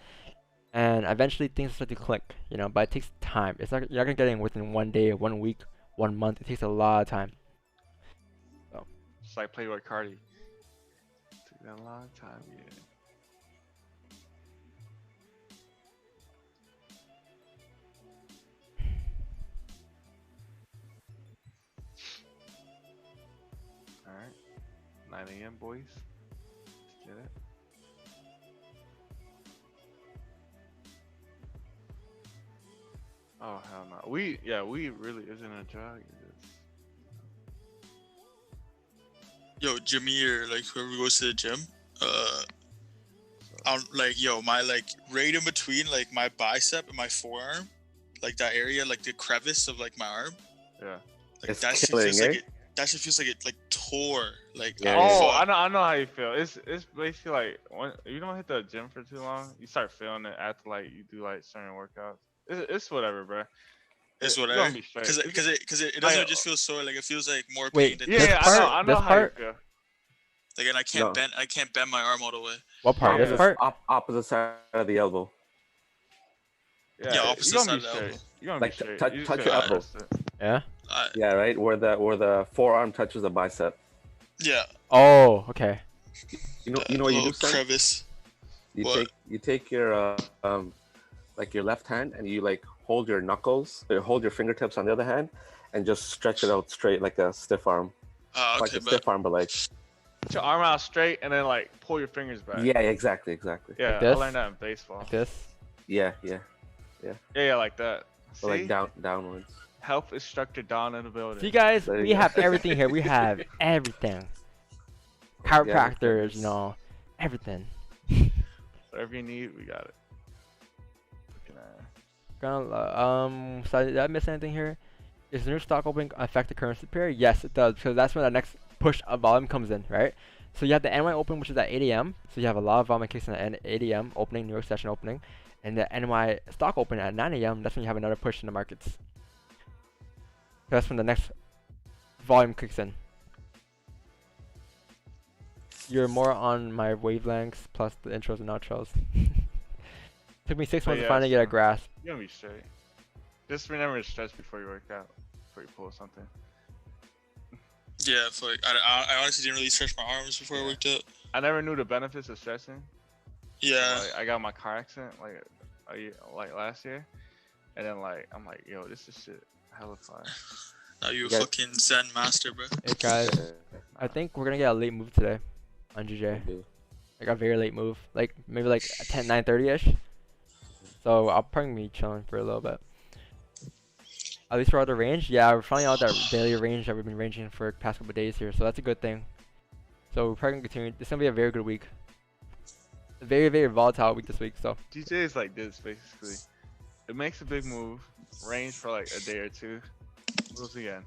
and eventually things start to click, you know. But it takes time. It's not, you're not gonna get it within 1 day, 1 week, 1 month. It takes a lot of time. So. Just like Playboy Cardi. Took that a long time, yeah. Alright. 9 a.m. boys. Let's get it. Oh hell no. We really isn't a drug. Yo, Jameer, like whoever goes to the gym, I'm like, yo, my like right in between like my bicep and my forearm, like that area, like the crevice of like my arm. Yeah. Like It's that shit killing, feels eh? like it. That shit feels like it like tore. Like Yeah, Oh, fuck. I know how you feel. It's basically like when you don't hit the gym for too long, you start feeling it after like you do like certain workouts. It's whatever, bro. It's You're whatever. gonna be straight. Because it doesn't just feel sore. Like it feels like more Wait, pain. Yeah, This yeah, part- I know this how you part- feel. Like, and I can't bend my arm all the way. What part? Yeah. This part? Opposite side of the elbow. Yeah, opposite you're side gonna of be the straight. elbow. You're gonna Like, be straight. touch- You just touch gotta your elbow. adjust it. Yeah. Yeah, right. Where the forearm touches the bicep. Yeah. Oh, okay. You know what you do, son? Crevice. You take your like your left hand and you like hold your knuckles, or hold your fingertips on the other hand, and just stretch it out straight like a stiff arm. Okay, like a stiff arm, but like. Put your arm out straight and then like pull your fingers back. Yeah, exactly. Yeah, Like I this? learned that in baseball. Like this. Yeah, like that. but like downwards. Health is structured down in the building. See, guys, There you we go. have everything here. We have everything. Chiropractors, you know, everything. Whatever you need, we got it. So did I miss anything here? Is the new stock opening affect the currency pair? Yes, it does, because that's when the next push of volume comes in, right? So you have the NY open, which is at 8 a.m. So you have a lot of volume kicks in at 8 a.m. opening, New York session opening, and the NY stock open at 9 a.m. That's when you have another push in the markets. That's when the next volume kicks in. You're more on my wavelengths plus the intros and outros. Took me 6 months to finally get a grasp. You're gonna be straight. Just remember to stretch before you work out, before you pull something. Yeah, I honestly didn't really stretch my arms before I worked out. I never knew the benefits of stretching. Yeah. Like, I got in my car accident like last year, and then like I'm like, yo, this is shit hella fire. Now you a fucking Zen master, bro. Hey guys, I think we're gonna get a late move today on GJ. Like a very late move, like maybe like 9:30ish. So I'll probably be chilling for a little bit. At least we're out the range. Yeah, we're finally out that daily range that we've been ranging for the past couple of days here, so that's a good thing. So we're probably gonna continue. It's gonna be a very good week. A very, very volatile week this week. So DJ is like this basically. It makes a big move, range for like a day or two, moves again.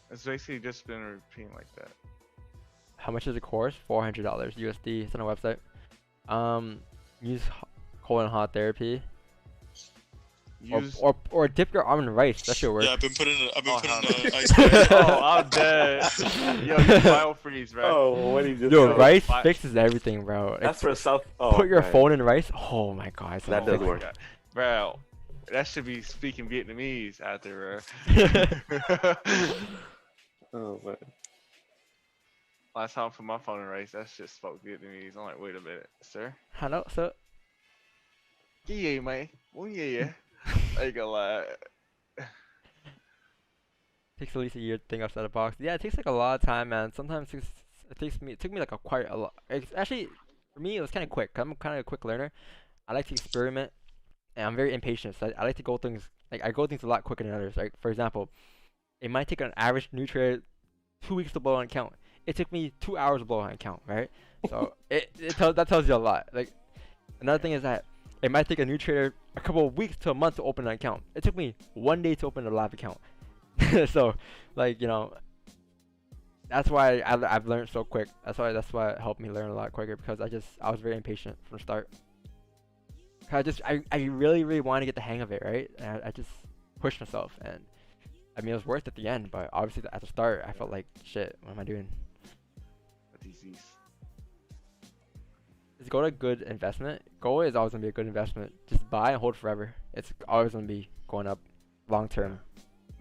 It's basically just been repeating like that. how much is the course? $400 USD. It's on our website. Use cold and hot therapy. Or dip your arm in rice. That should work. Yeah, I've been putting ice. Oh, I'm dead. Yo, you biofreeze, bro. Oh, what he just Yo, rice fixes everything, bro. That's for South. Oh, put your phone in rice. Oh my god, that does work. Bro, that should be speaking Vietnamese out there, bro. Oh man. Last time I put my phone in rice, that shit spoke Vietnamese. I'm like, wait a minute, sir. Hello, sir. Yeah, man. Oh yeah. I ain't gonna lie. Takes at least a year to think outside the box. Yeah, it takes like a lot of time, man. Sometimes it took me like quite a lot. Actually, for me, it was kind of quick. I'm kind of a quick learner. I like to experiment, and I'm very impatient. So I like to go things like I go things a lot quicker than others. Like for example, it might take an average new trader 2 weeks to blow an account. It took me 2 hours to blow an account, right? So that tells you a lot. Like another thing is that it might take a new trader a couple of weeks to a month to open an account. It took me 1 day to open a live account. So, like, you know, that's why I've learned so quick. That's why it helped me learn a lot quicker, because I was very impatient from the start. I really, really wanted to get the hang of it, right? And I just pushed myself, and I mean, it was worth it at the end, but obviously at the start, I felt like, shit, what am I doing? Is gold a good investment? Gold is always gonna be a good investment. Just buy and hold forever. It's always gonna be going up long term.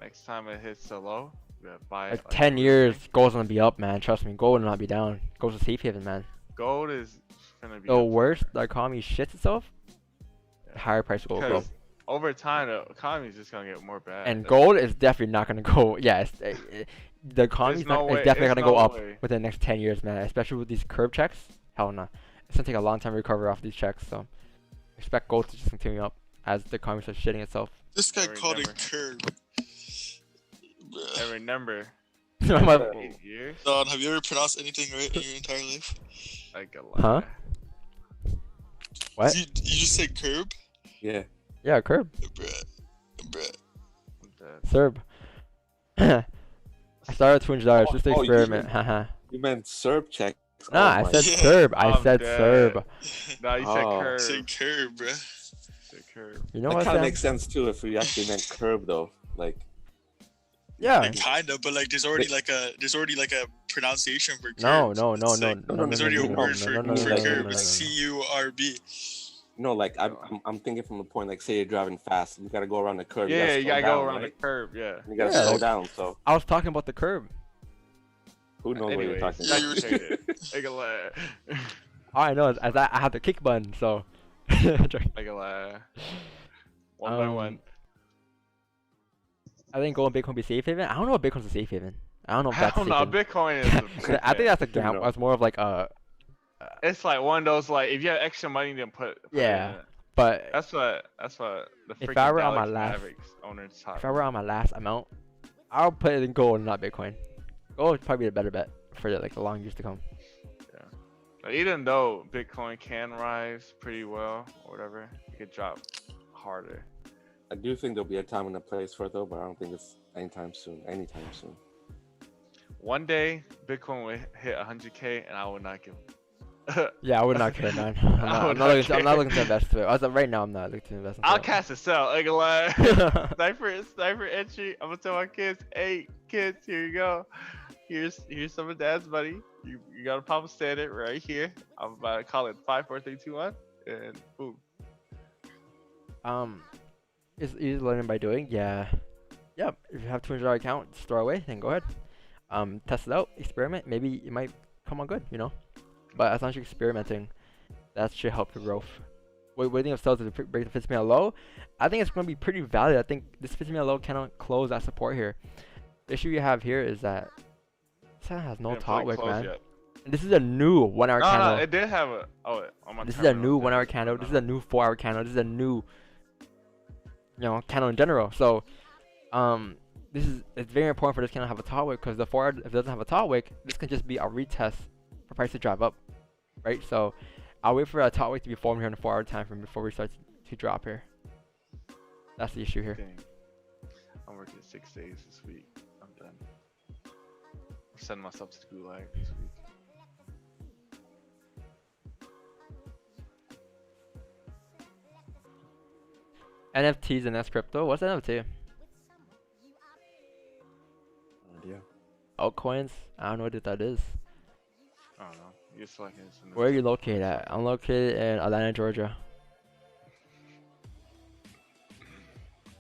Next time it hits so low, we gotta buy it. Like 10 years, gold's gonna be up, man. Trust me, gold will not be down. Gold's a safe haven, man. Gold is gonna be. The worst the economy shits itself, higher price gold, bro. Over time, the economy is just gonna get more bad. And gold is definitely not gonna go. Yeah, the economy's definitely gonna go up within the next 10 years, man. Especially with these curve checks. Hell no. It's gonna take a long time to recover off these checks, so expect gold to just continue up as the economy starts shitting itself. This guy called it curve. I remember. 8 years. Don, have you ever pronounced anything right in your entire life? Like a Huh? lot. What? You just said curb? Yeah. Yeah, curb. Bruh. Serb. I started $200 just to experiment. Haha. You meant Serb check. Nah, I said Serb. I said Serb. No, you said curb. You said curb, bruh. Said curb. You know that what? Kind of makes sense too if we actually meant curb though. Like. Yeah. Like, kinda, but like there's already like a pronunciation for curb. No. There's already a word for curb. It's C-U-R-B. No, like I'm thinking from a point like, say you're driving fast, you gotta go around the curb. Yeah, you gotta go around the curb. Yeah. You gotta slow down. So I was talking about the curb. Who knows what you're Anyways, talking back about? to traded. Like a lad. All I know is I have the kick button, so. Like a lad. One by one. I think gold and Bitcoin be safe haven. I don't know if Bitcoin's a safe haven. I don't know if I that's don't safe know. haven. Bitcoin is. I think that's a Who gamble. knows? It's more of like a. It's like one of those like if you have extra money, then put it Yeah, in it. but That's what the If freaking I were on my Dallas last- Mavericks owners taught if I were on my last amount, I would put it in gold and not Bitcoin. Gold would probably be a better bet for like the long years to come. But even though Bitcoin can rise pretty well or whatever, it could drop harder. I do think there'll be a time and a place for it though, but I don't think it's anytime soon. Anytime soon. One day Bitcoin will hit 100K and I will not give. Yeah, I would not care, man. I'm not looking to invest to it. As of right now, I'm not looking to invest. Into I'll it. cast a sell. Like a lie. Sniper entry. I'm gonna tell my kids, hey kids, here you go. Here's some of Dad's money. You gotta pop a standard right here. I'm about to call it 5, 4, 3, 2, 1, and boom. Is learning by doing? Yeah. Yep. If you have $200 account, just throw away, then go ahead. Test it out, experiment. Maybe it might come on good, you know. But as long as you're experimenting, that should help your growth. Waiting of sales to break the 50-minute low, I think it's going to be pretty valid. I think this 50-minute low cannot close that support here. The issue you have here is that this has no Didn't top fully wick, close man. yet. And this is a new 1 hour candle. No, it did have a. Oh, on my This is a terminal, new it 1 hour did. candle. This is a new 4 hour candle. This is a new, candle in general. So, it's very important for this candle to have a top wick, because the 4 hour, if it doesn't have a top wick, this can just be a retest for price to drive up, right? So, I'll wait for a top wick to be formed here in the 4 hour time frame before we start to drop here. That's the issue here. Dang. I'm working 6 days this week. I'm done. I'm sending myself to the gulag this week. NFTs and S crypto. What's NFT? No idea. Altcoins? I don't know what that is. I don't know. You're selecting this. Where are you located at? I'm located in Atlanta, Georgia.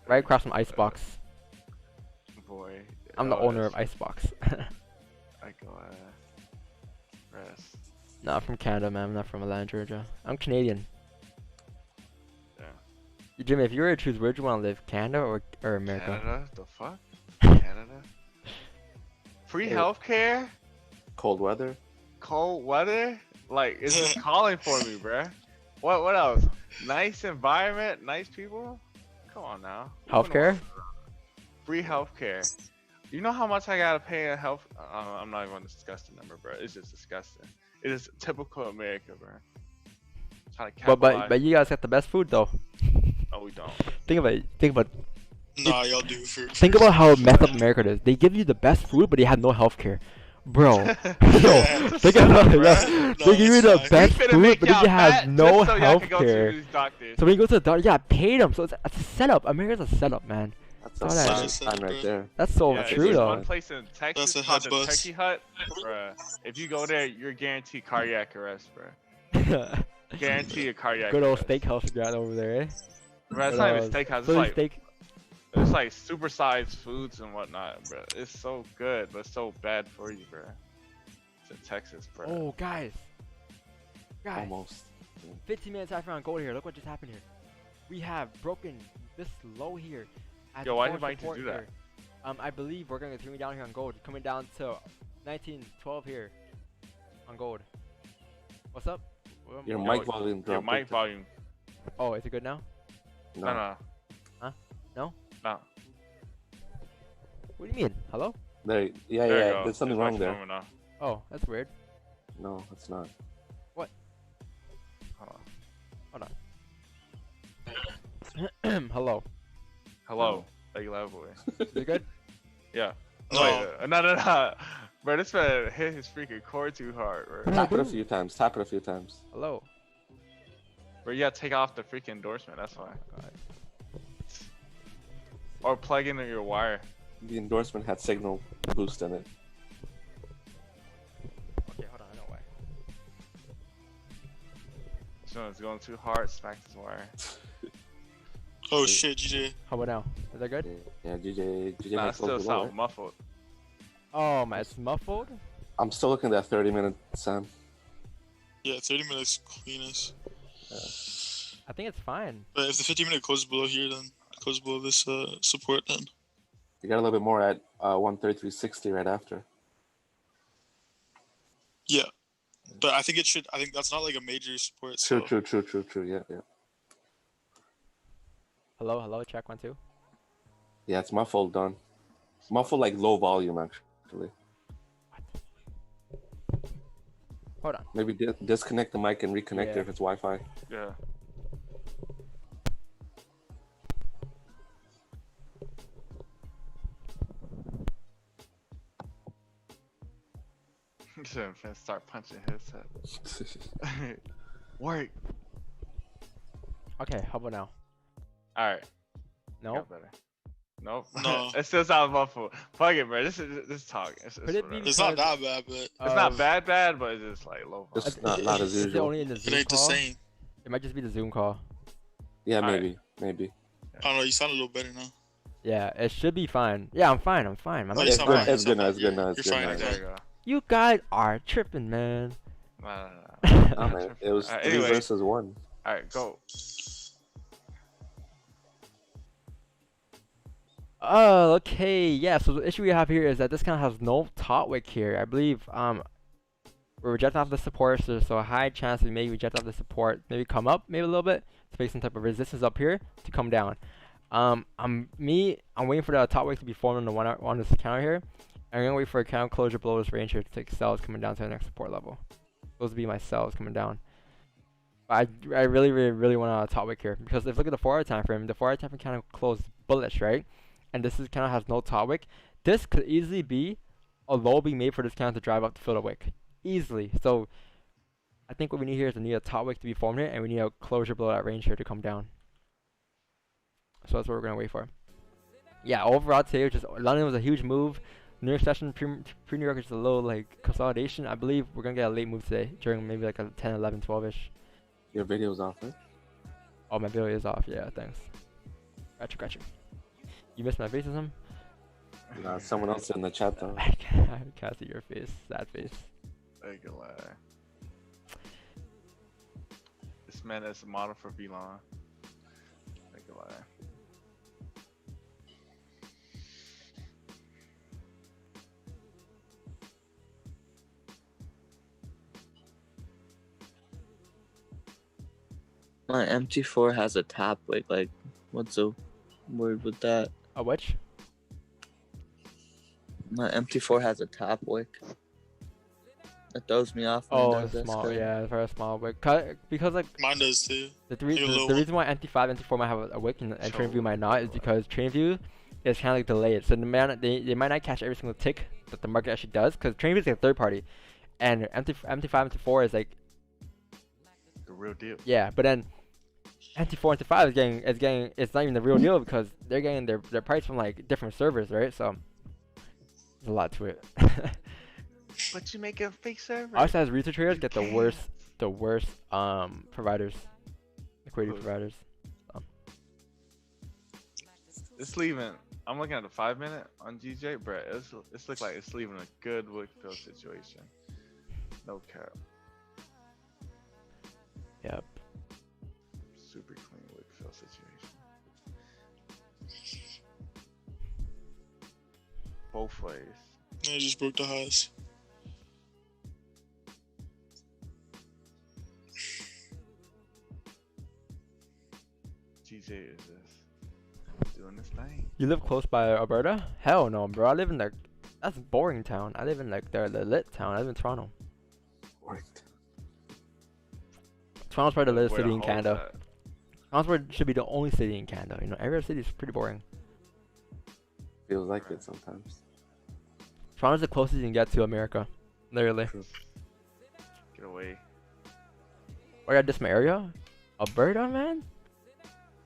Right across from Icebox. Boy. I'm the owner of that's- Icebox. I go rest. No, I'm from Canada, man. I'm not from Atlanta, Georgia. I'm Canadian. Yeah. Jimmy, if you were to choose, where do you want to live? Canada or America? Canada? The fuck? Canada? Free Hey. healthcare? Cold weather. Cold weather? Like, it's just calling for me, bruh. What else? Nice environment? Nice people? Come on now. Healthcare? Free healthcare. You know how much I gotta pay in health? I'm not even gonna discuss the number, bro. It's just disgusting. It is typical America, bro. Trying to capitalize. But you guys got the best food though. No, we don't. Think about it. Think about Nah, y'all do. think about how messed up America is. They give you the best food, but they have no healthcare. Bro, yo, think about it. No, They give you it's the fine. best We finna food, make but then y'all you have fat no just so y'all can go to healthcare. these doctors. So when you go to the doctor, yeah, pay them. So it's a setup. America's a setup, man. That's Oh, a that- sign right there. That's so Yeah, true there's though. one place in Texas That's a called hot the bus. Turkey Hut, bruh. If you go there, you're guaranteed cardiac arrest, bruh. Guaranteed a cardiac Good old arrest. steakhouse you got over there, eh? Bruh, it's not even steakhouse. It's Philly like steak. it's like supersized foods and whatnot, bruh. It's so good, but so bad for you, bruh. It's in Texas, bruh. Oh, guys. Almost. 15 minutes after on gold here. Look what just happened here. We have broken this low here. at Yo, the why core did Mike support do that? here. I believe we're going to continue down here on gold. Coming down to 1912 here on gold. What's up? Your Yo, mic volume Your dropped. mic volume. Oh, is it good now? No. Huh? No? No. What do you mean? Hello? There, yeah, There you yeah. go. There's something It's wrong much there. normal now. Oh, that's weird. No, it's not. Hold on. Hello. Hello. Like loud boy. Is it good? Yeah. No. Wait, no. Bro, this man hit his freaking core too hard, bro. Tap it a few times. Tap it a few times. Hello. Bro, you gotta take off the freaking endorsement, that's why. God. Or plug in your wire. The endorsement had signal boost in it. Okay, hold on. I know why. So it's going too hard, smacked his wire. Oh shit, GJ. How about now? Is that good? Yeah, GJ Nah, it might still close the door, sound muffled. Oh, my, it's muffled? I'm still looking at 30 minutes, Sam. Yeah, 30 minutes cleanest. I think it's fine. But if the 50-minute closes below here, then it closes below this support, then. You got a little bit more at 133.60 right after. Yeah. But I think it should. I think that's not like a major support. True, So. true. Yeah. Hello, check 1 2. Yeah, it's muffled, Don. Muffled like low volume, actually. Hold on. Maybe disconnect the mic and reconnect it if it's Wi-Fi. Yeah. Shouldn't start punching his head. Work. Okay, how about now? All right. No. Got better. Nope. No. It still sounds muffled. Fuck it, bro. This talk. It's not that bad, but it's not bad, but it's just like low. It's not as Is it usual. only in the Zoom it ain't call? the same. It might just be the Zoom call. Yeah, All maybe. I don't know. You sound a little better now. Yeah, it should be fine. Yeah, I'm fine. No, I'm you sound fine. It's good now. You're fine. There you go. You guys are tripping, man. No. Oh, man. It was Alright, 3 anyway. versus 1. All right, go. Oh, okay. Yeah, so the issue we have here is that this kind of has no top wick here. I believe we're rejecting off the support, so a high chance we may reject off the support, maybe come up maybe a little bit to make some type of resistance up here to come down. I'm waiting for the top wick to be formed on this counter here. I'm gonna wait for a counter closure below this range here to take sells coming down to the next support level. Those would be my sells coming down. But I really want a top wick here because if you look at the 4-hour time frame, the 4-hour time frame kind of closed bullish, right? And this is kind of has no top wick. This could easily be a low being made for this counter to drive up to fill the wick easily. So I think what we need here is we need a top wick to be formed here, and we need a closure below that range here to come down. So that's what we're gonna wait for. Yeah, overall today, London was a huge move. New York session, pre-New York is a little like consolidation. I believe we're gonna get a late move today during maybe like a 10, 11, 12ish. Your video's off, right? Oh, my video is off. Yeah, thanks. Gotcha. You missed my face or something? Nah, someone else in the chat though. I can't see your face. Sad face. I can lie. This man is a model for VLON. I can lie. My MT4 has a tap wick. Like, what's the word with that? A which? My MT4 has a tap wick. It throws me off. when it Oh, does this small. kind of- Yeah, very small wick. Because like Mine does too. the Maybe a little reason why NT5, NT4 might have a wick and TrainView might not is because TrainView is kind of like delayed. So they might not catch every single tick that the market actually does because TrainView is like a third party, and MT5, MT4 is like The real deal. yeah. But then MT4, MT5 is getting it's not even the real deal because they're getting their price from like different servers, right? So there's a lot to it. But you make a fake server. Us as research traders get the worst providers, liquidity providers. It's leaving. I'm looking at the 5-minute on GJ, bro. It's look like it's leaving a good wick fill situation. No cap. Yep. Super clean wick fill situation. Both ways. I just broke the highs. GJ is just doing this thing. You live close by Alberta? Hell no, bro. I live in like that's boring town. I live in like the lit town. I live in Toronto. Right. Toronto's probably the latest Where city the in hole's Canada. at. Toronto should be the only city in Canada. You know, every other city is pretty boring. Feels like it sometimes. Toronto's the closest you can get to America. Literally. True. Get away. Oh yeah, this my area? Alberta, man?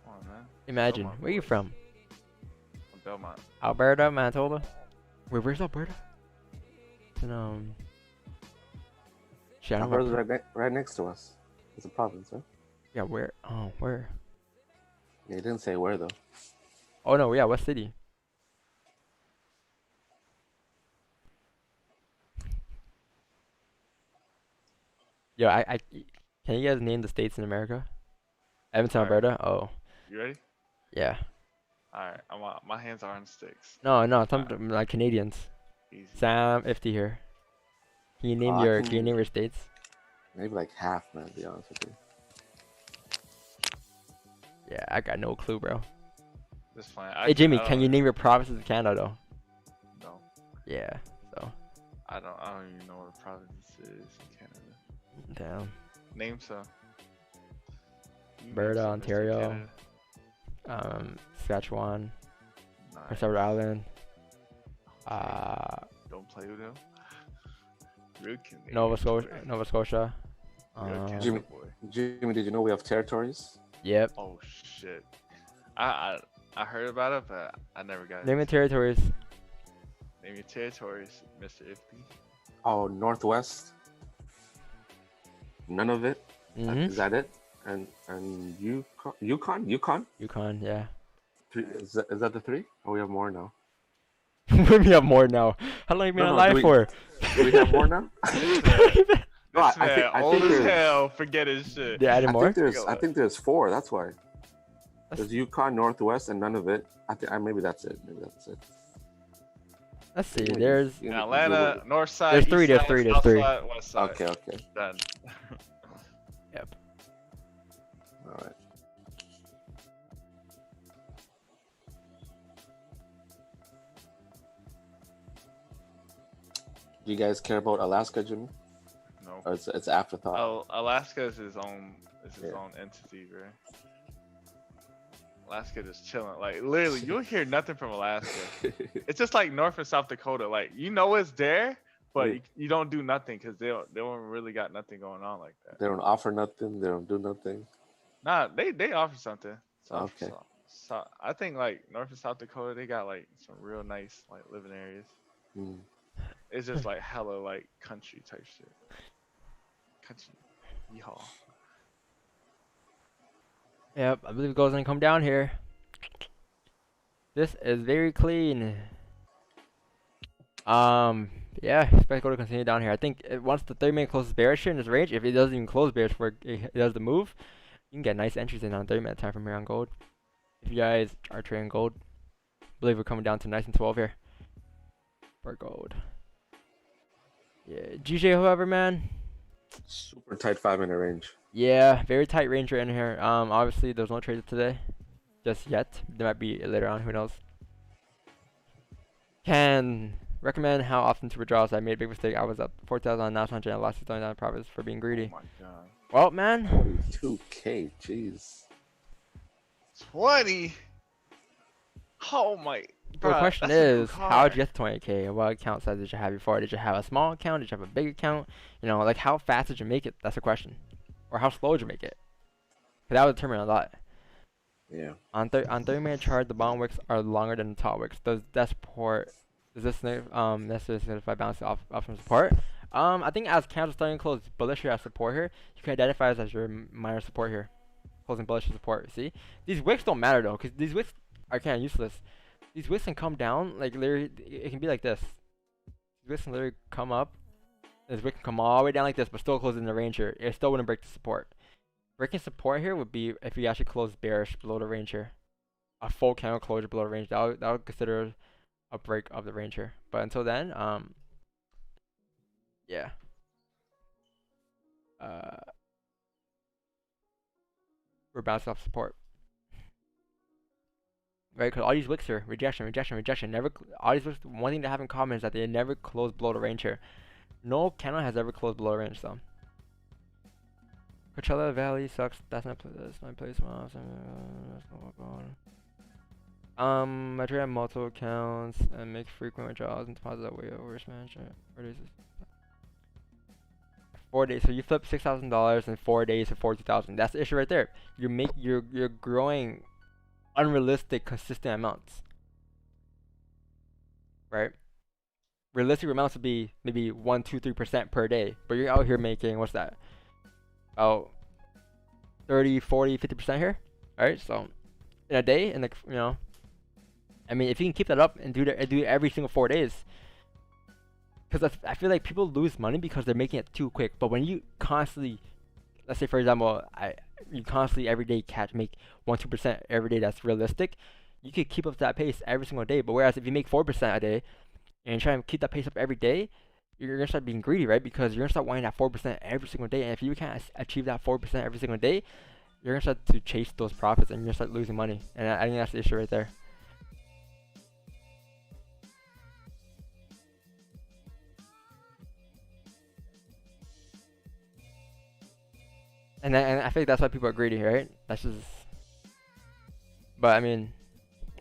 Come on, man. Imagine. Belmont Where you boys. from? From Belmont. Alberta, Manitoba? Where's Alberta? It's in, shit, I don't Alberta's remember. right next to us. It's a province, right? Yeah, where? Oh, where? Yeah, he didn't say where though. Oh no, yeah, what city? Yo, can you guys name the states in America? Edmonton, Alright. Alberta. Oh, You ready? yeah. Alright, my hands are on sticks. No, some Alright, like Canadians. easy. Sam Ifty here. Can you name I can you name your states? maybe like half, man. To be honest with you. Yeah, I got no clue, bro. That's fine. Hey Jimmy, can you name your provinces in Canada though? No, Yeah. So. I don't even know what province is in Canada. Damn. Name some. You name Alberta, some, Mr. Ontario, Canada. Saskatchewan, Prince Nice. Edward Island, Don't play with them. Real Canadian Nova boy. Scotia. Real Canada Jimmy. boy. Jimmy, did you know we have territories? Yep. Oh shit. I heard about it, but I never got Name it. the territories. Name your territories, Mr. Ifty. Oh, Northwest. None of it. Mhm. Is that it? And Yukon. Yukon, yeah. Three, is that the three? Or we have more now? We have more now. How long you been No, alive for? Do we have more now? No, This I man, think old as there's- hell, forget his shit. They added more. I think there's four. That's why. There's Yukon, Northwest, and none of it. Maybe that's it. Let's see. Yeah, There's you- Atlanta, you- north side, There's east three, there's side, three, there's south three. side, west side. Okay. Done. Yep. All right. Do you guys care about Alaska, Jimmy? No. Or it's afterthought? Oh, Alaska is his own Yeah. own entity, bro. Alaska just chilling. Like literally, you'll hear nothing from Alaska. It's just like North and South Dakota. Like you know it's there, but Yeah. you don't do nothing because they don't really got nothing going on like that. They don't offer nothing. They don't do nothing. Nah, they offer something. Okay. So I think like North and South Dakota, they got like some real nice like living areas. Mm. It's just like hella like country type shit. Country, yeehaw. Yep, I believe it goes and come down here. This is very clean. Yeah, expect go to continue down here. I think once the 30-minute closes bearish here in this range, if it doesn't even close bearish where it does the move, you can get nice entries in on 30-minute time from here on gold. If you guys are trading gold, I believe we're coming down to nice and 12 here for gold. Yeah, GJ, however, man. Super tight 5-minute range. Yeah, very tight range right in here. Obviously there's no trades today, just yet. There might be later on. Who knows? Can recommend how often to withdraw. So I made a big mistake. I was up 4,000 on national and I lost 6,000 profits for being greedy. Oh my god. Well, man. 2K, jeez. 20. Oh my. So the Bruh, question that's a good is, how card. did you get to 20K? What account size did you have before? Did you have a small account? Did you have a big account? You know, like how fast did you make it? That's the question. Or how slow did you make it? 'Cause that would determine a lot. Yeah. On 30-minute chart, the bottom wicks are longer than the top wicks. Does that support? Does this necessarily signify balance off from support? I think as candles starting to close bullish here as support here, you can identify this as your minor support here, closing bullish support. See, these wicks don't matter though, because these wicks are kind of useless. These wicks can come down like literally. It can be like this. These wicks can literally come up. This wick can come all the way down like this, but still close in the range here. It still wouldn't break the support. Breaking support here would be if you actually close bearish below the range here. A full candle closure below the range. That would consider a break of the range here. But until then, yeah. We're bouncing off support. Right, because all these wicks here, rejection. Never, all these wicks, one thing they have in common is that they never close below the range here. No candle has ever closed below the range, so. Coachella Valley sucks. That's my place. I trade on multiple accounts and make frequent withdrawals and deposits that way over risk management. 4 days. 4 days. So you flip $6,000 in 4 days to 42,000. That's the issue right there. You're growing unrealistic consistent amounts, right? Realistic amounts would be maybe 1, 2, 3% per day, but you're out here making what's that? About 30, 40, 50% here. All right, so in a day, in I mean, if you can keep that up and do it every single 4 days, because I feel like people lose money because they're making it too quick. But when you constantly, let's say for example, you constantly every day make 1-2% every day, that's realistic. You could keep up that pace every single day. But whereas if you make 4% a day and you try and keep that pace up every day, you're gonna start being greedy, right? Because you're gonna start wanting that 4% every single day. And if you can't achieve that 4% every single day, you're gonna start to chase those profits and you're gonna start losing money. And I think that's the issue right there. And I think that's why people are greedy, right? That's just. But I mean,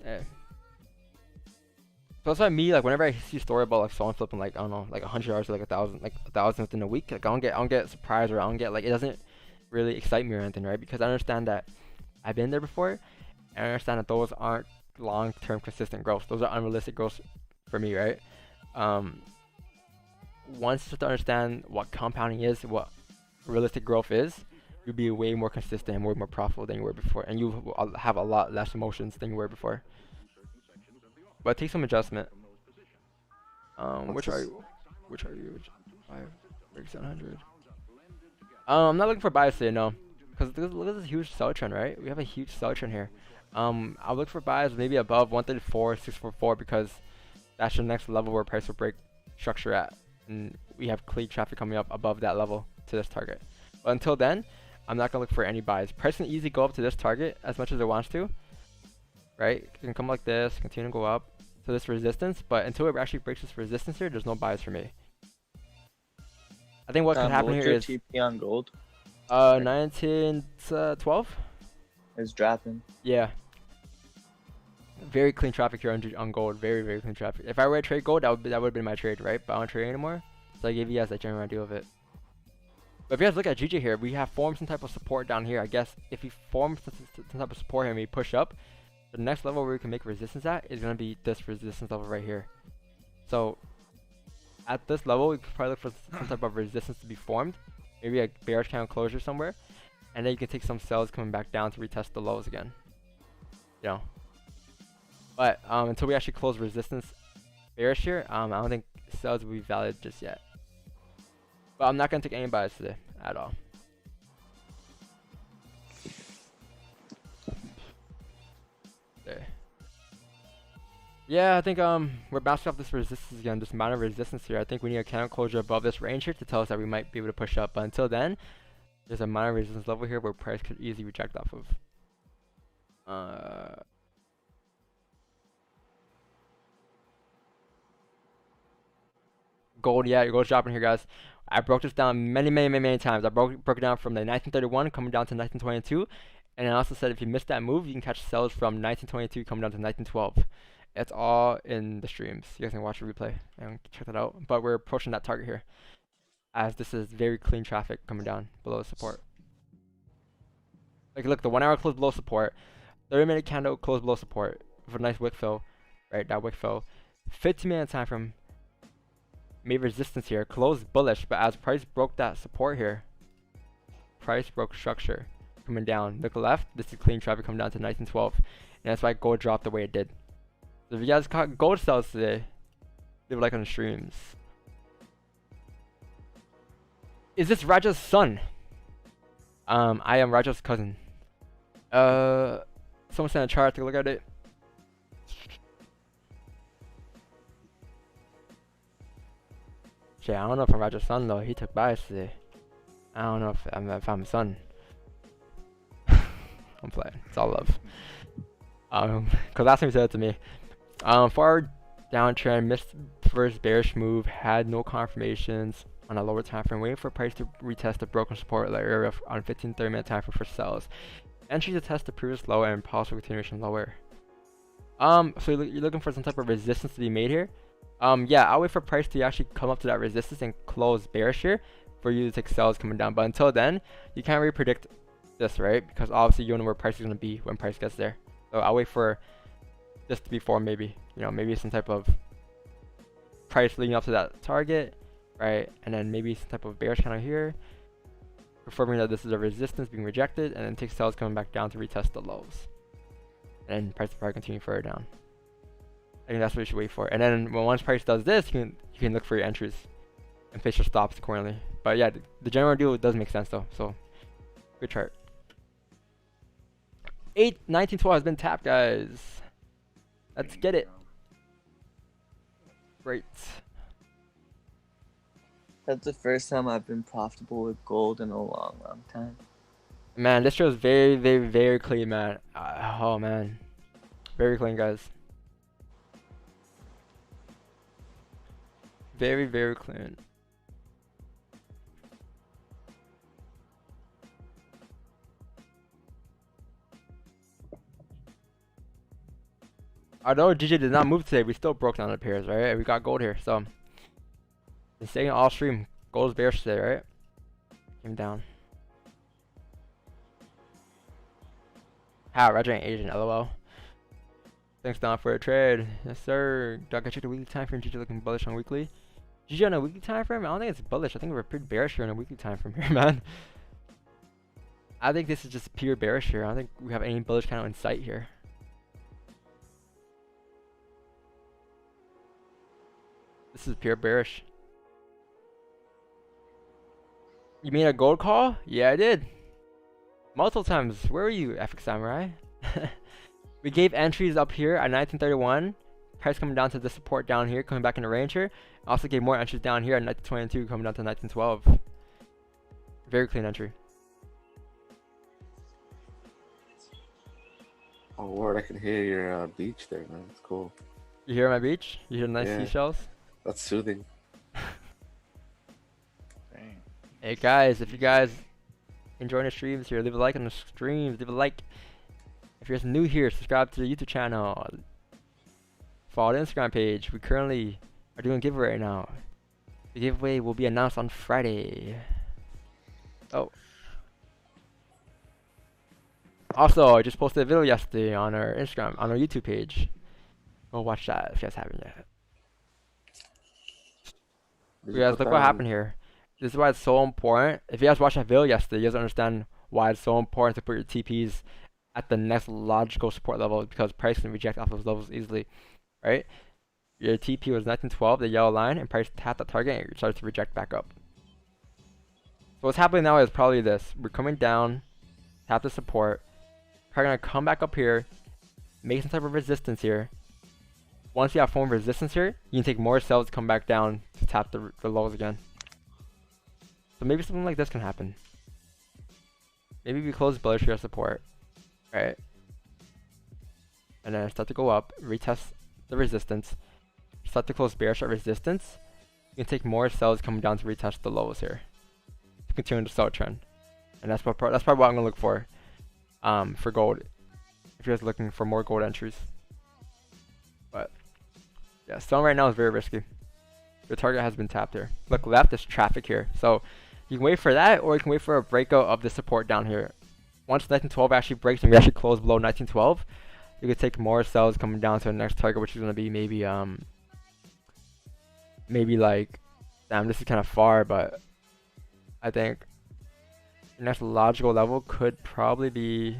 yeah. So that's why me, like, whenever I see a story about like someone flipping like, I don't know, like $100 or like a thousand within a week, like I don't get surprised, or I don't get, like, it doesn't really excite me or anything, right? Because I understand that I've been there before, and I understand that those aren't long-term consistent growth. Those are unrealistic growth for me, right? Once you start to understand what compounding is, what realistic growth is, you'll be way more consistent and way more profitable than you were before, and you will have a lot less emotions than you were before. But it takes some adjustment. Which are you? 5,700. I'm not looking for bias today, no, because look at this huge sell trend, right? We have a huge sell trend here. I'll look for buys maybe above 134,644 because that's the next level where price will break structure at, and we have clean traffic coming up above that level to this target. But until then, I'm not gonna look for any buys. Price can easily go up to this target as much as it wants to, right? It can come like this, continue to go up to this resistance, but until it actually breaks this resistance here, there's no buys for me. I think what could happen here is TP on gold 1912 is dropping. Yeah. Very clean traffic here on gold. Very clean traffic. If I were to trade gold, that would have been my trade, right? But I don't trade anymore, so I gave you guys that general idea of it. But if you guys look at GJ here, we have formed some type of support down here. I guess if we form some type of support here and we push up, the next level where we can make resistance at is going to be this resistance level right here. So at this level, we could probably look for some type of resistance to be formed. Maybe a bearish candle closure somewhere. And then you can take some sells coming back down to retest the lows again. You know. But until we actually close resistance bearish here, I don't think sells will be valid just yet. But I'm not going to take any buys today at all. There. Yeah, I think we're bouncing off this resistance again, this amount of resistance here. I think we need a candle closure above this range here to tell us that we might be able to push up. But until then, there's a minor resistance level here where price could easily reject off of. Gold, yeah, gold's dropping here, guys. I broke this down many times. I broke it down from the 1931 coming down to 1922, and I also said if you missed that move, you can catch sells from 1922 coming down to 1912. It's all in the streams. You guys can watch the replay and check that out. But we're approaching that target here, as this is very clean traffic coming down below support. Like, look, the 1 hour closed below support, 30-minute candle closed below support with a nice wick fill, right? That wick fill. 15-minute time frame made resistance here, closed bullish, but as price broke that support here, price broke structure coming down. Look left, this is clean traffic coming down to 1912, and that's why gold dropped the way it did. So if you guys caught gold sells today, leave a like on the streams. Is this Raja's son? I am Raja's cousin. Someone sent a chart, take a look at it. Shit, I don't know if I'm Raja's son though. He took bias today. I don't know if I'm his son. I'm playing. It's all love. Cause last time he said it to me. Forward downtrend, missed first bearish move, had no confirmations on a lower time frame, waiting for price to retest the broken support area on 15-30 minute time frame for sells. Entry to test the previous low and possible continuation lower. So you're looking for some type of resistance to be made here. Yeah, I'll wait for price to actually come up to that resistance and close bearish here for you to take sells coming down. But until then, you can't really predict this, right? Because obviously you don't know where price is going to be when price gets there. So I'll wait for this to be formed, maybe. You know, maybe some type of price leading up to that target, right? And then maybe some type of bearish candle here, confirming that this is a resistance being rejected, and then take sells coming back down to retest the lows. And price will probably continue further down. I think that's what you should wait for. And then once price does this, you can you can look for your entries and place your stops accordingly. But yeah, the general deal does make sense though. So good chart. 1912 has been tapped, guys. Let's get it. Great. That's the first time I've been profitable with gold in a long, long time. Man, this shows very, very, very clean, man. Oh man, very clean, guys. Very, very clean. Although GJ did not move today, we still broke down the pairs, right? We got gold here, so been staying all stream. Gold is bearish today, right? Came down. Roger ain't Asian, lol. Thanks, Don, for a trade. Yes, sir. Doc, I checked the weekly time frame. GG looking bullish on weekly. GG on a weekly time frame? I don't think it's bullish. I think we're pretty bearish here on a weekly time frame here, man. I think this is just pure bearish here. I don't think we have any bullish kind of in sight here. This is pure bearish. You made a gold call? Yeah, I did. Multiple times. Where were you, FX Samurai? We gave entries up here at 1931. Price coming down to the support down here, coming back in the range here. Also gave more entries down here at 1922, coming down to 1912. Very clean entry. Oh, Lord, I can hear your beach there, man. It's cool. You hear my beach? You hear the nice seashells? That's soothing. Dang. Hey guys, if you guys enjoying the streams here, leave a like on the streams, leave a like. If you're new here, subscribe to the YouTube channel. Follow the Instagram page. We currently are doing a giveaway right now. The giveaway will be announced on Friday. Oh. Also, I just posted a video yesterday on our Instagram, on our YouTube page. Go watch that if you guys haven't yet. You guys, look what happened here. This is why it's so important. If you guys watched that video yesterday, you guys understand why it's so important to put your TPs at the next logical support level, because price can reject off those levels easily, right? Your TP was 1912, the yellow line, and price tapped that target and it started to reject back up. So what's happening now is probably this. We're coming down, tap the support. We're gonna come back up here, make some type of resistance here. Once you have formed resistance here, you can take more sells to come back down to tap the lows again. So maybe something like this can happen. Maybe we close bullish here at support, right? And then start to go up, retest the resistance, start to close bearish at resistance. You can take more sells coming down to retest the lows here to continue the sell trend. And that's probably what I'm gonna look for gold. If you guys are looking for more gold entries. But yeah, selling right now is very risky. The target has been tapped here. Look left, there's traffic here. So you can wait for that, or you can wait for a breakout of the support down here. Once 1912 actually breaks and we actually close below 1912, you could take more sells coming down to the next target, which is gonna be maybe like, damn, this is kind of far, but I think the next logical level could probably be,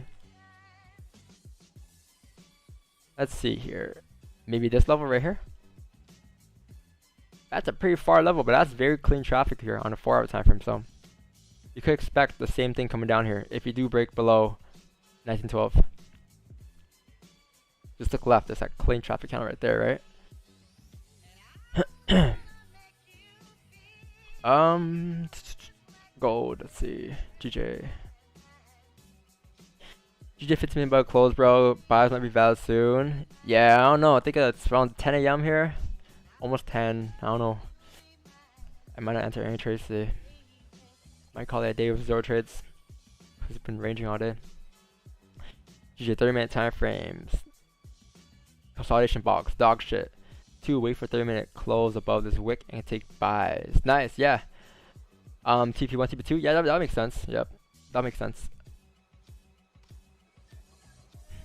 let's see here, maybe this level right here. That's a pretty far level, but that's very clean traffic here on a 4-hour time frame. So you could expect the same thing coming down here if you do break below 1912. Just look left, there's that clean traffic counter right there, right? Gold, let's see. GJ 15 minute bug close, bro. Buys might be valid soon. Yeah, I don't know. I think it's around 10 a.m. here. Almost 10. I don't know. I might not enter any trades today. Might call it a day with 0 trades. It's been ranging all day. GG 30-minute time frames. Consolidation box. Dog shit. 2. Wait for 30-minute close above this wick and take buys. Nice. Yeah. TP1, TP2. Yeah, that makes sense. Yep. That makes sense.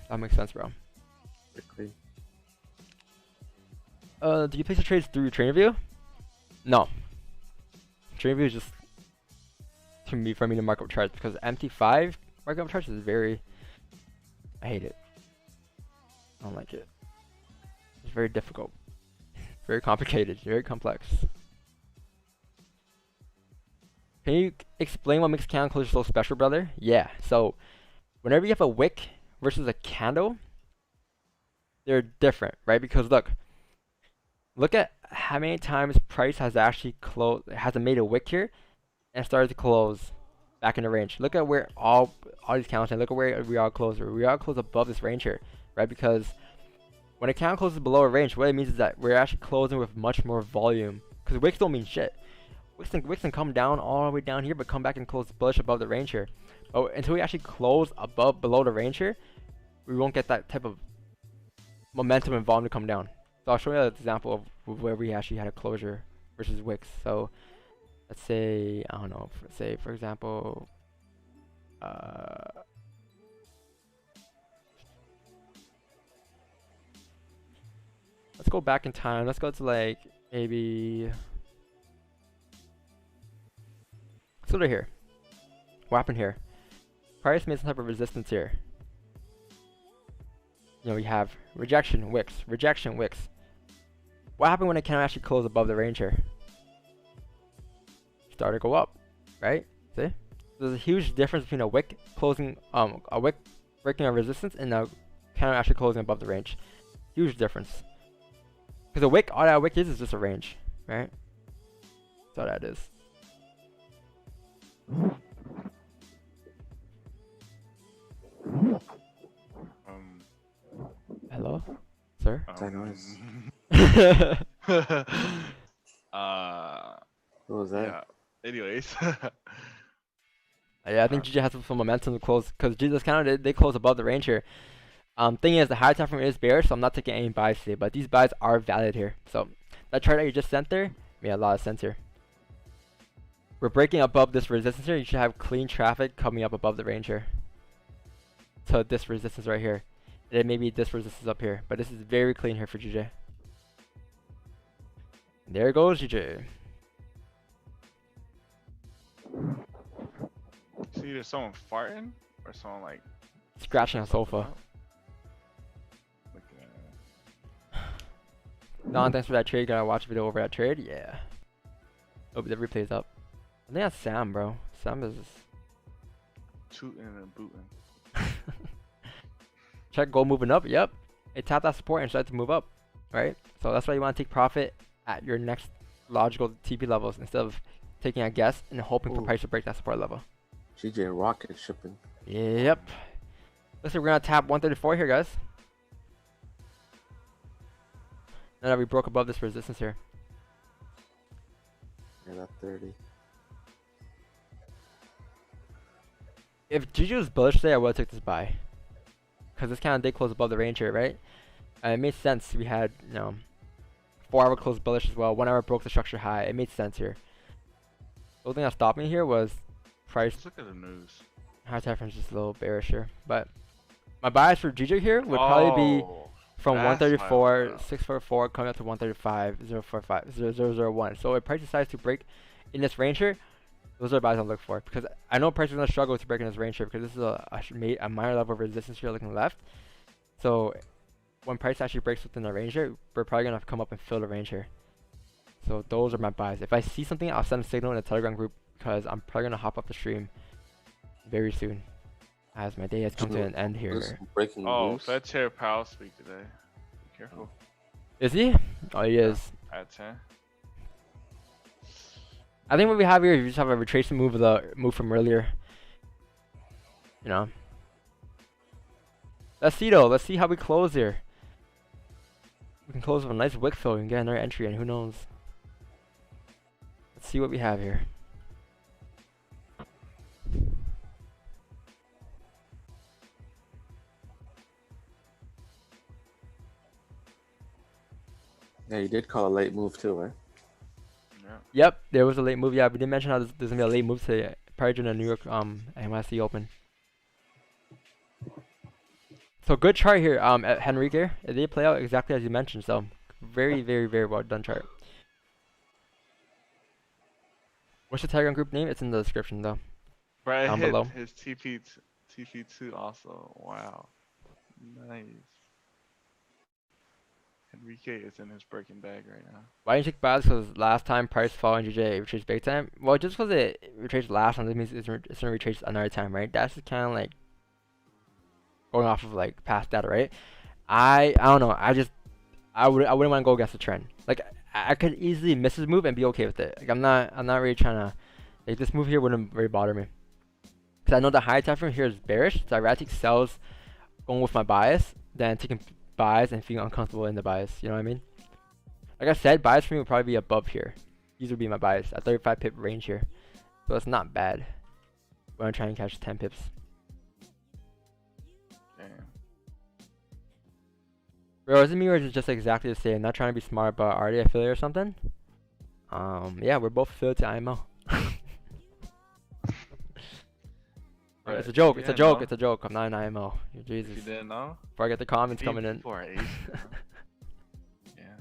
That makes sense, bro. Quickly. Do you place the trades through TradingView? No. TradingView is just for me to mark up charts, because MT5 marking up charts is very, I hate it. I don't like it. It's very difficult. Very complicated. Very complex. Can you explain what makes candle closure so special, brother? Yeah. So whenever you have a wick versus a candle, they're different, right? Because look at how many times price has actually made a wick here and started to close back in the range. Look at where all these candles and look at where we all close. We all close above this range here, right? Because when a candle closes below a range, what it means is that we're actually closing with much more volume. Because wicks don't mean shit. Wicks can come down all the way down here, but come back and close bullish above the range here. But until we actually close below the range here, we won't get that type of momentum and volume to come down. So I'll show you an example of where we actually had a closure versus wicks. So let's say, I don't know, say for example, let's go back in time. Let's go to like maybe, let's go to here. What happened here? Price made some type of resistance here. You know, we have rejection wicks, rejection wicks. What happened when it cannot actually close above the range here? Started to go up, right? See? There's a huge difference between a wick closing, a wick breaking a resistance and a candle actually closing above the range. Huge difference. Because a wick, all that wick is just a range, right? That's all that is. Hello, sir. What was that? Yeah. Anyways. Yeah, I think GG has some momentum to close because Jesus kind of they close above the range here. Thing is, the higher time frame is bearish, so I'm not taking any buys today. But these buys are valid here. So that chart that you just sent there made a lot of sense here. We're breaking above this resistance here. You should have clean traffic coming up above the range here. So this resistance right here. And then maybe this resistance up here. But this is very clean here for GJ. There goes GJ. It's either someone farting or someone like Scratching a sofa. Don, thanks for that trade. Gotta watch a video over that trade. Yeah. Oh, the replay's up. I think that's Sam, bro. Sam is tooting and booting. Check gold moving up. Yep. It tapped that support and started to move up. Right? So that's why you want to take profit at your next logical TP levels instead of taking a guess and hoping for price to break that support level. GJ rocket shipping. Yep. Listen, we're gonna tap 134 here, guys. Now that we broke above this resistance here. Yeah, that 30. If GG was bullish today, I would have took this buy. Because this kind of did close above the range here, right? And it made sense. We had, 4-hour close bullish as well. 1 hour broke the structure high. It made sense here. The only thing that stopped me here was price. Let's look at the news. High time frame's just a little bearish here. But my bias for GG here would probably be from 134, 644 coming up to 135, 045, 0001. So if price decides to break in this range here, those are buys I'll look for. Because I know price is going to struggle to break in this range here because this is a minor level of resistance here looking left. So when price actually breaks within the range here, we're probably going to come up and fill the range here. So those are my buys. If I see something, I'll send a signal in the Telegram group because I'm probably going to hop up the stream very soon. As my day has come to an end here. Breaking news. Fed Chair Powell speak today. Be careful. Is he? Oh, he is. At 10. I think what we have here, you just have a retracement move of the move from earlier. Let's see though. Let's see how we close here. We can close with a nice wick fill and get another entry in. Who knows? Let's see what we have here. Yeah, you did call a late move too, right? Yeah. Yep, there was a late move. Yeah, we didn't mention how there's gonna be a late move today, prior to the New York NYC Open. So good chart here, at Henrique. It did play out exactly as you mentioned. So very, very, very well done chart. What's the Telegram group name? It's in the description though. Brad down hit below. his TP2 also. Wow. Nice. Enrique is in his Birkin bag right now. Why didn't you take buys? Because last time price fall in GJ, it retraced big time. Well, just because it retraced last time, that means it's going to retrace another time, right? That's just kind of like going off of like past data, right? I don't know. I wouldn't want to go against the trend. Like I could easily miss this move and be okay with it. Like I'm not really trying to. Like this move here wouldn't really bother me. Because I know the high time frame here is bearish, so I'd rather take sells going with my bias than taking buys and feeling uncomfortable in the bias. You know what I mean? Like I said, bias for me would probably be above here. These would be my bias at 35 pip range here. So it's not bad when I'm trying to catch 10 pips. Damn. Bro, is it me or is it just exactly the same? Not trying to be smart, but already affiliate or something? Yeah, we're both affiliate to IMO. It's a joke. It's a joke. It's a joke. I'm not an IMO. Jesus. You didn't know? Before I get the comments coming in. Yeah.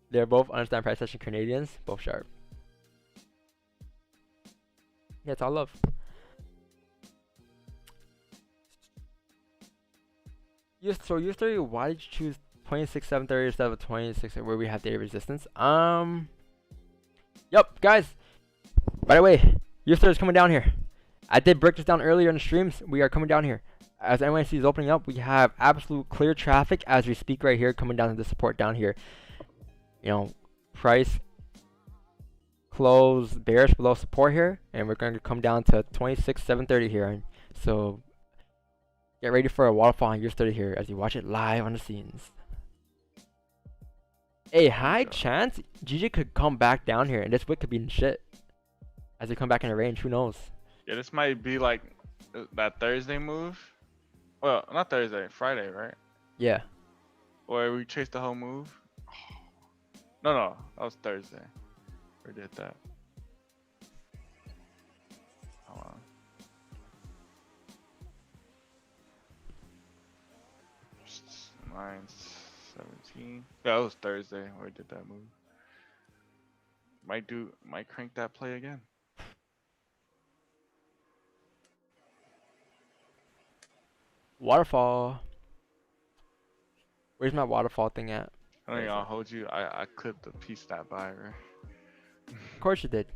They're both understand price session Canadians. Both sharp. Yeah, it's all love. So U3, why did you choose 26,730 instead of 26 where we have daily resistance? Yup, guys. By the way, U3 is coming down here. I did break this down earlier in the streams. We are coming down here. As NYC is opening up, we have absolute clear traffic as we speak right here, coming down to the support down here. You know, price close bearish below support here, and we're going to come down to 26,730 here. And so get ready for a waterfall on US 30 here as you watch it live on the scenes. A high chance GJ could come back down here, and this wick could be in shit as they come back in the range. Who knows? Yeah, this might be like that Thursday move. Well, not Thursday, Friday, right? Yeah. Or we chased the whole move. No, that was Thursday. We did that. Hold on. Mine's 17. Yeah, it was Thursday where we did that move. Might crank that play again. Waterfall. Where's my waterfall thing at? I don't know, hold you. I clipped a piece of that buy, right? Of course you did.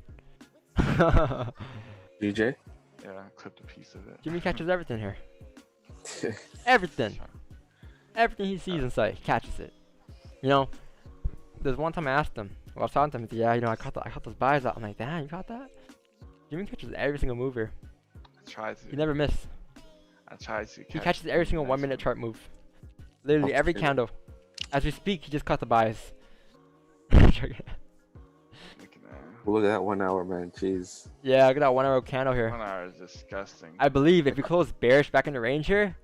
DJ? Yeah, I clipped a piece of it. Jimmy catches everything here. Everything. Everything he sees in sight, he catches it. You know, there's one time I asked him, I was talking to him, he said, yeah, you know, I caught those buys out. I'm like, damn, you caught that? Jimmy catches every single move here. I tried to. He never misses. I tried to. He catches every single 1 minute chart move. Literally every candle. As we speak, he just caught the buys. Look at that 1 hour, man. Jeez. Yeah, look at that 1 hour candle here. 1 hour is disgusting. I believe if we close bearish back in the range here,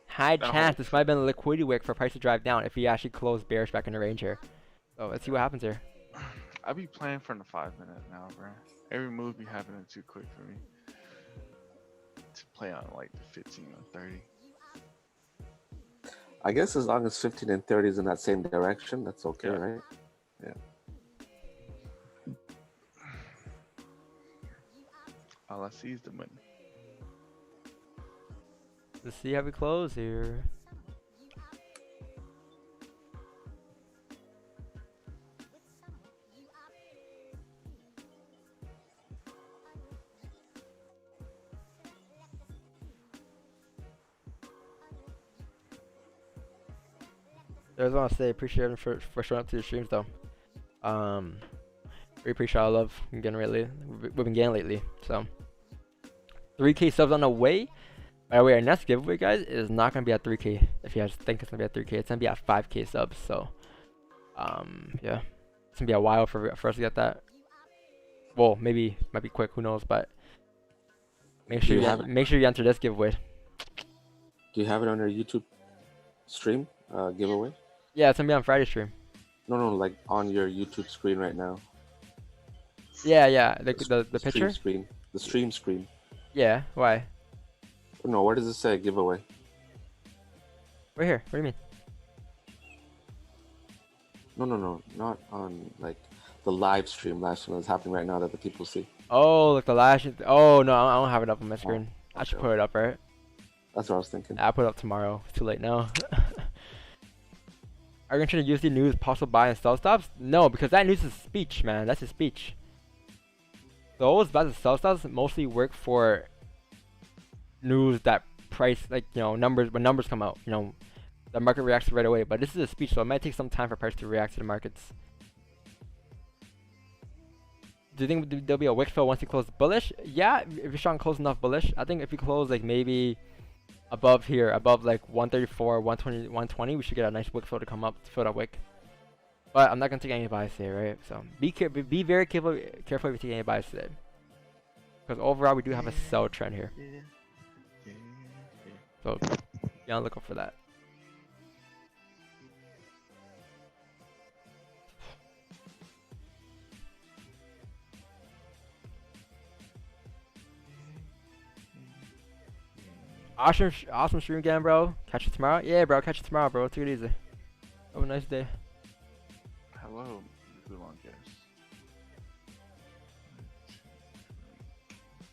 high chance this might have been a liquidity wick for price to drive down if we actually close bearish back in the range here. So let's see what happens here. I be playing for the 5 minute now, bro. Every move be happening too quick for me to play on like the 15 or 30. I guess as long as 15 and 30 is in that same direction, that's okay, Yeah. right? Yeah. All I see is the money. Let's see how we close here. I just want to say appreciate him for showing up to the streams though. We appreciate all love we've been getting lately. So 3K subs on the way. By the way, our next giveaway, guys, is not gonna be at 3K. If you guys think it's gonna be at 3K, it's gonna be at 5K subs. So yeah, it's gonna be a while for us to get that. Well, maybe might be quick. Who knows? But make sure you enter this giveaway. Do you have it on your YouTube stream giveaway? Yeah, it's gonna be on Friday stream. No, like on your YouTube screen right now. Yeah, the stream picture screen. The stream screen. Yeah, why? No, where does it say giveaway? Right here. What do you mean? No, not on like the live stream that's happening right now that the people see. Oh, like the last. Oh no, I don't have it up on my screen. I should put it up, right? That's what I was thinking. I'll put it up tomorrow. It's too late now. Are you going to use the news possible buy and sell stops? No, because that news is speech, man. That's his speech. Those buy and sell stops mostly work for news that price, like, you know, numbers, when numbers come out, you know, the market reacts right away. But this is a speech, so it might take some time for price to react to the markets. Do you think there'll be a wick fill once you close bullish? Yeah, if you're strong close enough bullish. I think if you close like maybe above here, above like 134, 120, 120, we should get a nice wick fill to come up to fill that wick. But I'm not gonna take any buys today, right? So be very careful if you take any buys today, because overall we do have a sell trend here. So be on the lookout for that. Awesome stream again, bro. Catch you tomorrow. Yeah, bro. Catch you tomorrow, bro. Take it easy. Have a nice day. Hello, good long guys.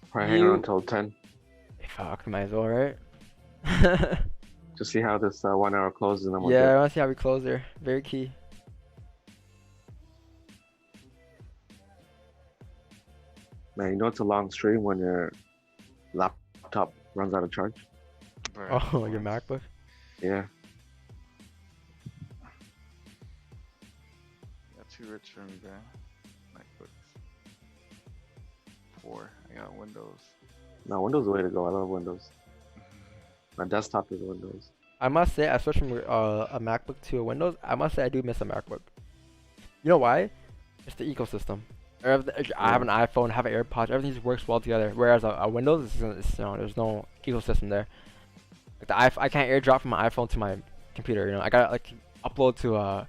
Probably hang around until 10. Fuck, might as well, right? To see how this 1 hour closes, and then we'll Yeah, I want to see how we close there. Very key. Man, you know it's a long stream when your laptop runs out of charge. Oh, your MacBook? Yeah. Got 2 rich for me, bro. MacBooks. 4. I got Windows. No, Windows is the way to go. I love Windows. My desktop is Windows. I must say, I switched from a MacBook to a Windows. I must say, I do miss a MacBook. You know why? It's the ecosystem. I have an iPhone, have an AirPods, everything just works well together. Whereas a Windows, you know, there's no ecosystem there. Like I can't AirDrop from my iPhone to my computer. You know, I gotta like upload to a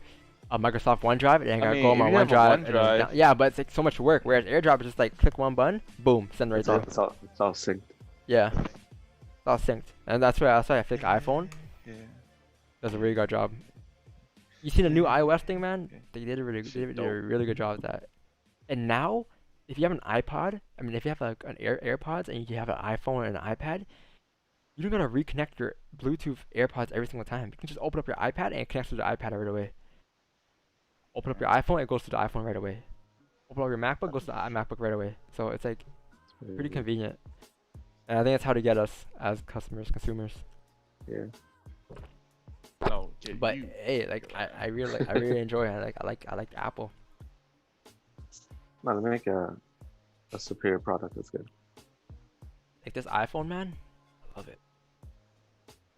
Microsoft OneDrive, and I gotta go on my OneDrive. Yeah, but it's like so much work. Whereas AirDrop is just like click one button, boom, send right through. It's all synced. Yeah, it's all synced, and that's why I feel like iPhone does a really good job. You seen the new iOS thing, man? They did a really good job with that. And now, if you have an iPod, I mean, if you have an AirPods and you have an iPhone and an iPad, you don't gotta reconnect your Bluetooth AirPods every single time. You can just open up your iPad and it connects to the iPad right away. Open up your iPhone, it goes to the iPhone right away. Open up your MacBook, goes to the MacBook right away. So it's like pretty convenient. And I think that's how to get us as consumers. Yeah. No, but hey, like I really enjoy it. I like Apple. No, to make a superior product, that's good. Like this iPhone, man, I love it.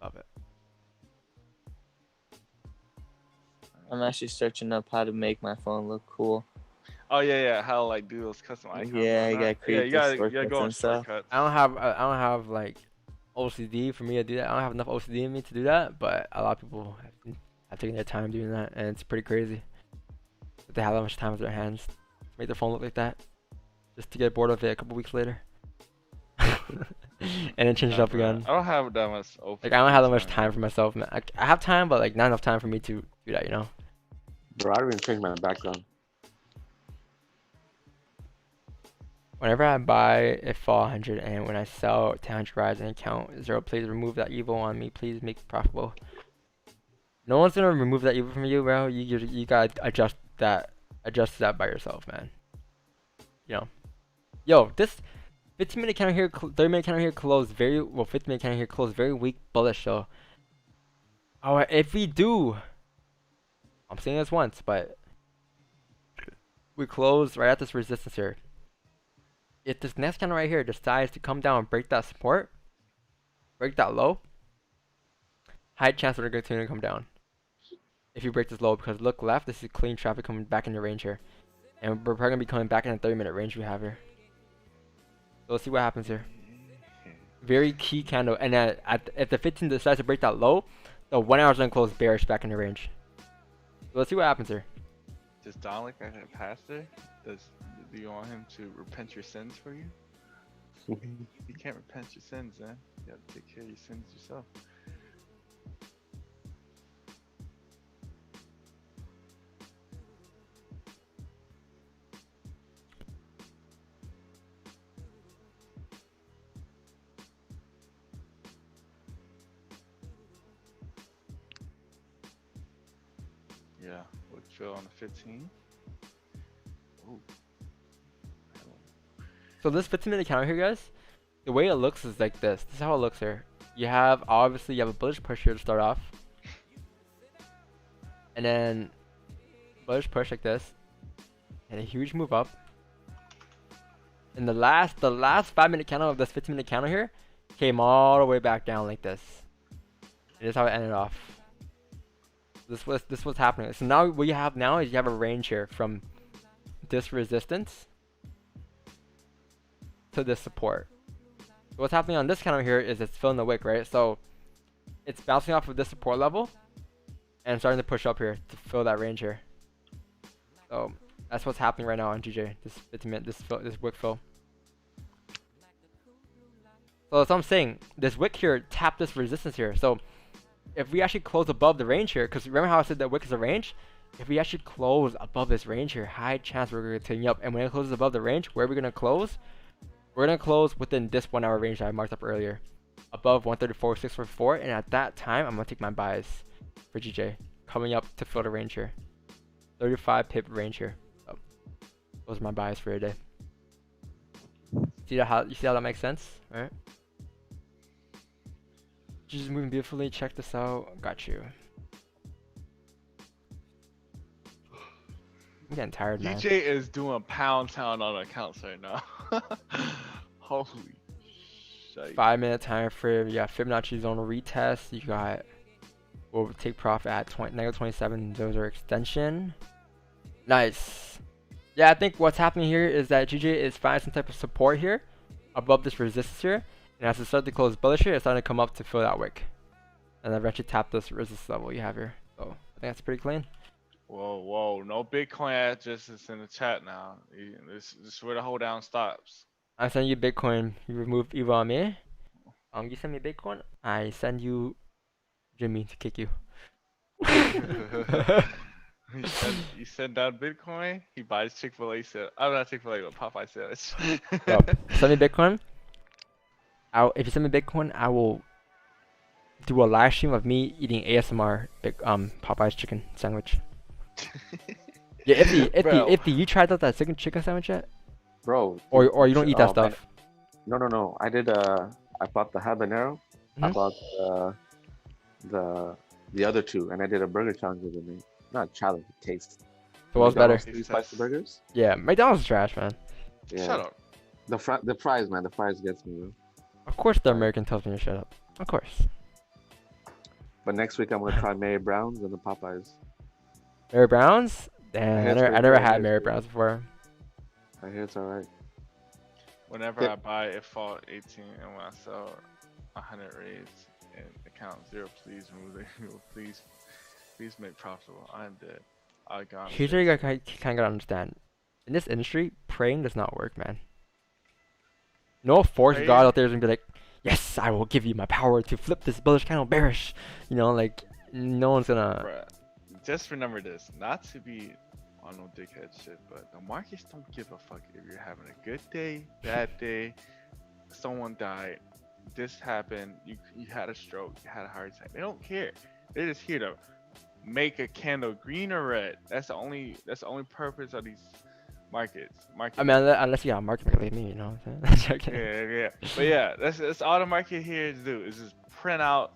Love it. I'm actually searching up how to make my phone look cool. Oh yeah, how like do those custom icons? Yeah, you gotta create you gotta go on shortcuts. I don't have like OCD for me to do that. I don't have enough OCD in me to do that, but a lot of people have taken their time doing that, and it's pretty crazy that they have that much time with their hands to make their phone look like that, just to get bored of it a couple weeks later. And then change it up again. I don't have that much like I don't have that much time for myself, man. I have time, but like not enough time for me to do that, you know. Bro, I don't even change my background. Whenever I buy a fall 100 and when I sell 10 rise and account 0, please remove that evil on me. Please make it profitable. No one's gonna remove that evil from you, bro. You gotta adjust that by yourself, man. You know. Yo, this 15-minute candle here, 30-minute candle here closed very well. 15-minute candle here closed very weak bullish. So, if we do, I'm saying this once, but we close right at this resistance here. If this next candle right here decides to come down and break that support, break that low, high chance that we're going to continue to come down. If you break this low, because look left, this is clean traffic coming back in the range here. And we're probably going to be coming back in the 30-minute range we have here. So let's see what happens here. Very key candle. And if the 15 decides to break that low, the 1 hour is going to close bearish back in the range. So let's see what happens here. Does Don look like a pastor? Do you want him to repent your sins for you? You can't repent your sins, man. You gotta take care of your sins yourself. Yeah, would fill on the 15. Ooh. So this 15-minute counter here, guys, the way it looks is like this. This is how it looks here. You have obviously you have a bullish push here to start off, and then bullish push like this, and a huge move up. And the last 5-minute candle of this 15-minute candle here came all the way back down like this. And this is how it ended off. This was happening. So now what you have now is you have a range here from this resistance to this support. So what's happening on this candle here is it's filling the wick, right? So it's bouncing off of this support level and starting to push up here to fill that range here. So that's what's happening right now on GJ. This 15-minute, this wick fill. So that's what I'm saying. This wick here tapped this resistance here. So if we actually close above the range here, because remember how I said that wick is a range? If we actually close above this range here, high chance we're going to continue up. And when it closes above the range, where are we going to close? We're going to close within this 1 hour range that I marked up earlier. Above 134.644. And at that time, I'm going to take my buys for GJ. Coming up to fill the range here. 35 pip range here. So those are my buys for today. You see how that makes sense? All right. Just moving beautifully. Check this out. Got you. I'm getting tired, man. DJ is doing pound town on accounts right now. Holy shit. 5-minute time frame. You got Fibonacci zone retest. You got will take profit at -27. Those are extension. Nice. Yeah, I think what's happening here is that GJ is finding some type of support here above this resistance here. And as it starts to close bullish here, it's starting to come up to fill that wick. And eventually tap this resistance level you have here. So I think that's pretty clean. Whoa, no Bitcoin addresses in the chat now. This is where the hold down stops. I send you Bitcoin. You remove Evo on me. You send me Bitcoin. I send you Jimmy to kick you. You send down Bitcoin, he buys Chick-fil-A sandwich. I'm not Chick-fil-A, but Popeye sandwich. Send me Bitcoin. If you send me Bitcoin, I will do a live stream of me eating ASMR Popeye's chicken sandwich. Yeah, if you tried out that second chicken sandwich yet? Bro. Or you don't eat that stuff? Man. No. I did. I bought the habanero. Mm-hmm. I bought the other two, and I did a burger challenge with them. Not challenge, taste. So what's better? 3 spicy burgers. Yeah, McDonald's is trash, man. Yeah. Shut up. The fries, man. The fries gets me, bro. Of course, the American tells me to shut up. Of course. But next week I'm gonna try Mary Brown's and the Popeyes. Mary Brown's? Damn, I never had Mary Brown's before. I hear it's alright. Whenever I buy a fall 18 and when I sell 100 raids and account 0, please remove it. Please make profitable. I'm dead. I got. Here's where you kind of gotta understand. In this industry, praying does not work, man. No force God out there is gonna be like, yes, I will give you my power to flip this bullish candle bearish. You know, like no one's gonna. Bruh, just remember this, not to be on no dickhead shit, but the markets don't give a fuck if you're having a good day, bad day, someone died, this happened, you had a stroke, you had a heart attack. They don't care. They're just here to make a candle green or red. That's the only purpose of these markets. I mean, unless you got a market maker like me, you know what I'm saying? Yeah. But yeah, that's all the market here is do is just print out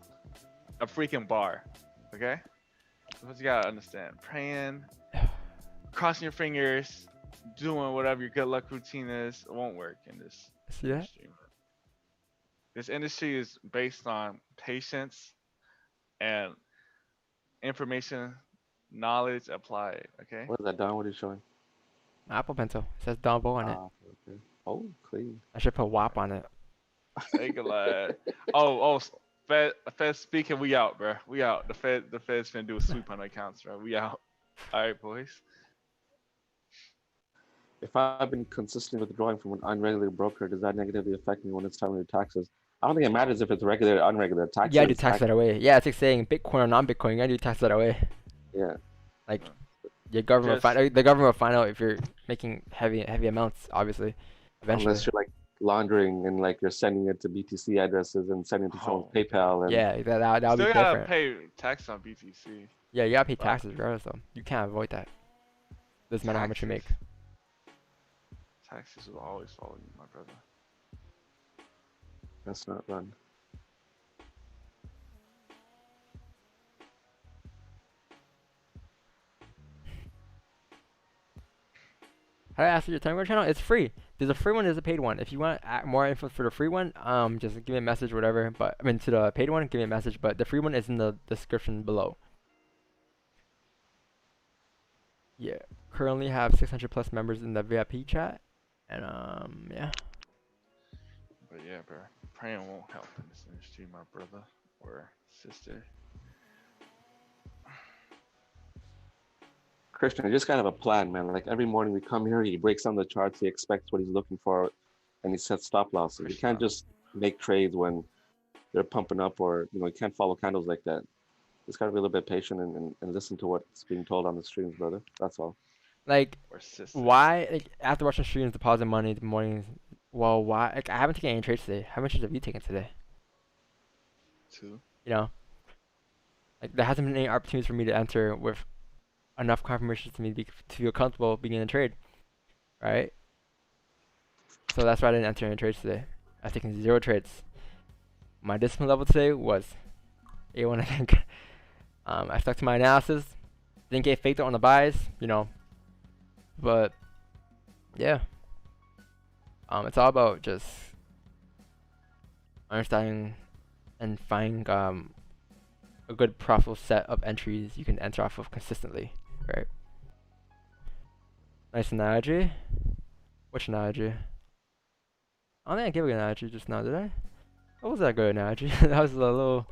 a freaking bar. Okay? That's what you gotta understand. Praying, crossing your fingers, doing whatever your good luck routine is, it won't work in this industry. This industry is based on patience and information, knowledge applied. Okay? What is that, Don? What are you showing? Apple Pencil. It says Dumbo on it. Okay. Oh, clean. I should put WAP on it. Take a lad. Oh, Fed speaking, we out, bro. We out. The Fed's finna do a sweep on accounts, bro. We out. All right, boys. If I've been consistently withdrawing from an unregulated broker, does that negatively affect me when it's time to do taxes? I don't think it matters if it's regular or unregulated. Taxes. You gotta do tax that away. Yeah, it's like saying Bitcoin or non-Bitcoin. You gotta do tax that away. Yeah. Like, the government will find out if you're making heavy amounts, obviously. Eventually. Unless you're like laundering and like you're sending it to BTC addresses and sending it to someone's PayPal. And yeah, that'll be different. Still gotta pay tax on BTC. Yeah, you gotta pay taxes regardless though. You can't avoid that. Doesn't matter how much you make. Taxes will always follow you, my brother. That's not run. How do I ask for your Telegram channel? It's free. There's a free one, there's a paid one. If you want more info for the free one, just give me a message, whatever. But I mean, to the paid one, give me a message. But the free one is in the description below. Yeah, currently have 600 plus members in the VIP chat, and yeah. But yeah, bro, praying won't help in this industry, my brother or sister. Christian, I just gotta have a plan, man. Like every morning we come here, he breaks down the charts, he expects what he's looking for, and he sets stop losses. You can't just make trades when they're pumping up, or you can't follow candles like that. Just gotta be a little bit patient and listen to what's being told on the streams, brother. That's all. Like, why? Like after watching streams, deposit money in the mornings. Well, why? Like I haven't taken any trades today. How much have you taken today? 2. You know, like there hasn't been any opportunities for me to enter with enough confirmations to me to feel comfortable being in a trade, right? So that's why I didn't enter any trades today. I've taken 0 trades. My discipline level today was A1, I think. I stuck to my analysis. Didn't get faked out on the buys, but yeah. It's all about just understanding and finding a good profitable set of entries you can enter off of consistently, right? Nice analogy. Which analogy? I don't think I gave a good analogy just now, did I? What was that good analogy? That was a little,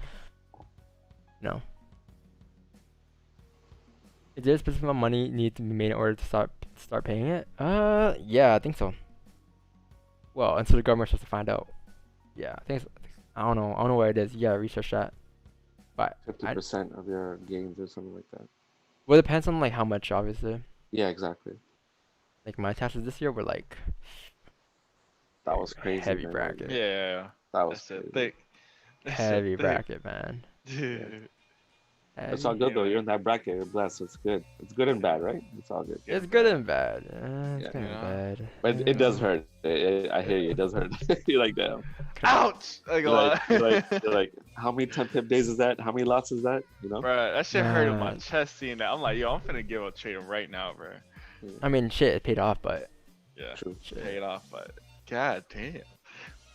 Is there a specific amount of money need to be made in order to start paying it? Yeah, I think so. Well, until the government's supposed to find out. Yeah, I think so. I don't know where it is. You gotta research that. But 50% of your gains or something like that. Well, it depends on like how much, obviously. Yeah, exactly. Like my taxes this year were like that was crazy. Heavy man. Yeah, bracket. that was thick. Heavy bracket, man. Dude. It's all good though. You're in that bracket. You're blessed. It's good. It's good and bad, right? It's all good. It's good and bad. It's good and bad. But it does hurt. I hear you. It does hurt. You're like, damn. Ouch! You're like, how many 10 pip days is that? How many lots is that? Bro, that shit hurt in my chest seeing that. I'm like, yo, I'm finna give up trading right now, bro. I mean, shit, it paid off, but yeah, true. It paid off, but god damn.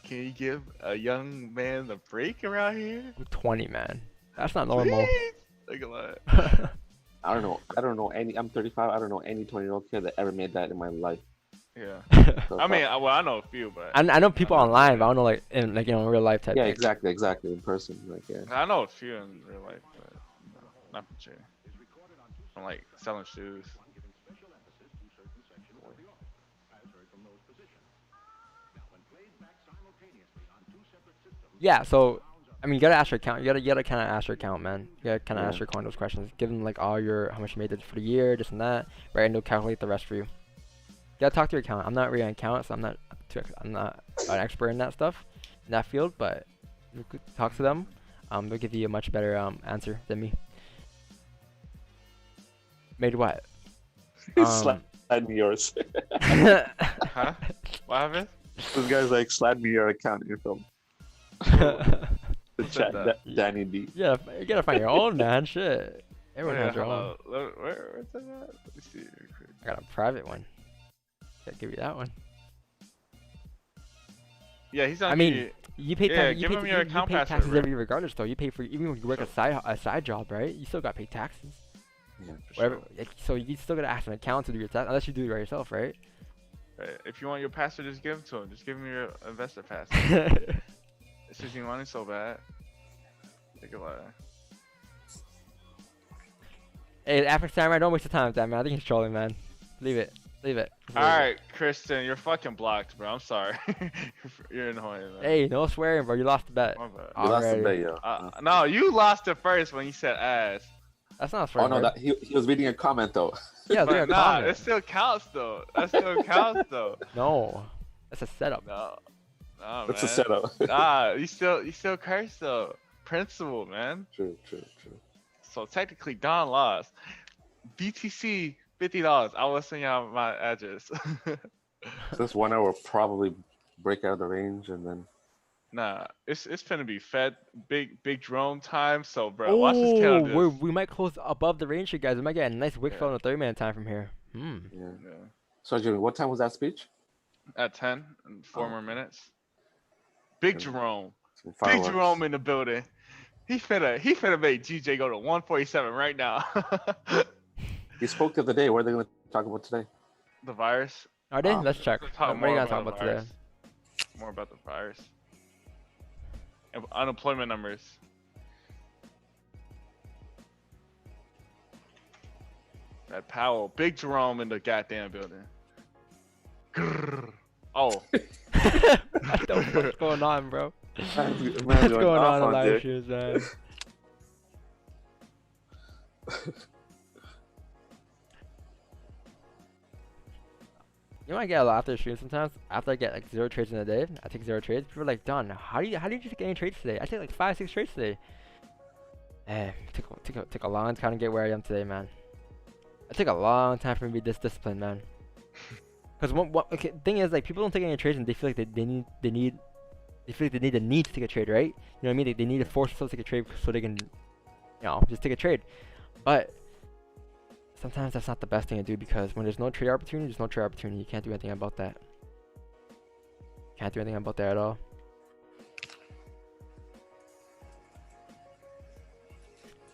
Can you give a young man a break around here? I'm 20, man. That's not normal. Like a lot. I don't know any. I'm 35. I don't know any 20-year-old kid that ever made that in my life. Yeah. I mean, I know a few, but I know people online, but I don't know like in real life type. Yeah, thing. exactly. In person, like yeah. I know a few in real life, but not for sure. I'm like selling shoes. Yeah, so I mean, you gotta ask your account. You gotta kind of ask your account, man. You gotta kind of ask your account those questions. Give them like all your how much you made for the year, this and that, right? And they'll calculate the rest for you. You gotta talk to your account. I'm not really an accountant, so I'm not an expert in that stuff, in that field. But you could talk to them. They'll give you a much better answer than me. Made what? Slide me yours. Huh? What happened? This guy's like, slide me your account in your phone. The chat, Danny D. Yeah, you gotta find your own, man. Shit. Everyone has their own. Where's that at? Let me see. I got a private one. Can't give you that one. Yeah, he's on. I mean, you pay give him your account password, taxes right? every regardless, though. You pay for even when you work a side job, right? You still got to pay taxes. Yeah, Whatever. So you still gotta ask an accountant to do your tax, unless you do it by yourself, right? If you want your password, just give it to him. Just give him your investor password. It's just money so bad. Think about it. Hey, African Samurai, don't waste your time with that, man. I think he's trolling, man. Leave it. Alright, Kristen, you're fucking blocked, bro. I'm sorry. You're annoying, man. Hey, no swearing, bro. You lost the bet. My bad. You lost the bet, yo. No, you lost it first when you said ass. That's not swearing. Oh no, he was reading a comment though. Yeah, but nah, it still counts though. No, that's a setup. No, What's man. a setup? You still curse though. Principle, man. True. So technically, Don lost. BTC $50. I will send y'all my address. So this 1 hour will probably break out of the range and then. Nah, it's finna be fed big drone time. So bro, watch this count. We might close above the range here, guys. We might get a nice wick fill in the 30-minute time from here. Yeah. So Jimmy, what time was that speech? At 10 and 4 more minutes. Big Jerome. Big Fireworks. Jerome in the building. He finna make GJ go to 147 right now. He spoke the other day. What are they going to talk about today? The virus. Are they? Let's check. What are you going to talk about today? More about the virus. And unemployment numbers. That Powell. Big Jerome in the goddamn building. Grrr. Oh. What's going on, bro? What's going on in live shoes, man? You know, I get a lot after the stream sometimes. After I get like 0 trades in a day, I take 0 trades. People are like, Don, how did you take any trades today? I take like 5, 6 trades today. Eh, took a long time to get where I am today, man. It took a long time for me to be this disciplined, man. Because okay, thing is, like, people don't take any trades and they feel like they need the need to take a trade, right? You know what I mean? They need to force themselves to take a trade so they can, just take a trade. But sometimes that's not the best thing to do, because when there's no trade opportunity, there's no trade opportunity. You can't do anything about that. Can't do anything about that at all.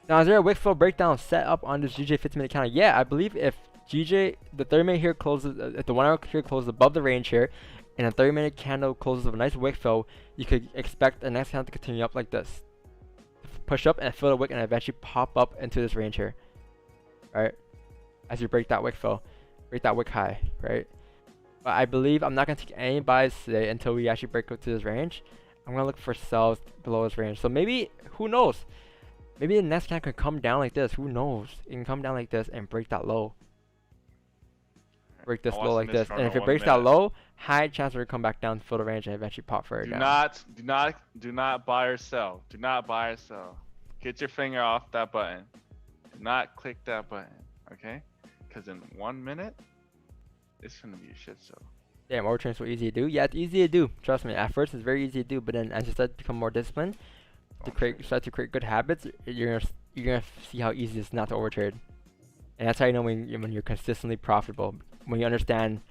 Now, is there a wick flow breakdown set up on this GJ 15-minute counter? Yeah, I believe if GJ, the 30-minute here closes, if the 1 hour here closes above the range here, and a 30-minute candle closes with a nice wick fill, you could expect the next candle to continue up like this. Push up and fill the wick and eventually pop up into this range here. Right? As you break that wick fill. Break that wick high, right? But I believe I'm not going to take any buys today until we actually break up to this range. I'm going to look for sells below this range. So maybe, who knows? Maybe the next candle could come down like this. Who knows? It can come down like this and break that low. Break this low like this, and if it breaks that low, high chance it'll come back down to fill the range and eventually pop further down. Do not buy or sell. Do not buy or sell. Get your finger off that button. Do not click that button, okay? Because in 1 minute, it's gonna be a shit show. Damn, overtrain's so easy to do. Yeah, it's easy to do. Trust me. At first, it's very easy to do, but then as you start to become more disciplined, start to create good habits, you're gonna see how easy it's not to overtrade. And that's how you know when you're consistently profitable. When you understand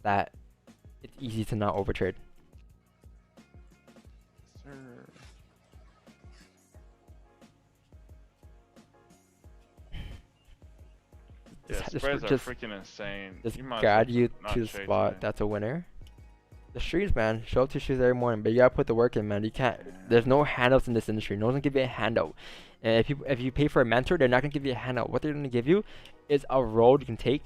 that it's easy to not overtrade. Yeah, spreads are freaking insane. Just guide you to the spot that's a winner. The streams, man. Show up to streams every morning, but you gotta put the work in, man. You can't. There's no handouts in this industry. No one's gonna give you a handout. And if you pay for a mentor, they're not gonna give you a handout. What they're gonna give you is a road you can take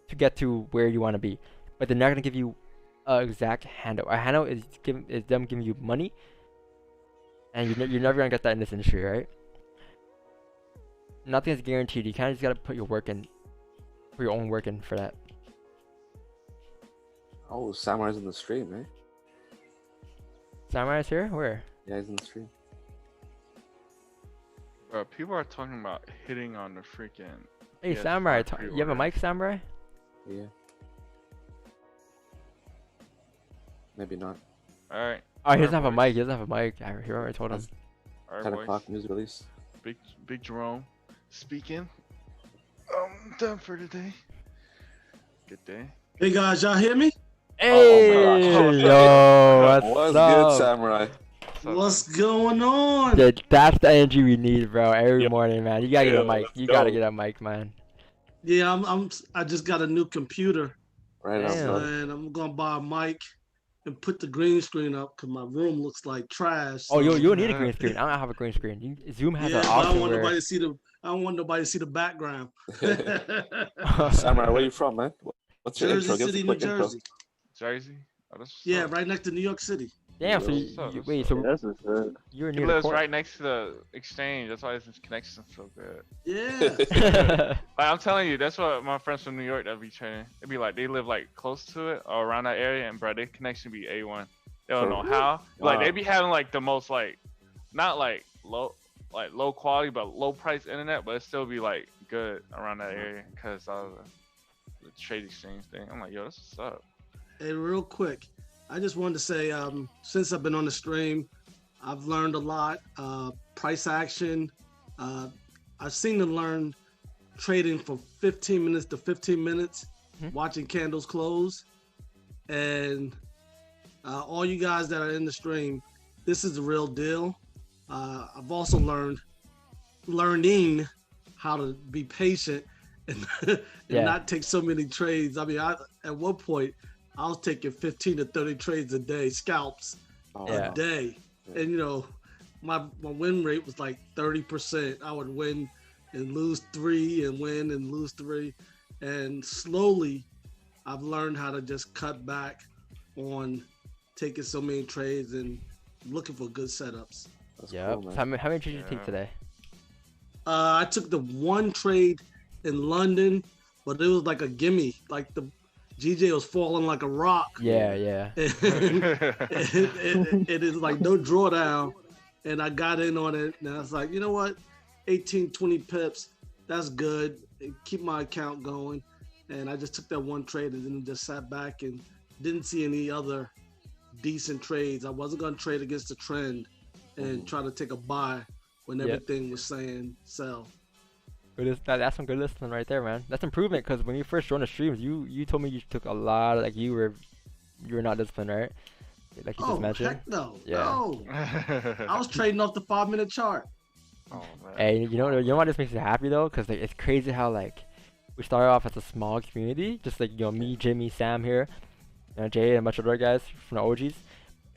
to get to where you want to be, but they're not gonna give you an exact handout. A handout is them giving you money, and you're never gonna get that in this industry, right? Nothing is guaranteed. You kind of just gotta put your work in, put your own work in for that. Oh, Samurai's in the stream, eh? Samurai's here? Where? Yeah, he's in the stream. Bro, people are talking about hitting on the freaking. Hey, Samurai, you have a mic, Samurai? Yeah. Maybe not. Alright. Oh, he doesn't have a mic. He doesn't have a mic. I already told him. 10 o'clock news release. Big Jerome speaking. I'm done for today. Good day. Hey guys, y'all hear me? Hey, yo, what's up? Good, Samurai? What's going on? Yeah, that's the energy we need, bro. Every morning, man. You gotta get a mic. You gotta get a mic, man. Yeah, I just got a new computer. Right on, and I'm gonna buy a mic and put the green screen up because my room looks like trash. So. Oh, you need a green screen. I don't have a green screen. Zoom has an option. I don't want nobody to see the background. Samurai, where you from, man? What's your Jersey intro? City, New Jersey. Jersey? Oh, yeah, right next to New York City. Damn, so you're near. He lives right next to the exchange. That's why his connection's so good. Yeah. I'm telling you, that's what my friends from New York that be training. It'd be like they live like close to it or around that area, and bro, their connection be A1. They don't know how. Like they be having like the most like, not like low, like low quality but low price internet, but it still be like good around that area because of the trade exchange thing. I'm like, yo, this is up. Hey, real quick, I just wanted to say, since I've been on the stream, I've learned a lot. Price action. I've seen and learned trading for 15 minutes to 15 minutes, watching candles close. And all you guys that are in the stream, this is the real deal. I've also learning how to be patient and not take so many trades. I mean, at one point, I was taking 15 to 30 trades a day, scalps a day. And, you know, my win rate was like 30%. I would win and lose 3 and win and lose 3. And slowly, I've learned how to just cut back on taking so many trades and looking for good setups. Yeah. Cool, how many trades did you take today? I took the one trade in London, but it was like a gimme. Like the GJ was falling like a rock. Yeah. It is like no drawdown. And I got in on it. And I was like, you know what? 18, 20 pips. That's good. Keep my account going. And I just took that one trade and then just sat back and didn't see any other decent trades. I wasn't going to trade against the trend and try to take a buy when everything was saying sell. That's some good listening right there, man. That's improvement, because when you first joined the streams, you told me you took a lot, like you were not disciplined, right? Like you just mentioned. Heck no. Yeah. No. I was trading off the 5-minute chart. Oh, man. Hey, you know what this makes me happy though, because like, it's crazy how like we started off as a small community, just like me, Jimmy, Sam here, Jay, and a bunch of other guys from the OGs,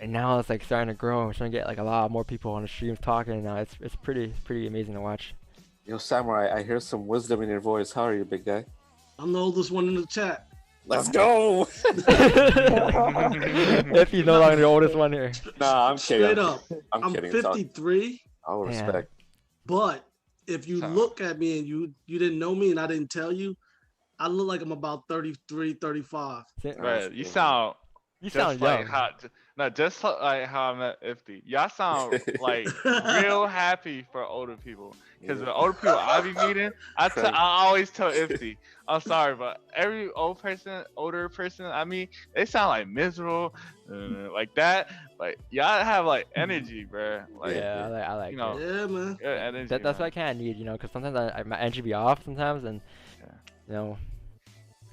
and now it's like starting to grow. We're starting to get like a lot more people on the streams talking, and now it's pretty amazing to watch. Yo, Samurai, I hear some wisdom in your voice. How are you, big guy? I'm the oldest one in the chat. Let's go! If he's no longer the oldest one here. Nah, I'm kidding. Straight up. I'm kidding. 53. I'll respect. But if you look at me and you didn't know me and I didn't tell you, I look like I'm about 33, 35. Right, you sound young. Like just like how I met Ifty. Y'all sound like real happy for older people. Because the older people I be meeting, I always tell Ifty, I'm sorry, but every older person I meet, they sound like miserable, like that. Like y'all have like energy, bro. Like, I like you know, it. Yeah, man. Good energy, that's what I kind of need, because sometimes my energy be off sometimes, and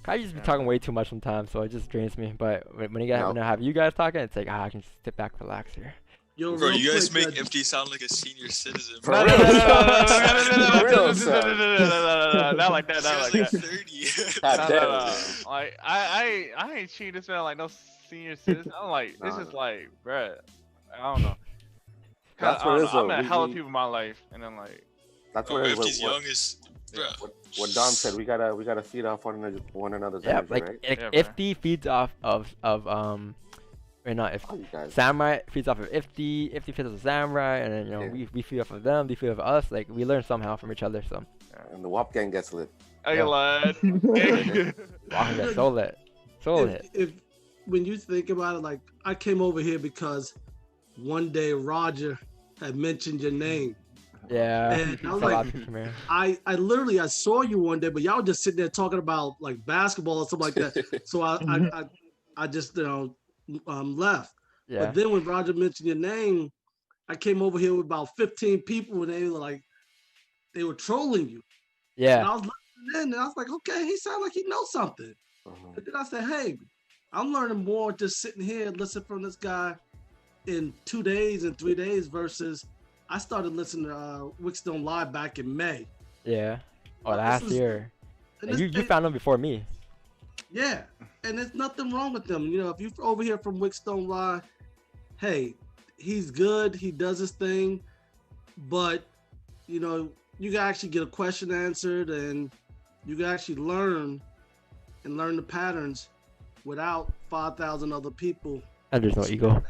I just be talking way too much sometimes, so it just drains me. But when I have you guys talking, it's like I can just sit back, relax here. Yo, bro, you guys make FD sound like a senior citizen. No, not like that. Not like that. 30. Like I ain't treating this man like no senior citizen. I'm like, this is like, bruh, I don't know. That's what it is. I met hella people in my life, and then like. That's what it is. FD's youngest. What Don said, we gotta feed off one another's energy, right? Ifty feeds off of Samurai feeds off of Ifty feeds off of Samurai, and then we feed off of them, they feed off of us. Like we learn somehow from each other. So. And the WAP gang gets lit. Hey, lad. So lit. If when you think about it, like I came over here because one day Roger had mentioned your name. Yeah, and I was like, I literally saw you one day, but y'all just sitting there talking about like basketball or something like that. So I just left. Yeah. But then when Roger mentioned your name, I came over here with about 15 people, and they were trolling you. Yeah. And I was listening in, and I was like, okay, he sounds like he knows something. And then I said, hey, I'm learning more just sitting here and listening from this guy in 2 days and 3 days versus. I started listening to Wickstone Live back in May. Yeah. Oh, last year. You found them before me. Yeah. And there's nothing wrong with them. If you're over here from Wickstone Live, hey, he's good. He does his thing. But, you can actually get a question answered, and you can actually learn the patterns without 5,000 other people. And there's no ego.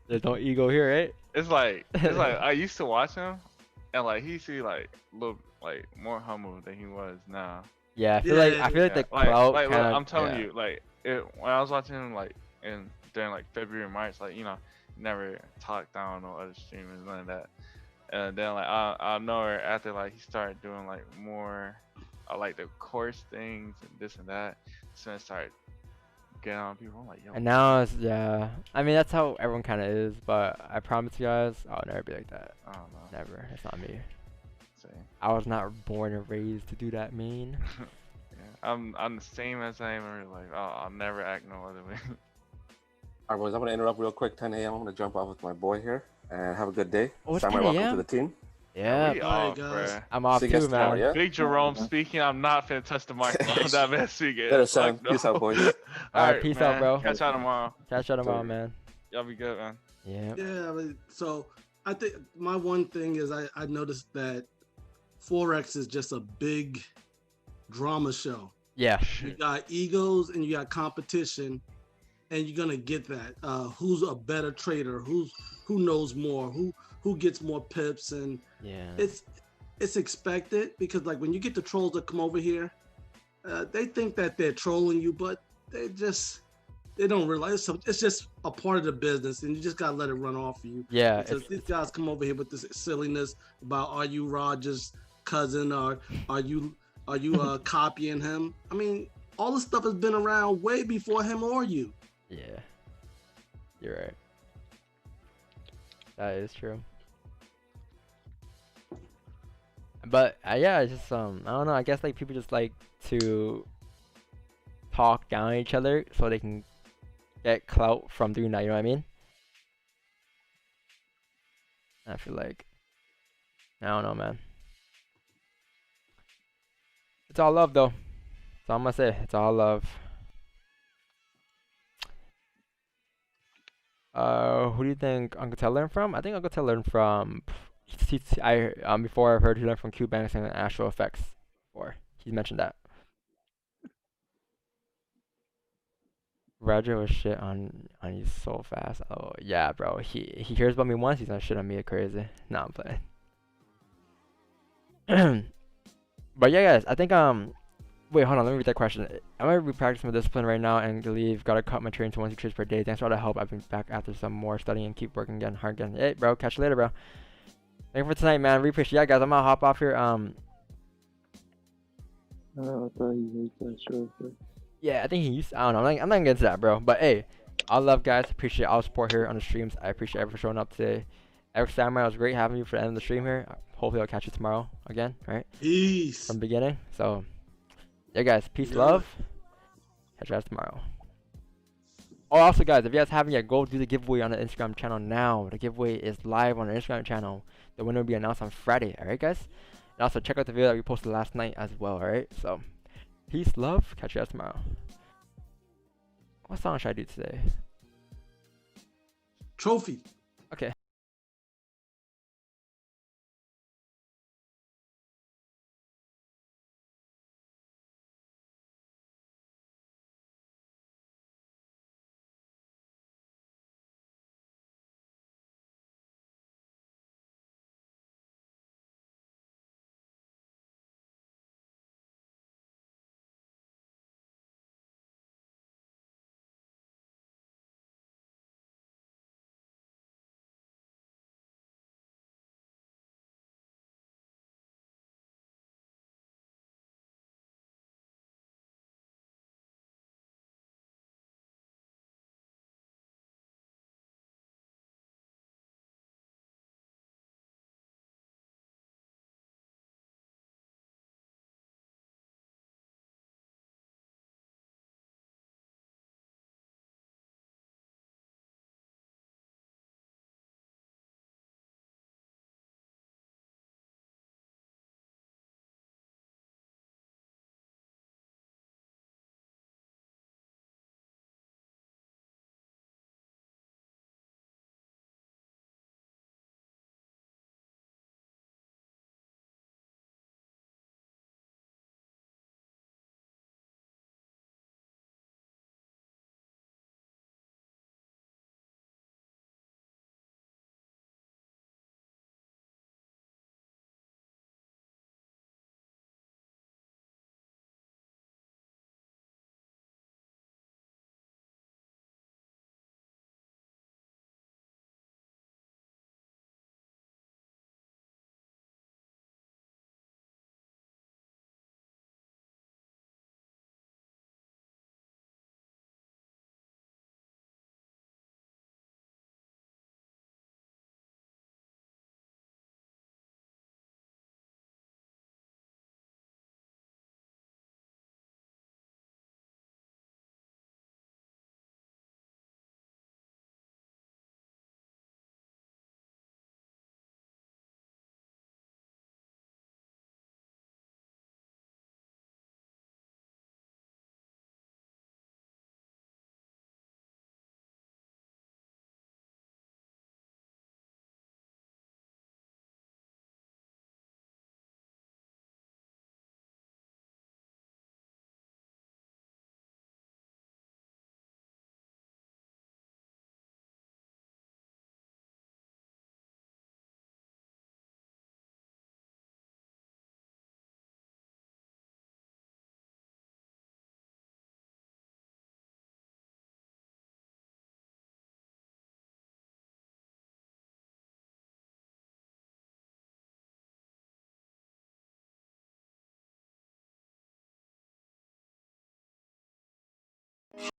There's no ego here, right? It's like I used to watch him, and like he used to be like a little like more humble than he was now. Yeah, I feel like the clout I'm telling you, like when I was watching him like during like February and March, like never talked down no other streamers, none of that. And then like I know her after like he started doing like more, like the course things and this and that. So I started getting on people. I'm like, yo. And now it's, yeah. I mean, that's how everyone kind of is, but I promise you guys, I'll never be like that. I don't know. Never. That's not me. Same. I was not born and raised to do that, mean. Yeah, I'm the same as I am. Like, I'll never act no other way. Alright, boys, I'm gonna interrupt real quick. 10 a.m. I'm gonna jump off with my boy here and have a good day. Oh, it's Samurai, 10 welcome a.m.? to the team. Yeah, we Alright, off, guys. bruh. I'm off See you guys too, tomorrow, man. yeah? Big Jerome speaking. I'm not finna touch the mic that man speaking. Later, Sam. Fuck no. Peace out, boys. Alright, peace out, man. bro. Catch y'all tomorrow. Catch you tomorrow, man. Y'all be good, man. Yeah. Yeah, I mean, so I think my one thing is I noticed that Forex is just a big drama show. Yeah. You got egos and you got competition, and you're gonna get that. Who's a better trader? Who knows more? Who gets more pips? And Yeah. it's expected, because like when you get the trolls that come over here, they think that they're trolling you, but they don't realize it's just a part of the business, and you just gotta let it run off of you. Yeah. Because these guys come over here with this silliness about, are you Roger's cousin, or are you copying him? I mean, all this stuff has been around way before him or you. Yeah. You're right. That is true. But yeah, it's just I don't know. I guess like people just like to talk down on each other so they can get clout from doing that. You know what I mean? I feel like, I don't know, man. It's all love, though. That's all I'm gonna say. It's all love. Who do you think Uncle Ted learned from? I think Uncle Ted learned from before I've heard he learned from Q Banks and Astro Effects before. He's mentioned that. Roger was shit on you so fast. Oh yeah, bro. He hears about me once, he's gonna shit on me crazy. Nah, I'm playing. But yeah, guys, I think wait, hold on, let me read that question. I'm gonna be practicing my discipline right now and leave. Gotta cut my training to 1 to 2 trades per day. Thanks for all the help. I've been back after some more studying and keep working again, hard again. Hey, bro, catch you later, bro. Thank you for tonight, man. Really appreciate it. Yeah, guys, I'm gonna hop off here. I thought he hates that show. Yeah, I think he used. I don't know. I'm not gonna get into that, bro. But hey, all love, guys. Appreciate all the support here on the streams. I appreciate everyone for showing up today. Eric Samurai, it was great having you for the end of the stream here. Hopefully, I'll catch you tomorrow again, right? Peace. From the beginning. So, yeah, guys. Peace, love. Catch you guys tomorrow. Oh, also, guys, if you guys haven't yet, go do the giveaway on the Instagram channel now. The giveaway is live on the Instagram channel. The winner will be announced on Friday. All right, guys. And also check out the video that we posted last night as well. All right. So, peace, love. Catch you guys tomorrow. What song should I do today? Trophy. Okay.